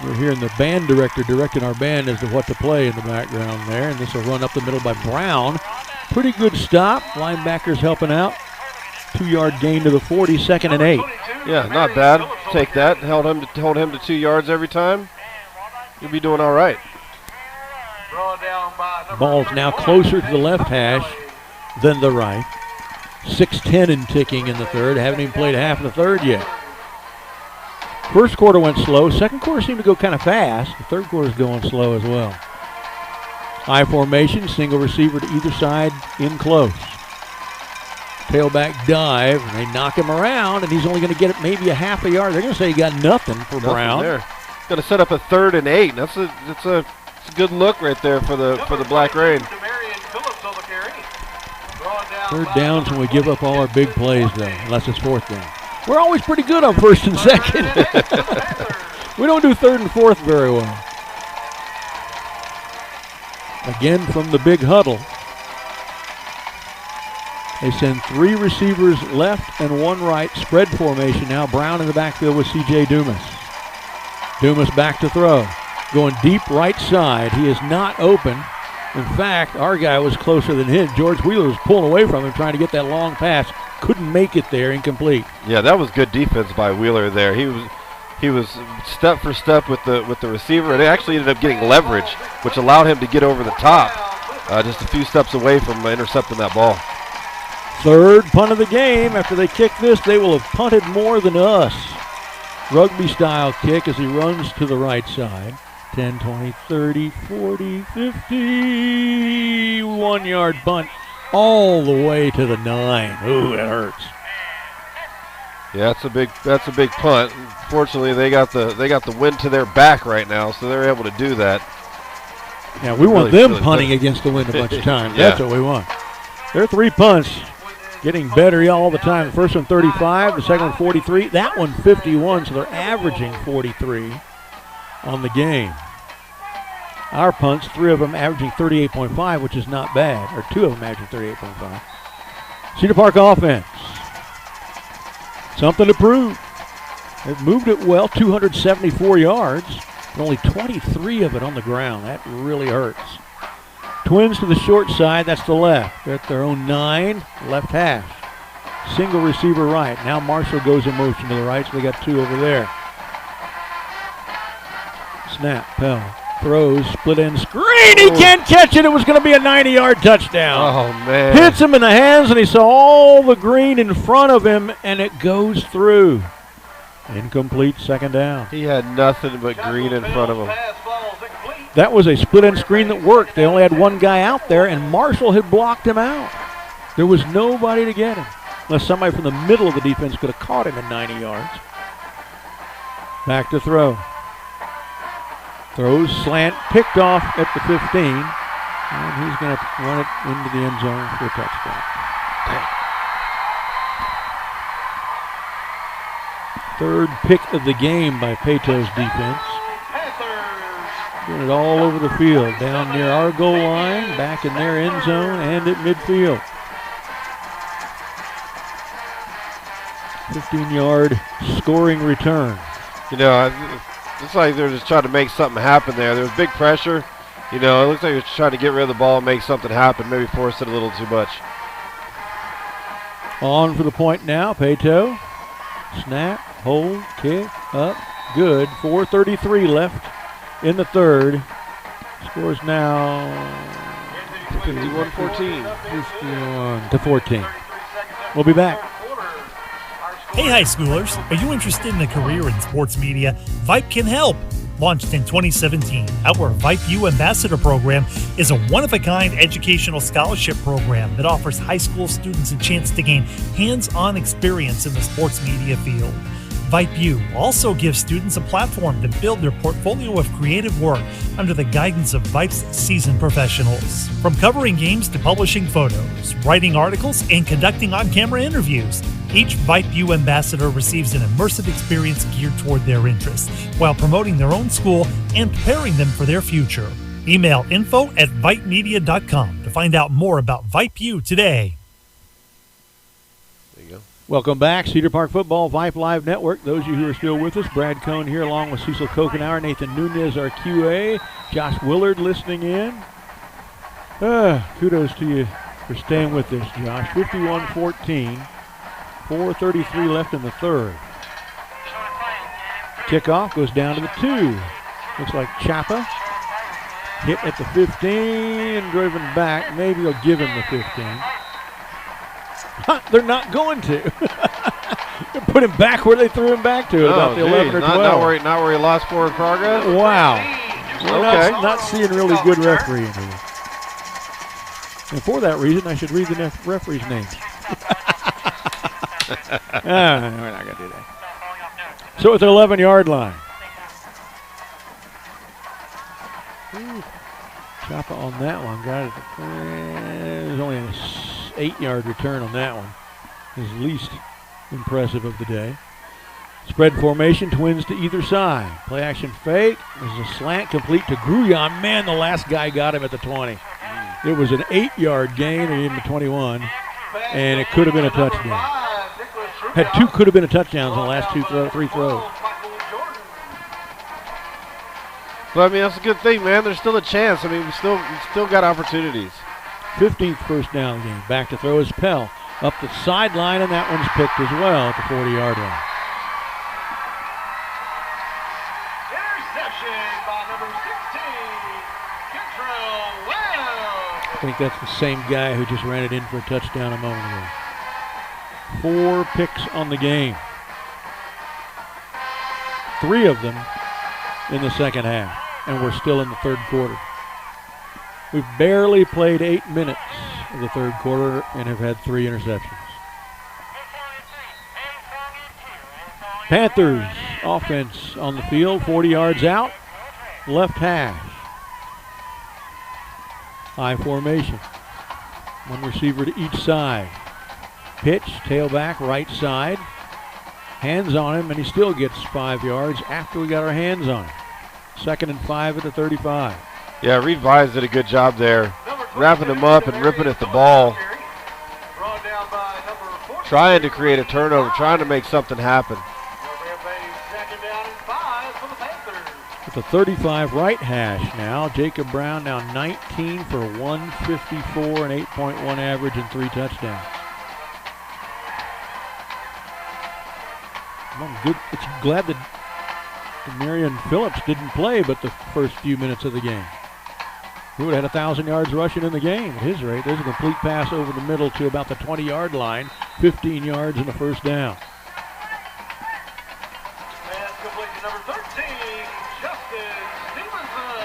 We're hearing the band director directing our band as to what to play in the background there, and this will run up the middle by Brown. Pretty good stop. Linebackers helping out. 2-yard gain to the 40, 2nd and 8. Yeah, not bad. Take that. Hold him to 2 yards every time. You'll be doing all right. Ball's now closer to the left hash than the right. 6:10 and ticking in the third. Haven't even played half of the third yet. First quarter went slow. Second quarter seemed to go kind of fast. The third quarter's going slow as well. I formation, single receiver to either side, in close. Tailback dive, and they knock him around, and he's only going to get it maybe a half a yard. They're going to say he got nothing for Brown. There. Going to set up a 3rd and 8. That's a good look right there for the Black Rain. 3rd downs when we give up all our big plays, though, unless it's 4th down. We're always pretty good on 1st and 2nd. We don't do 3rd and 4th very well. Again from the big huddle. They send 3 receivers left and 1 right. Spread formation now. Brown in the backfield with C.J. Dumas. Dumas back to throw. Going deep right side. He is not open. In fact, our guy was closer than him. George Wheeler was pulling away from him trying to get that long pass. Couldn't make it there. Incomplete. Yeah, that was good defense by Wheeler there. He was step for step with the receiver, and it actually ended up getting leverage, which allowed him to get over the top, just a few steps away from intercepting that ball. Third punt of the game. After they kick this, they will have punted more than us. Rugby-style kick as he runs to the right side. 10, 20, 30, 40, 50. 1 yard punt all the way to the 9. Ooh, that hurts. Yeah, that's a big punt. Fortunately, they got the wind to their back right now, so they're able to do that. Yeah, we want them punting against the wind a bunch of times. Yeah. That's what we want. Their 3 punts getting better all the time. The first one 35, the second one 43, that one 51, so they're averaging 43 on the game. Our punts, 3 of them averaging 38.5, which is not bad, or 2 of them averaging 38.5. Cedar Park offense. Something to prove. They've moved it well, 274 yards, but only 23 of it on the ground. That really hurts. Twins to the short side, that's the left. They're at their own 9, left hash. Single receiver right. Now Marshall goes in motion to the right, so they got 2 over there. Snap, Pell throws, split end screen. He can't catch it. It was going to be a 90-yard touchdown. Oh, man. Hits him in the hands, and he saw all the green in front of him, and it goes through. Incomplete, second down. He had nothing but green in front of him. That was a split end screen that worked. They only had 1 guy out there, and Marshall had blocked him out. There was nobody to get him, unless somebody from the middle of the defense could have caught him at 90 yards. Back to throw. Throws slant, picked off at the 15, and he's going to run it into the end zone for a touchdown. Third pick of the game by Paetow's defense. Doing it all over the field, down near our goal line, back in their end zone, and at midfield. 15-yard scoring return. You know, it's like they're just trying to make something happen there. There was big pressure. You know, it looks like they're trying to get rid of the ball and make something happen, maybe force it a little too much. On for the point now, Paetow. Snap, hold, kick, up, good. 4:33 left in the third. Scores now 51-14. 51-14. We'll be back. Hey, high schoolers, are you interested in a career in sports media? Vype can help. Launched in 2017, our Vype U Ambassador Program is a one-of-a-kind educational scholarship program that offers high school students a chance to gain hands-on experience in the sports media field. Vype U also gives students a platform to build their portfolio of creative work under the guidance of Vype's seasoned professionals. From covering games to publishing photos, writing articles, and conducting on-camera interviews, each Vype U ambassador receives an immersive experience geared toward their interests while promoting their own school and preparing them for their future. Email info@vypemedia.com to find out more about Vype U today. There you go. Welcome back, Cedar Park Football, Vype Live Network. Those of you who are still with us, Brad Cohn here along with Cecil Kokenauer, Nathan Nunez, our QA, Josh Willard listening in. Kudos to you for staying with us, Josh. 51-14, 4:33 left in the third. Kickoff goes down to the 2. Looks like Chapa hit at the 15, driven back. Maybe they'll give him the 15. They're not going to. They put him back where they threw him back to, about the 11 or 12. Not where he lost forward progress? Wow. Okay. Not seeing really good refereeing here. And for that reason, I should read the referee's names. We're not going to do that. So it's an 11-yard line. Choppa on that one. Got it. There's only an 8-yard return on that one. His least impressive of the day. Spread formation, twins to either side. Play action fake. There's a slant complete to Gruyan. Man, the last guy got him at the 20. It was an 8-yard gain, or even the 21, and it could have been a touchdown. Had 2 could have been a touchdowns in the last 3 throws. But I mean, that's a good thing, man. There's still a chance. I mean, we still got opportunities. 15th first down game. Back to throw is Pell. Up the sideline, and that one's picked as well at the 40-yard line. Interception by number 16, Contrell Wells. I think that's the same guy who just ran it in for a touchdown a moment ago. 4 picks on the game. 3 of them in the second half, and we're still in the third quarter. We've barely played 8 minutes of the third quarter and have had 3 interceptions. Panthers offense on the field, 40 yards out, left hash. High formation. 1 receiver to each side. Pitch, tailback, right side. Hands on him, and he still gets 5 yards after we got our hands on him. 2nd and 5 at the 35. Yeah, Reed Vines did a good job there, wrapping him up and ripping at the ball. Trying to create a turnover, trying to make something happen. At the 35 right hash now, Jacob Brown now 19 for 154 and 8.1 average and 3 touchdowns. I'm good. It's glad that Demarion Phillips didn't play but the first few minutes of the game. He would have had 1,000 yards rushing in the game at his rate. There's a complete pass over the middle to about the 20-yard line, 15 yards and a first down.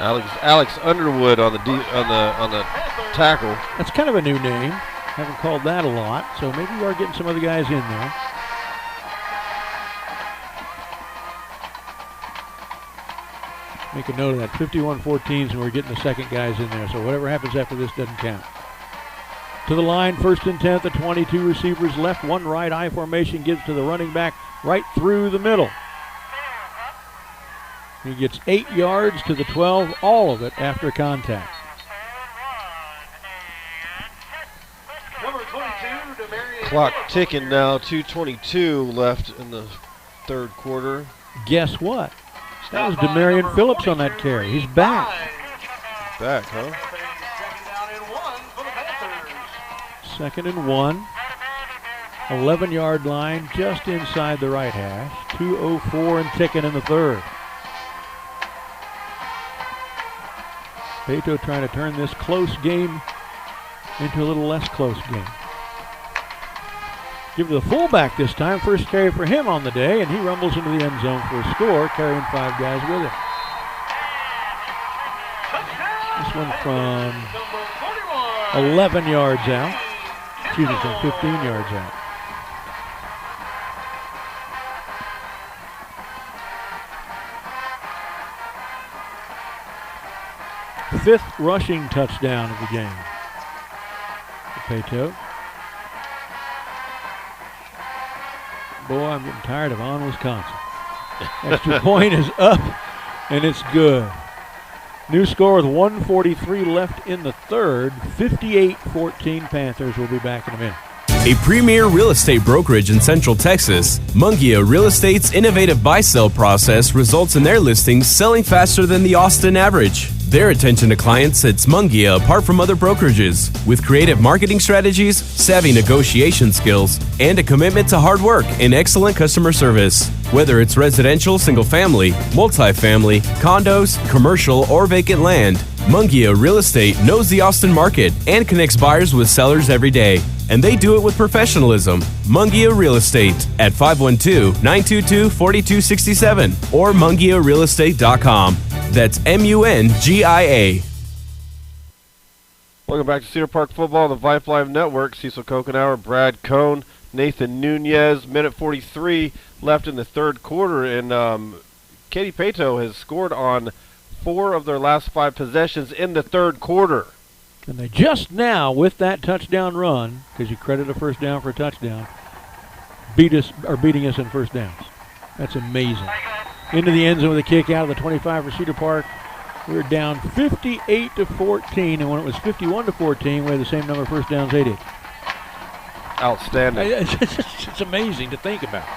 Alex Underwood on the tackle. That's kind of a new name. Haven't called that a lot, so maybe we are getting some other guys in there. Make a note of that. 51-14, and we're getting the second guys in there, so whatever happens after this doesn't count. To the line, 1st and 10, the 22 receivers left, 1 right, I formation gives to the running back right through the middle. He gets 8 yards to the 12, all of it after contact. Clock ticking now, 2:22 left in the third quarter. Guess what? That was Demarion Phillips on that carry. He's back. Back, huh? 2nd and 1. 11-yard line just inside the right hash. 2:04 and ticking in the third. Paetow trying to turn this close game into a little less close game. Give it to the fullback this time. First carry for him on the day, and he rumbles into the end zone for a score, carrying 5 guys with him. This one from 11 yards out. Excuse me, from 15 yards out. Fifth rushing touchdown of the game for Paetow. Boy, I'm getting tired of on Wisconsin. Extra point is up, and it's good. New score with 1:43 left in the third. 58-14 Panthers. Will be back in a minute. A premier real estate brokerage in Central Texas, Mungia Real Estate's innovative buy-sell process results in their listings selling faster than the Austin average. Their attention to clients sets Mungia apart from other brokerages with creative marketing strategies, savvy negotiation skills, and a commitment to hard work and excellent customer service. Whether it's residential, single-family, multifamily, condos, commercial, or vacant land, Mungia Real Estate knows the Austin market and connects buyers with sellers every day. And they do it with professionalism. Mungia Real Estate at 512-922-4267 or mungiarealestate.com. That's MUNGIA. Welcome back to Cedar Park Football on the Vype Live Network. Cecil Kokenauer, Brad Cohn, Nathan Nunez. Minute 43 left in the third quarter, and Katy Paetow has scored on 4 of their last 5 possessions in the third quarter. And they just now, with that touchdown run, because you credit a first down for a touchdown, beating us in first downs. That's amazing. Into the end zone with a kick out of the 25 for Cedar Park. We were down 58-14, and when it was 51-14, we had the same number of first downs they did. Outstanding. It's amazing to think about.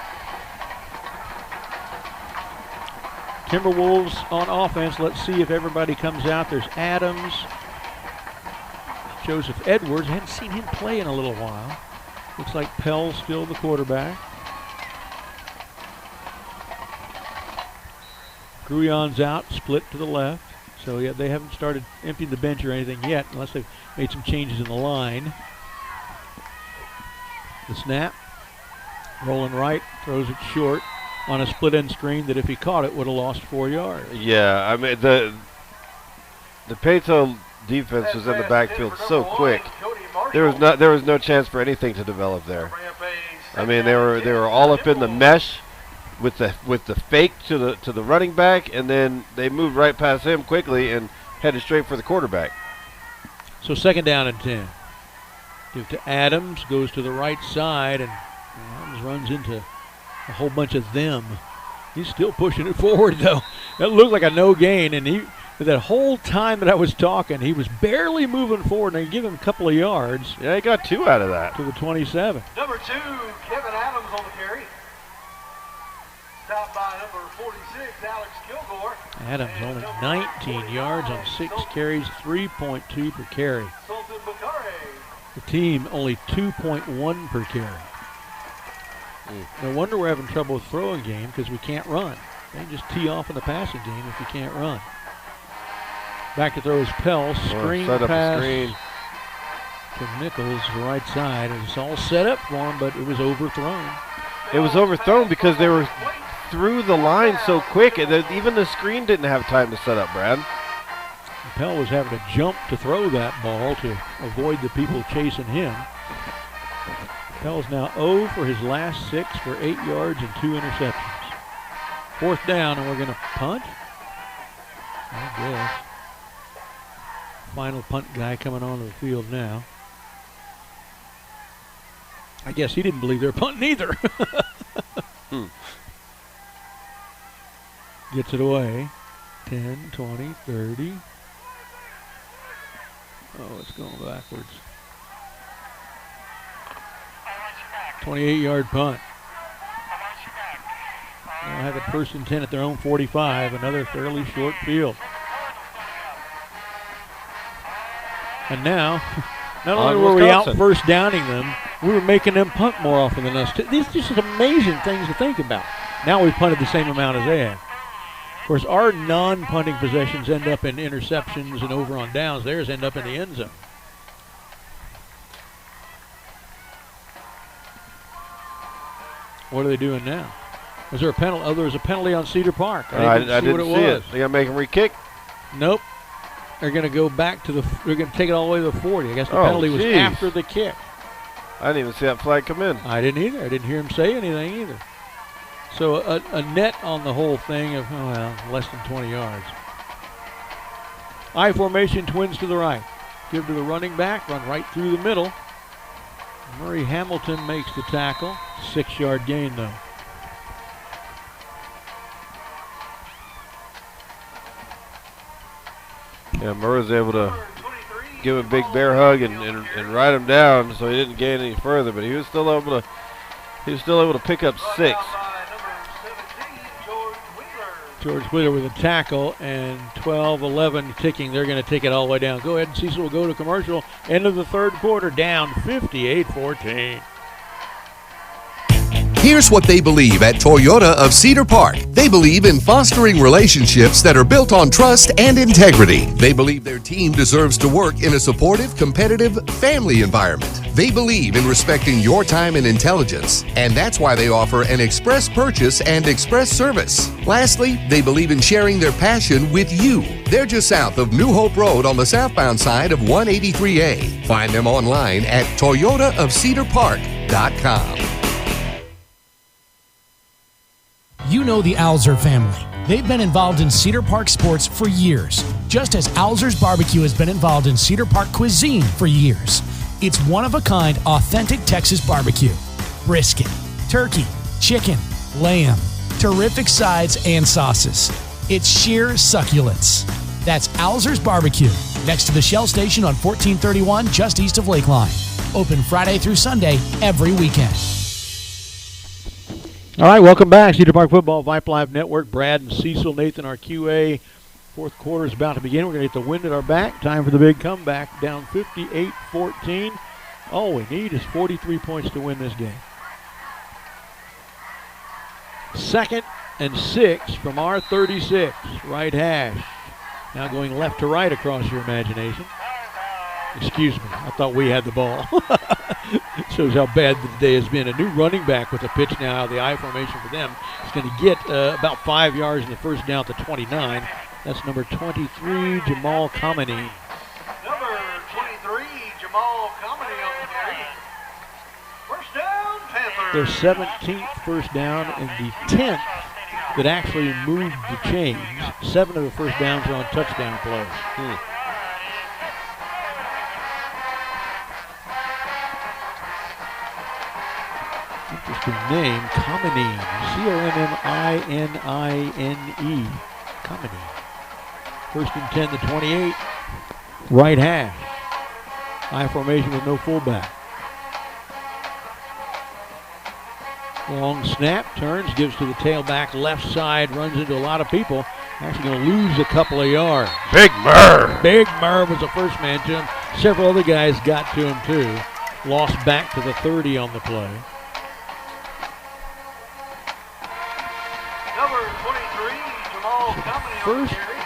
Timberwolves on offense. Let's see if everybody comes out. There's Adams, Joseph Edwards. I hadn't seen him play in a little while. Looks like Pell's still the quarterback. Gruyan's out, split to the left. So yeah, they haven't started emptying the bench or anything yet, unless they've made some changes in the line. The snap, Rolling right, throws it short on a split end screen that if he caught it would have lost 4 yards. Yeah, I mean the Paetow defense was in the backfield so quick. There was no chance for anything to develop there. I mean they were all up in the mesh with the fake to the running back, and then they moved right past him quickly and headed straight for the quarterback. So 2nd down and 10. Give to Adams, goes to the right side, and Adams runs into a whole bunch of them. He's still pushing it forward, though. That looked like a no gain, and that whole time that I was talking, he was barely moving forward, and they give him a couple of yards. Yeah, he got 2 out of that. To the 27. Number 2, Kevin Adams on the carry. Stopped by number 46, Alex Kilgore. Adams only 19 yards on 6 carries, 3.2 per carry. The team only 2.1 per carry. No wonder we're having trouble with throwing game because we can't run. They can just tee off in the passing game if you can't run. Back to throw is Pell. Screen pass to Nichols, the right side. It was all set up for him, but it was overthrown. It was overthrown because they were through the line so quick. Even the screen didn't have time to set up, Brad. Pell was having to jump to throw that ball to avoid the people chasing him. Pell's now 0 for his last 6 for 8 yards and 2 interceptions. 4th down, and we're going to punt? I guess. Final punt guy coming onto the field now. I guess he didn't believe they were punting either. Gets it away. 10, 20, 30. Oh, it's going backwards. 28-yard punt. They'll have it 1st and 10 at their own 45. Another fairly short field. And now, not only were we out 1st downing them, we were making them punt more often than us. These are just amazing things to think about. Now we've punted the same amount as they have. Of course, our non-punting possessions end up in interceptions and over on downs. Theirs end up in the end zone. What are they doing now? Was there a penalty? Oh, there was a penalty on Cedar Park. I didn't see what it was. They got to make him re-kick? Nope. They're going to go back to they're going to take it all the way to the 40. I guess the penalty was after the kick. I didn't even see that flag come in. I didn't either. I didn't hear him say anything either. So a net on the whole thing of, less than 20 yards. I formation, twins to the right. Give to the running back, run right through the middle. Murray Hamilton makes the tackle. 6-yard gain, though. Yeah, Murray's able to give him a big bear hug and ride him down, so he didn't gain any further, but he was still able to pick up 6. George Wheeler with a tackle, and 12-11 ticking. They're going to take it all the way down. Go ahead, and Cecil will go to commercial. End of the 3rd quarter, down 58-14. Here's what they believe at Toyota of Cedar Park. They believe in fostering relationships that are built on trust and integrity. They believe their team deserves to work in a supportive, competitive, family environment. They believe in respecting your time and intelligence, and that's why they offer an express purchase and express service. Lastly, they believe in sharing their passion with you. They're just south of New Hope Road on the southbound side of 183A. Find them online at toyotaofcedarpark.com. You know the Alzer family. They've been involved in Cedar Park sports for years, just as Alzer's Barbecue has been involved in Cedar Park cuisine for years. It's one-of-a-kind, authentic Texas barbecue. Brisket, turkey, chicken, lamb, terrific sides and sauces. It's sheer succulence. That's Alzer's Barbecue, next to the Shell Station on 1431, just east of Lakeline. Open Friday through Sunday, every weekend. All right, welcome back. Cedar Park Football, Vype Live Network. Brad and Cecil, Nathan, our QA. 4th quarter is about to begin. We're going to get the wind at our back. Time for the big comeback. Down 58-14. All we need is 43 points to win this game. 2nd and 6 from our 36. Right hash. Now going left to right across your imagination. Excuse me. I thought we had the ball. Shows how bad the day has been. A new running back with a pitch now out of the I formation for them. He's going to get about 5 yards in the first down at the 29. That's number 23, Jamal Kamani. Number 23, Jamal Kamani on the carry. First down, Panthers. Their 17th first down and the 10th that actually moved the chains. 7 of the first downs are on touchdown plays. Interesting name, Kamani. C-O-M-M-I-N-I-N-E. Kamani. First and 10 to 28. Right hash. I formation with no fullback. Long snap, turns, gives to the tailback, left side, runs into a lot of people. Actually going to lose a couple of yards. Big Merv. Big Merv was the first man to him. Several other guys got to him too. Lost back to the 30 on the play. Number 23, Jamal Kamani on the First carry.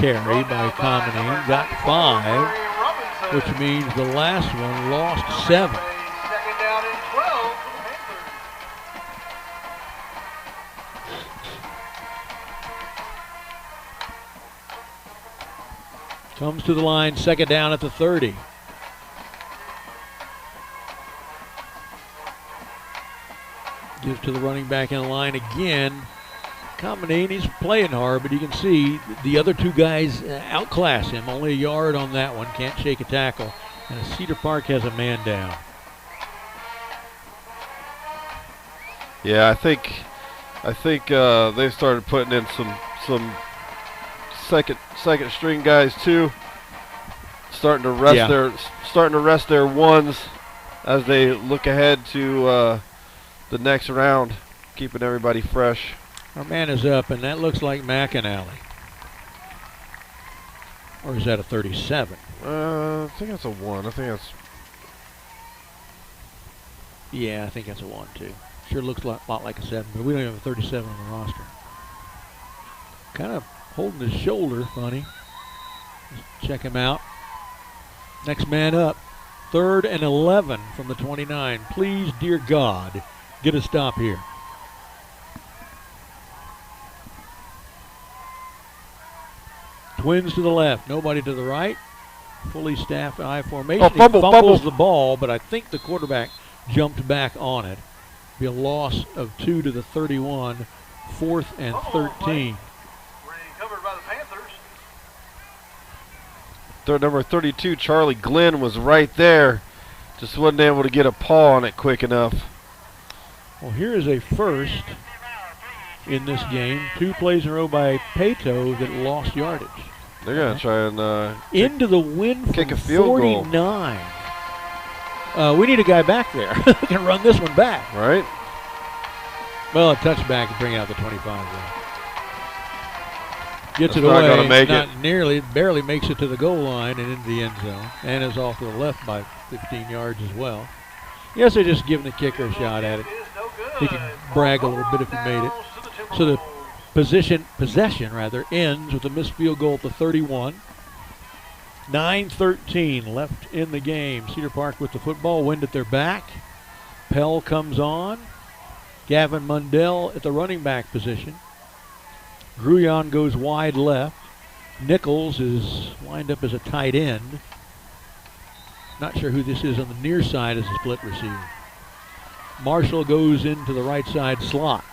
carry by Kamani, got 5, which means the last one lost 7. Second down and 12 for the Panthers. Comes to the line, second down at the 30. Gives to the running back in the line again. Kamani, he's playing hard, but you can see the other two guys outclass him. Only a yard on that one, can't shake a tackle. And Cedar Park has a man down. Yeah, I think they've started putting in some second string guys too. Starting to rest their ones as they look ahead to the next round, keeping everybody fresh. Our man is up, and that looks like McAnally. Or is that a 37? I think that's a 1. Yeah, I think that's a 1 too. Sure looks a lot like a 7, but we don't have a 37 on the roster. Kind of holding his shoulder funny. Just check him out. Next man up. 3rd and 11 from the 29. Please, dear God, get a stop here. Twins to the left, nobody to the right. Fully staffed I formation. Oh, He fumble. fumbles the ball, but I think the quarterback jumped back on it. Be a loss of 2 to the 31. 4th and 13. Covered by the Panthers. Number 32, Charlie Glenn, was right there. Just wasn't able to get a paw on it quick enough. Well, here is a first in this game. 2 plays in a row by Paetow that lost yardage. They're going to try and into the win kick from a field 49. We need a guy back there who can run this one back. Right. Well, a touchback and bring out the 25 there. Gets That's it not away. gonna make not it. Nearly, barely makes it to the goal line and into the end zone. And is off to the left by 15 yards as well. Yes, they're just giving the kicker a shot at it. He can brag a little bit if he made it. So the possession ends with a missed field goal at the 31. 9:13 left in the game. Cedar Park with the football, wind at their back. Pell comes on. Gavin Mundell at the running back position. Gruyon goes wide left. Nichols is lined up as a tight end. Not sure who this is on the near side as a split receiver. Marshall goes into the right side slot.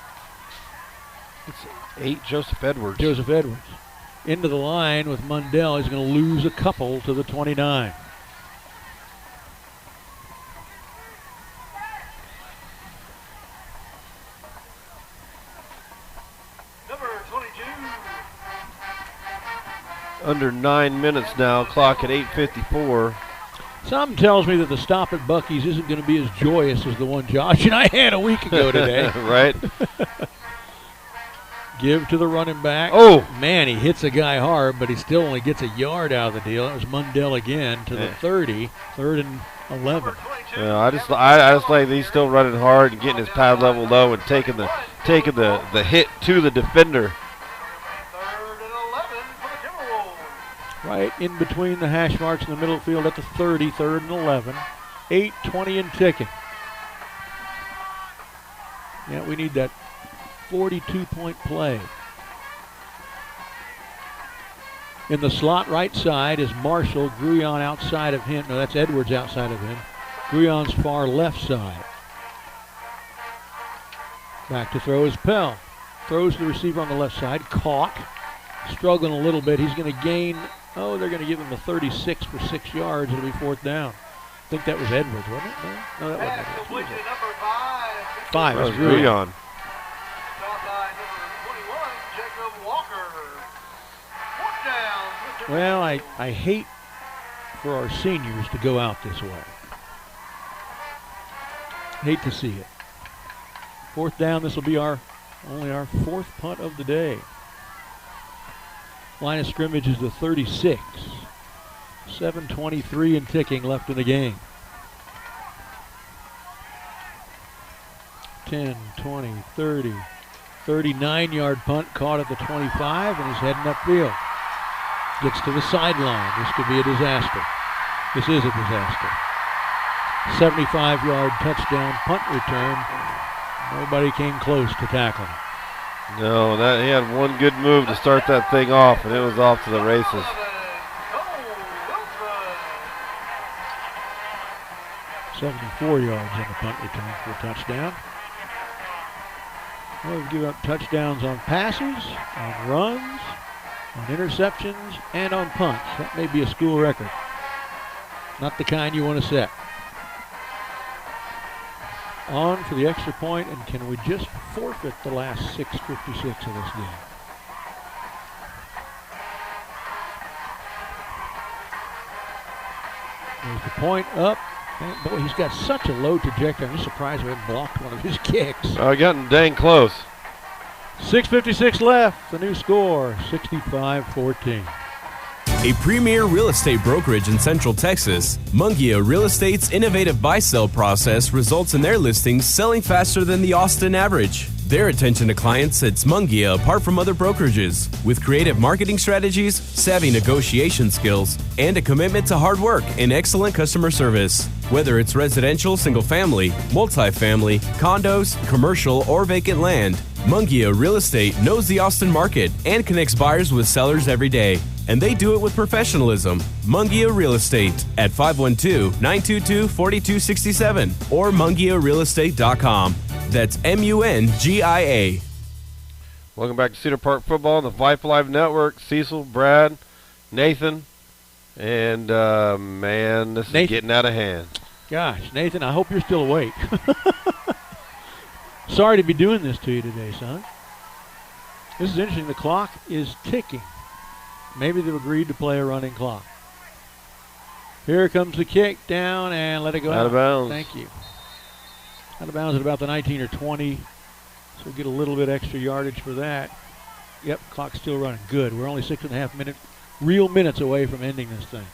It's 8, Joseph Edwards. Joseph Edwards. Into the line with Mundell. He's going to lose a couple to the 29. Number 22. Under 9 minutes now, clock at 8:54. Something tells me that the stop at Buc-ee's isn't going to be as joyous as the one Josh and I had a week ago today. Right. Give to the running back. Oh! Man, he hits a guy hard, but he still only gets a yard out of the deal. That was Mundell again to the 30, 3rd and 11. Yeah, I just like he's still running hard and getting his pad level low and taking the hit to the defender. 3rd and 11 for the Timberwolves. Right in between the hash marks in the middle field at the 30, 3rd and 11. 8:20 and ticking. Yeah, we need that 42-point play. In the slot right side is Marshall. Gruyon outside of him. No, that's Edwards outside of him. Gruyon's far left side. Back to throw is Pell. Throws the receiver on the left side. Caught. Struggling a little bit. He's going to gain, they're going to give him a 36 for 6 yards. It'll be 4th down. I think that was Edwards, wasn't it? No, that wasn't Edwards. Complete to number 5. 5 That is was Gruyon. Gruyon. Caught by number 21, Jacob Walker. 4th down. Well, I hate for our seniors to go out this way. Hate to see it. 4th down, this will be only our 4th punt of the day. Line of scrimmage is the 36. 7:23 and ticking left in the game. 10, 20, 30, 39-yard punt caught at the 25, and he's heading upfield. Gets to the sideline. This could be a disaster. This is a disaster. 75-yard touchdown punt return. Nobody came close to tackling. No, he had one good move to start that thing off, and it was off to the races. 74 yards on the punt return for a touchdown. Well, we've given up touchdowns on passes, on runs, on interceptions, and on punts. That may be a school record. Not the kind you want to set. On for the extra point, and can we just forfeit the last 6:56 of this game? There's the point up. And boy, he's got such a low trajectory. I'm just surprised we haven't blocked one of his kicks. Gotten dang close. 6:56 left. The new score, 65-14. A premier real estate brokerage in Central Texas, Mungia Real Estate's innovative buy-sell process results in their listings selling faster than the Austin average. Their attention to clients sets Mungia apart from other brokerages with creative marketing strategies, savvy negotiation skills, and a commitment to hard work and excellent customer service. Whether it's residential, single-family, multifamily, condos, commercial, or vacant land, Mungia Real Estate knows the Austin market and connects buyers with sellers every day. And they do it with professionalism. Mungia Real Estate at 512-922-4267 or mungiarealestate.com. That's MUNGIA. Welcome back to Cedar Park Football on the Vype Live Network. Cecil, Brad, Nathan, and man, this is getting out of hand. Gosh, Nathan, I hope you're still awake. Sorry to be doing this to you today, son. This is interesting. The clock is ticking. Maybe they've agreed to play a running clock. Here comes the kick down and let it go out. Out of bounds. Thank you. Out of bounds at about the 19 or 20. So get a little bit extra yardage for that. Yep, clock's still running. Good. We're only 6.5 real minutes away from ending this thing.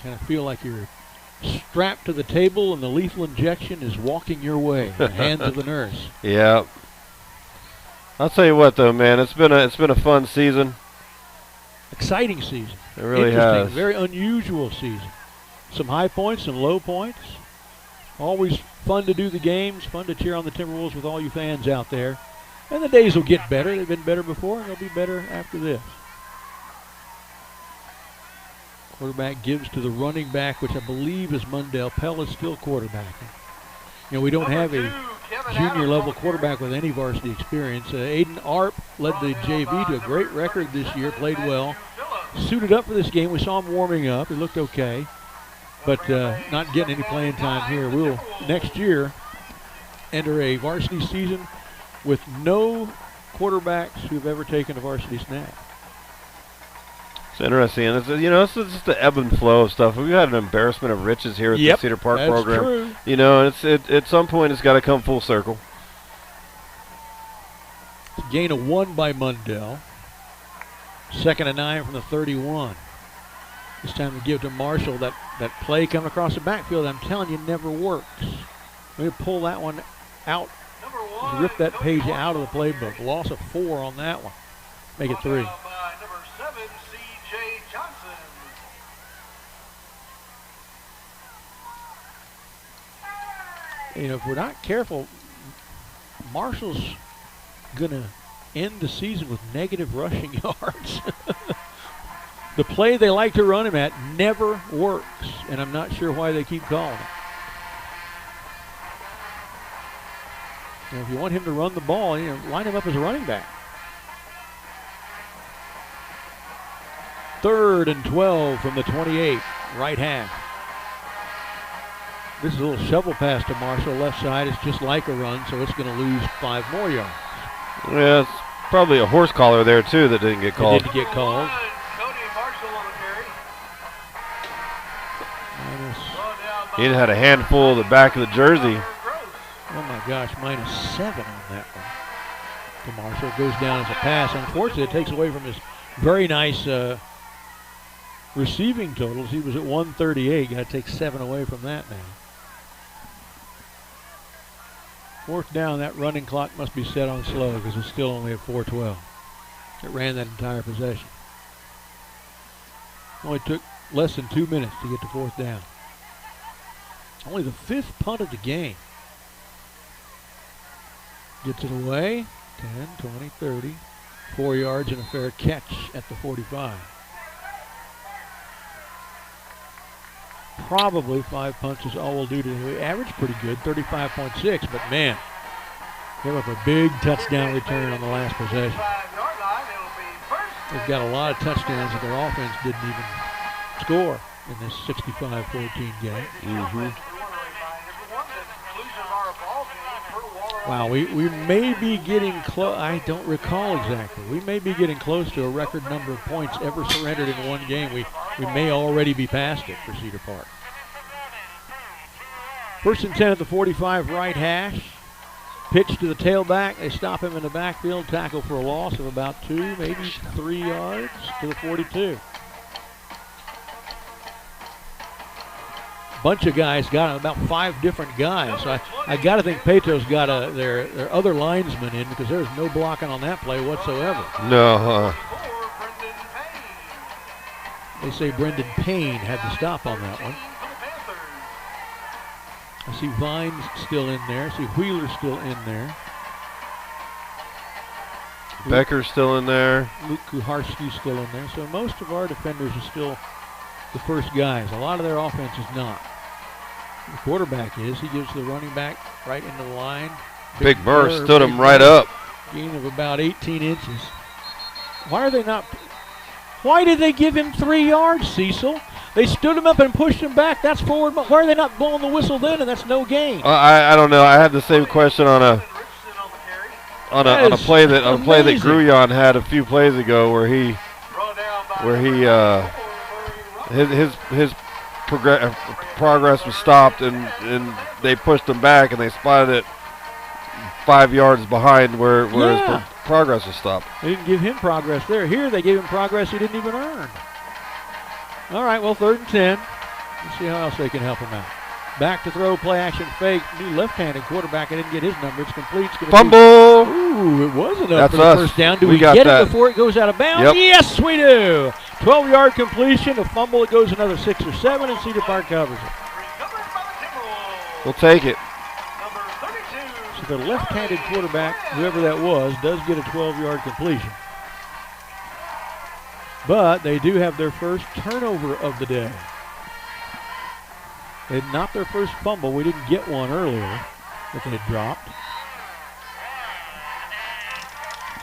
Kind of feel like you're strapped to the table and the lethal injection is walking your way in the hands of the nurse. Yeah. I'll tell you what, though, man, it's been a fun season. Exciting season. It really Interesting, has. very unusual season. Some high points, some low points. Always fun to do the games, fun to cheer on the Timberwolves with all you fans out there. And the days will get better. They've been better before, and they'll be better after this. Quarterback gives to the running back, which I believe is Mundell. Pell is still quarterbacking. You know, we don't have a junior-level quarterback with any varsity experience. Aiden Arp led the JV to a great record this year, played well. Suited up for this game. We saw him warming up. He looked okay, but not getting any playing time here. We'll, next year, enter a varsity season with no quarterbacks who've ever taken a varsity snap. It's interesting. It's, it's just the ebb and flow of stuff. We've had an embarrassment of riches here at the Cedar Park program. True. And at some point it's got to come full circle. Gain of 1 by Mundell. 2nd and 9 from the 31. This time to give to Marshall. That play coming across the backfield, I'm telling you, never works. We're going to pull that one out. Rip that page out of the playbook. Loss of 4 on that one. Make it 3. if we're not careful, Marshall's going to end the season with negative rushing yards. The play they like to run him at never works, and I'm not sure why they keep calling it. If you want him to run the ball, line him up as a running back. 3rd and 12 from the 28, right half. This is a little shovel pass to Marshall, left side. It's just like a run, so it's going to lose 5 more yards. Yeah, it's probably a horse collar there, too, that didn't get called. It didn't get called. He had a handful of the back of the jersey. Oh, my gosh, -7 on that one. To Marshall. Goes down as a pass. Unfortunately, it takes away from his very nice receiving totals. He was at 138. Got to take 7 away from that now. 4th down, that running clock must be set on slow because it's still only at 4:12. It ran that entire possession. Only took less than 2 minutes to get to 4th down. Only the 5th punt of the game. Gets it away. 10, 20, 30. 4 yards and a fair catch at the 45. Probably 5 punts is all we'll do today. Average pretty good, 35.6, but man, gave up a big touchdown return on the last possession. They've got a lot of touchdowns that their offense didn't even score in this 65-14 game. Mm-hmm. Wow, we may be getting close. I don't recall exactly. We may be getting close to a record number of points ever surrendered in one game. We may already be past it for Cedar Park. 1st and 10 at the 45, right hash. Pitch to the tailback. They stop him in the backfield. Tackle for a loss of about 2, maybe 3 yards to the 42. Bunch of guys got him, about 5 different guys. So I got to think Paetow's got their other linesman in because there's no blocking on that play whatsoever. No. They say Brendan Payne had the stop on that one. I see Vines still in there. I see Wheeler still in there. Becker's still in there. Luke Kuharski's still in there. So most of our defenders are still the first guys. A lot of their offense is not. The quarterback is. He gives the running back right into the line. Big Burr stood him right up. Gain of about 18 inches. Why are they not? Why did they give him 3 yards, Cecil? They stood him up and pushed him back. That's forward. Why are they not blowing the whistle then? And that's no gain. I don't know. I had the same question on a play that Gruyon had a few plays ago where his progress was stopped and they pushed him back and they spotted it 5 yards behind where his progress was stopped. They didn't give him progress there. Here they gave him progress he didn't even earn. All right, well, 3rd and 10. Let's see how else they can help him out. Back to throw, play action fake. New left-handed quarterback. I didn't get his number. It's complete. It's Fumble! Ooh, it was enough That's for the us. first down. Do we got get that. it before it goes out of bounds? Yep. Yes, we do. 12-yard completion. A fumble. It goes another 6 or 7, and Cedar Park covers it. We'll take it. So the left-handed quarterback, whoever that was, does get a 12-yard completion. But they do have their first turnover of the day. They had not their first fumble. We didn't get one earlier that they had dropped.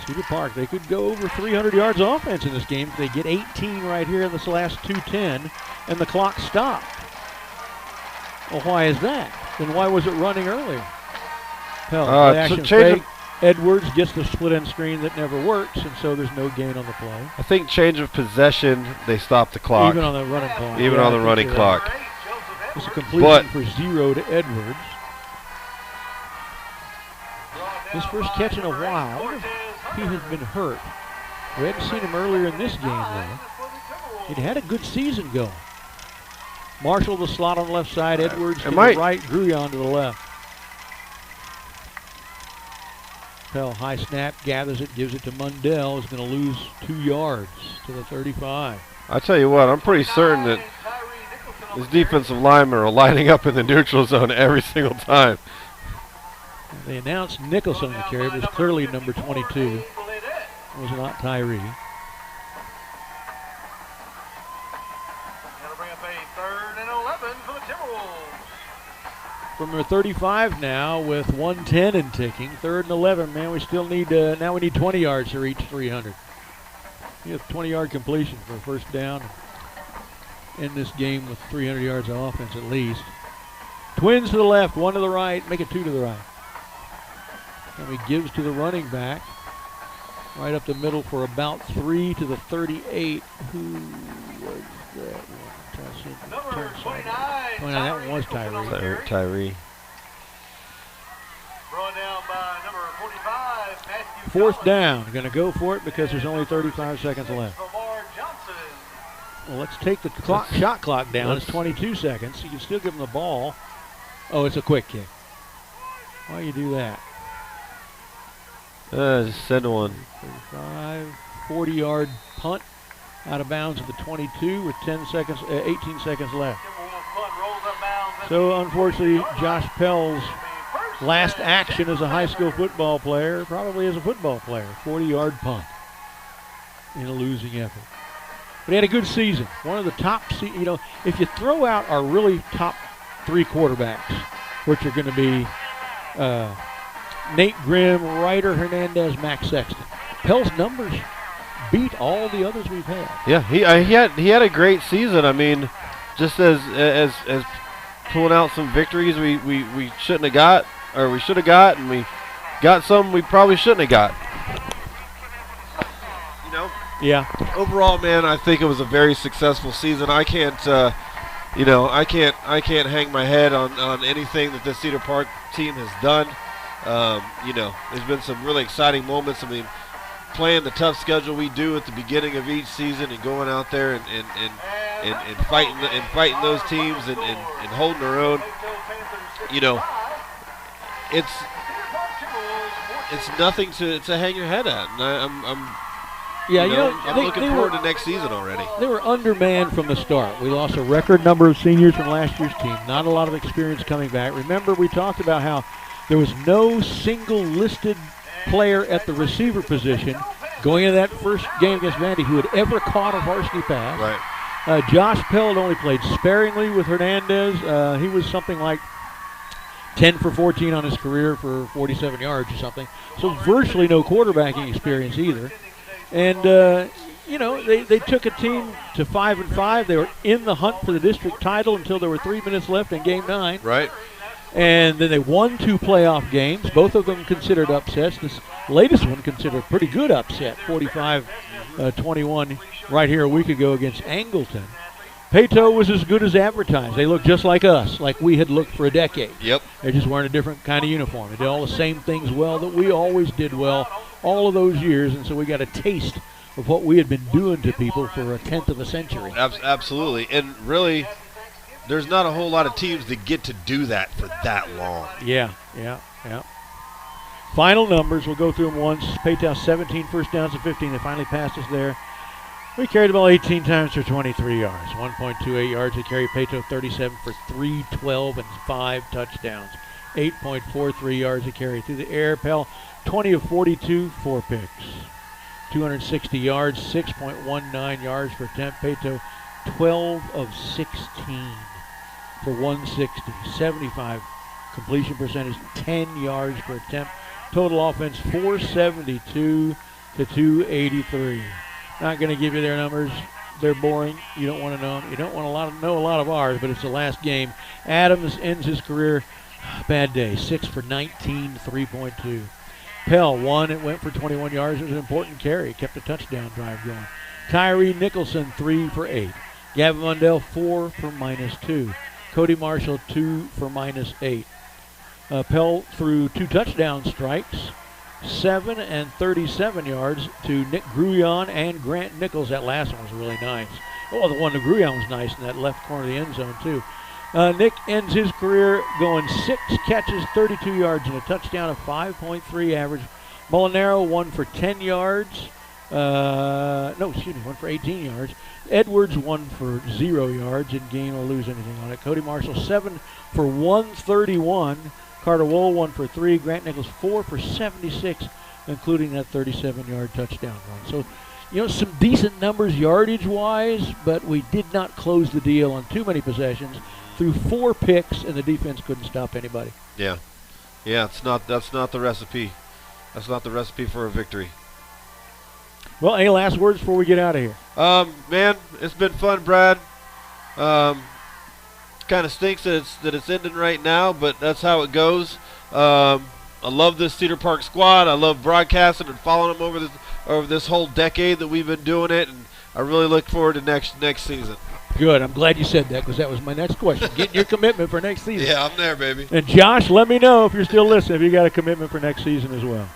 Cedar Park, they could go over 300 yards offense in this game if they get 18 right here in this last 2:10 and the clock stopped. Well, why is that? Then why was it running earlier? Hell, action fake. Edwards gets the split-end screen that never works, and so there's no gain on the play. I think change of possession, they stopped the clock. Even on the running clock. Even on the running clock. It's a completion for 0 to Edwards. His first catch in a while. He has been hurt. We hadn't seen him earlier in this game, though. He'd had a good season going. Marshall the slot on the left side, Edwards to the right, Gruyon to the left. Pell, high snap, gathers it, gives it to Mundell. Is going to lose 2 yards to the 35. I tell you what, I'm pretty certain that his defensive linemen are lining up in the neutral zone every single time. They announced Nicholson on the carry, but it was clearly number 22. It was not Tyree. That'll bring up a 3rd and 11 for the Timberwolves. From their 35 now with 110 and ticking. 3rd and 11, man, we still need, now we need 20 yards to reach 300. You have 20-yard completion for a first down. In this game with 300 yards of offense at least. Twins to the left, 1 to the right, make it 2 to the right. And he gives to the running back. Right up the middle for about 3 to the 38. Who was that one? Number 29. That one was Tyree. Tyree. Brought down by number 45, Matthew. 4th down. Going to go for it because there's only 35 seconds left. Well, let's take the shot clock down. It's 22 seconds. You can still give them the ball. Oh, it's a quick kick. Why do you do that? Just send one. 35, 40-yard punt out of bounds at the 22 with 18 seconds left. So, unfortunately, Josh Pell's last action as a high school football player, probably as a football player, 40-yard punt in a losing effort. But he had a good season. One of the top, if you throw out our really top 3 quarterbacks, which are going to be Nate Grimm, Ryder Hernandez, Max Sexton, Pell's numbers beat all the others we've had. Yeah, he had a great season. I mean, just as pulling out some victories we shouldn't have got, or we should have got, and we got some we probably shouldn't have got. You know? Yeah. Overall, man, I think it was a very successful season. I can't, I can't hang my head on anything that this Cedar Park team has done. There's been some really exciting moments. I mean, playing the tough schedule we do at the beginning of each season and going out there and fighting those teams and holding our own. It's nothing to hang your head at. And I'm looking forward to next season already. They were undermanned from the start. We lost a record number of seniors from last year's team. Not a lot of experience coming back. Remember, we talked about how there was no single listed player at the receiver position going into that first game against Vandy who had ever caught a varsity pass. Right. Josh Pell had only played sparingly with Hernandez. He was something like 10 for 14 on his career for 47 yards or something. So virtually no quarterbacking experience either. And, they took a team to 5-5. They were in the hunt for the district title until there were 3 minutes left in Game 9. Right. And then they won 2 playoff games, both of them considered upsets. This latest one considered a pretty good upset, 45-21 right here a week ago against Angleton. Paetow was as good as advertised. They looked just like us, like we had looked for a decade. Yep. They just wearing a different kind of uniform. They did all the same things well that we always did well all of those years, and so we got a taste of what we had been doing to people for a tenth of a century. Absolutely. And really, there's not a whole lot of teams that get to do that for that long. Yeah. Final numbers, we'll go through them once. Paetow 17 first downs to 15. They finally passed us there. We carried the ball 18 times for 23 yards. 1.28 yards. They carry Paetow 37 for 312 and 5 touchdowns. 8.43 yards a carry through the air. Pell 20 of 42, 4 picks. 260 yards, 6.19 yards per attempt. Paetow 12 of 16 for 160. 75 completion percentage, 10 yards per attempt. Total offense 472 to 283. Not going to give you their numbers. They're boring. You don't want to know them. You don't want to know a lot of ours, but it's the last game. Adams ends his career. Bad day. 6 for 19, 3.2. Pell, 1. It went for 21 yards. It was an important carry. Kept a touchdown drive going. Tyree Nicholson, 3 for 8. Gavin Mundell, 4 for -2. Cody Marshall, 2 for -8. Pell threw 2 touchdown strikes. 7 and 37 yards to Nick Gruyon and Grant Nichols. That last one was really nice. Oh, the one to Gruyon was nice in that left corner of the end zone, too. Nick ends his career going 6 catches, 32 yards, and a touchdown of 5.3 average. Molinaro, 1 for 10 yards. 1 for 18 yards. Edwards, 1 for 0 yards. Didn't gain or lose anything on it. Cody Marshall, 7 for 131. Carter Wohl 1 for 3. Grant Nichols 4 for 76, including that 37-yard touchdown run. So, some decent numbers yardage-wise, but we did not close the deal on too many possessions. Threw 4 picks, and the defense couldn't stop anybody. Yeah. That's not the recipe. That's not the recipe for a victory. Well, any last words before we get out of here? Man, it's been fun, Brad. Kind of stinks that it's ending right now, but that's how it goes. I love this Cedar Park squad. I love broadcasting and following them over this whole decade that we've been doing it, and I really look forward to next season. Good. I'm glad you said that because that was my next question. Getting your commitment for next season. Yeah, I'm there, baby. And Josh, let me know if you're still listening, if you got a commitment for next season as well.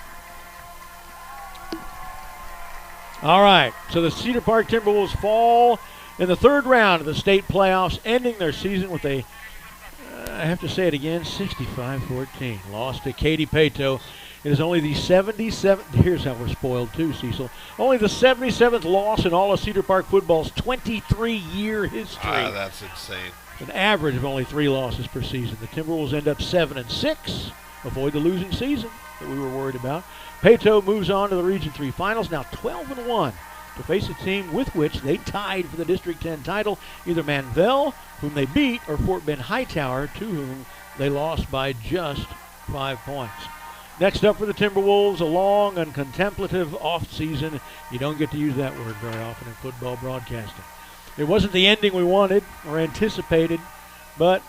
All right, so the Cedar Park Timberwolves fall in the third round of the state playoffs, ending their season with a, I have to say it again, 65-14. Lost to Katy Paetow. It is only the 77th, here's how we're spoiled too, Cecil. Only the 77th loss in all of Cedar Park football's 23-year history. That's insane. An average of only 3 losses per season. The Timberwolves end up 7-6, avoid the losing season that we were worried about. Paetow moves on to the Region 3 Finals, now 12-1, to face a team with which they tied for the District 10 title, either Manvel, whom they beat, or Fort Bend Hightower, to whom they lost by just 5 points. Next up for the Timberwolves, a long and contemplative off-season. You don't get to use that word very often in football broadcasting. It wasn't the ending we wanted or anticipated, but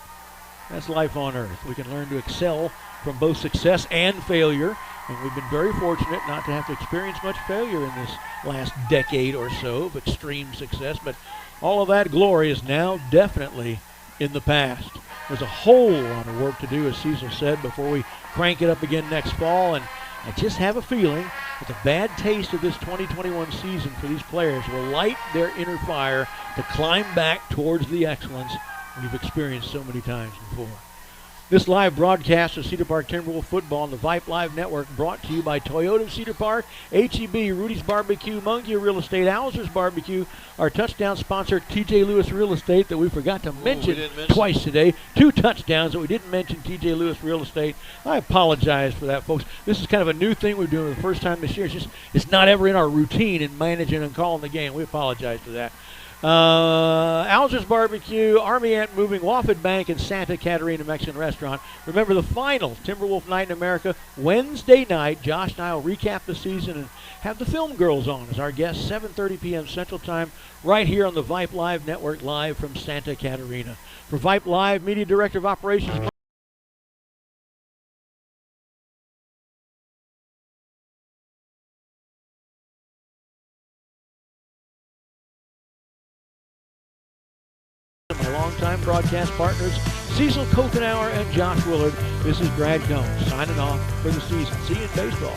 that's life on earth. We can learn to excel from both success and failure, and we've been very fortunate not to have to experience much failure in this last decade or so of extreme success, but all of that glory is now definitely in the past. There's a whole lot of work to do, as Cecil said, before we crank it up again next fall, and I just have a feeling that the bad taste of this 2021 season for these players will light their inner fire to climb back towards the excellence we've experienced so many times before. This live broadcast of Cedar Park Timberwolves football on the Vype Live Network brought to you by Toyota of Cedar Park, H-E-B, Rudy's Barbecue, Mungia Real Estate, Alzer's Barbecue, our touchdown sponsor, TJ Lewis Real Estate, that we forgot to mention twice today. 2 touchdowns that we didn't mention TJ Lewis Real Estate. I apologize for that, folks. This is kind of a new thing we're doing for the first time this year. It's not ever in our routine in managing and calling the game. We apologize for that. Alzer's Barbecue, Army Ant Moving, Wofford Bank, and Santa Catarina Mexican Restaurant. Remember the final Timberwolf Night in America, Wednesday night. Josh and I will recap the season and have the Film Girls on as our guests, 7:30 p.m. Central Time, right here on the Vype Live Network, live from Santa Catarina. For Vype Live, Media Director of Operations, my longtime broadcast partners, Cecil Kokenauer and Josh Willard. This is Brad Combs signing off for the season. See you in baseball.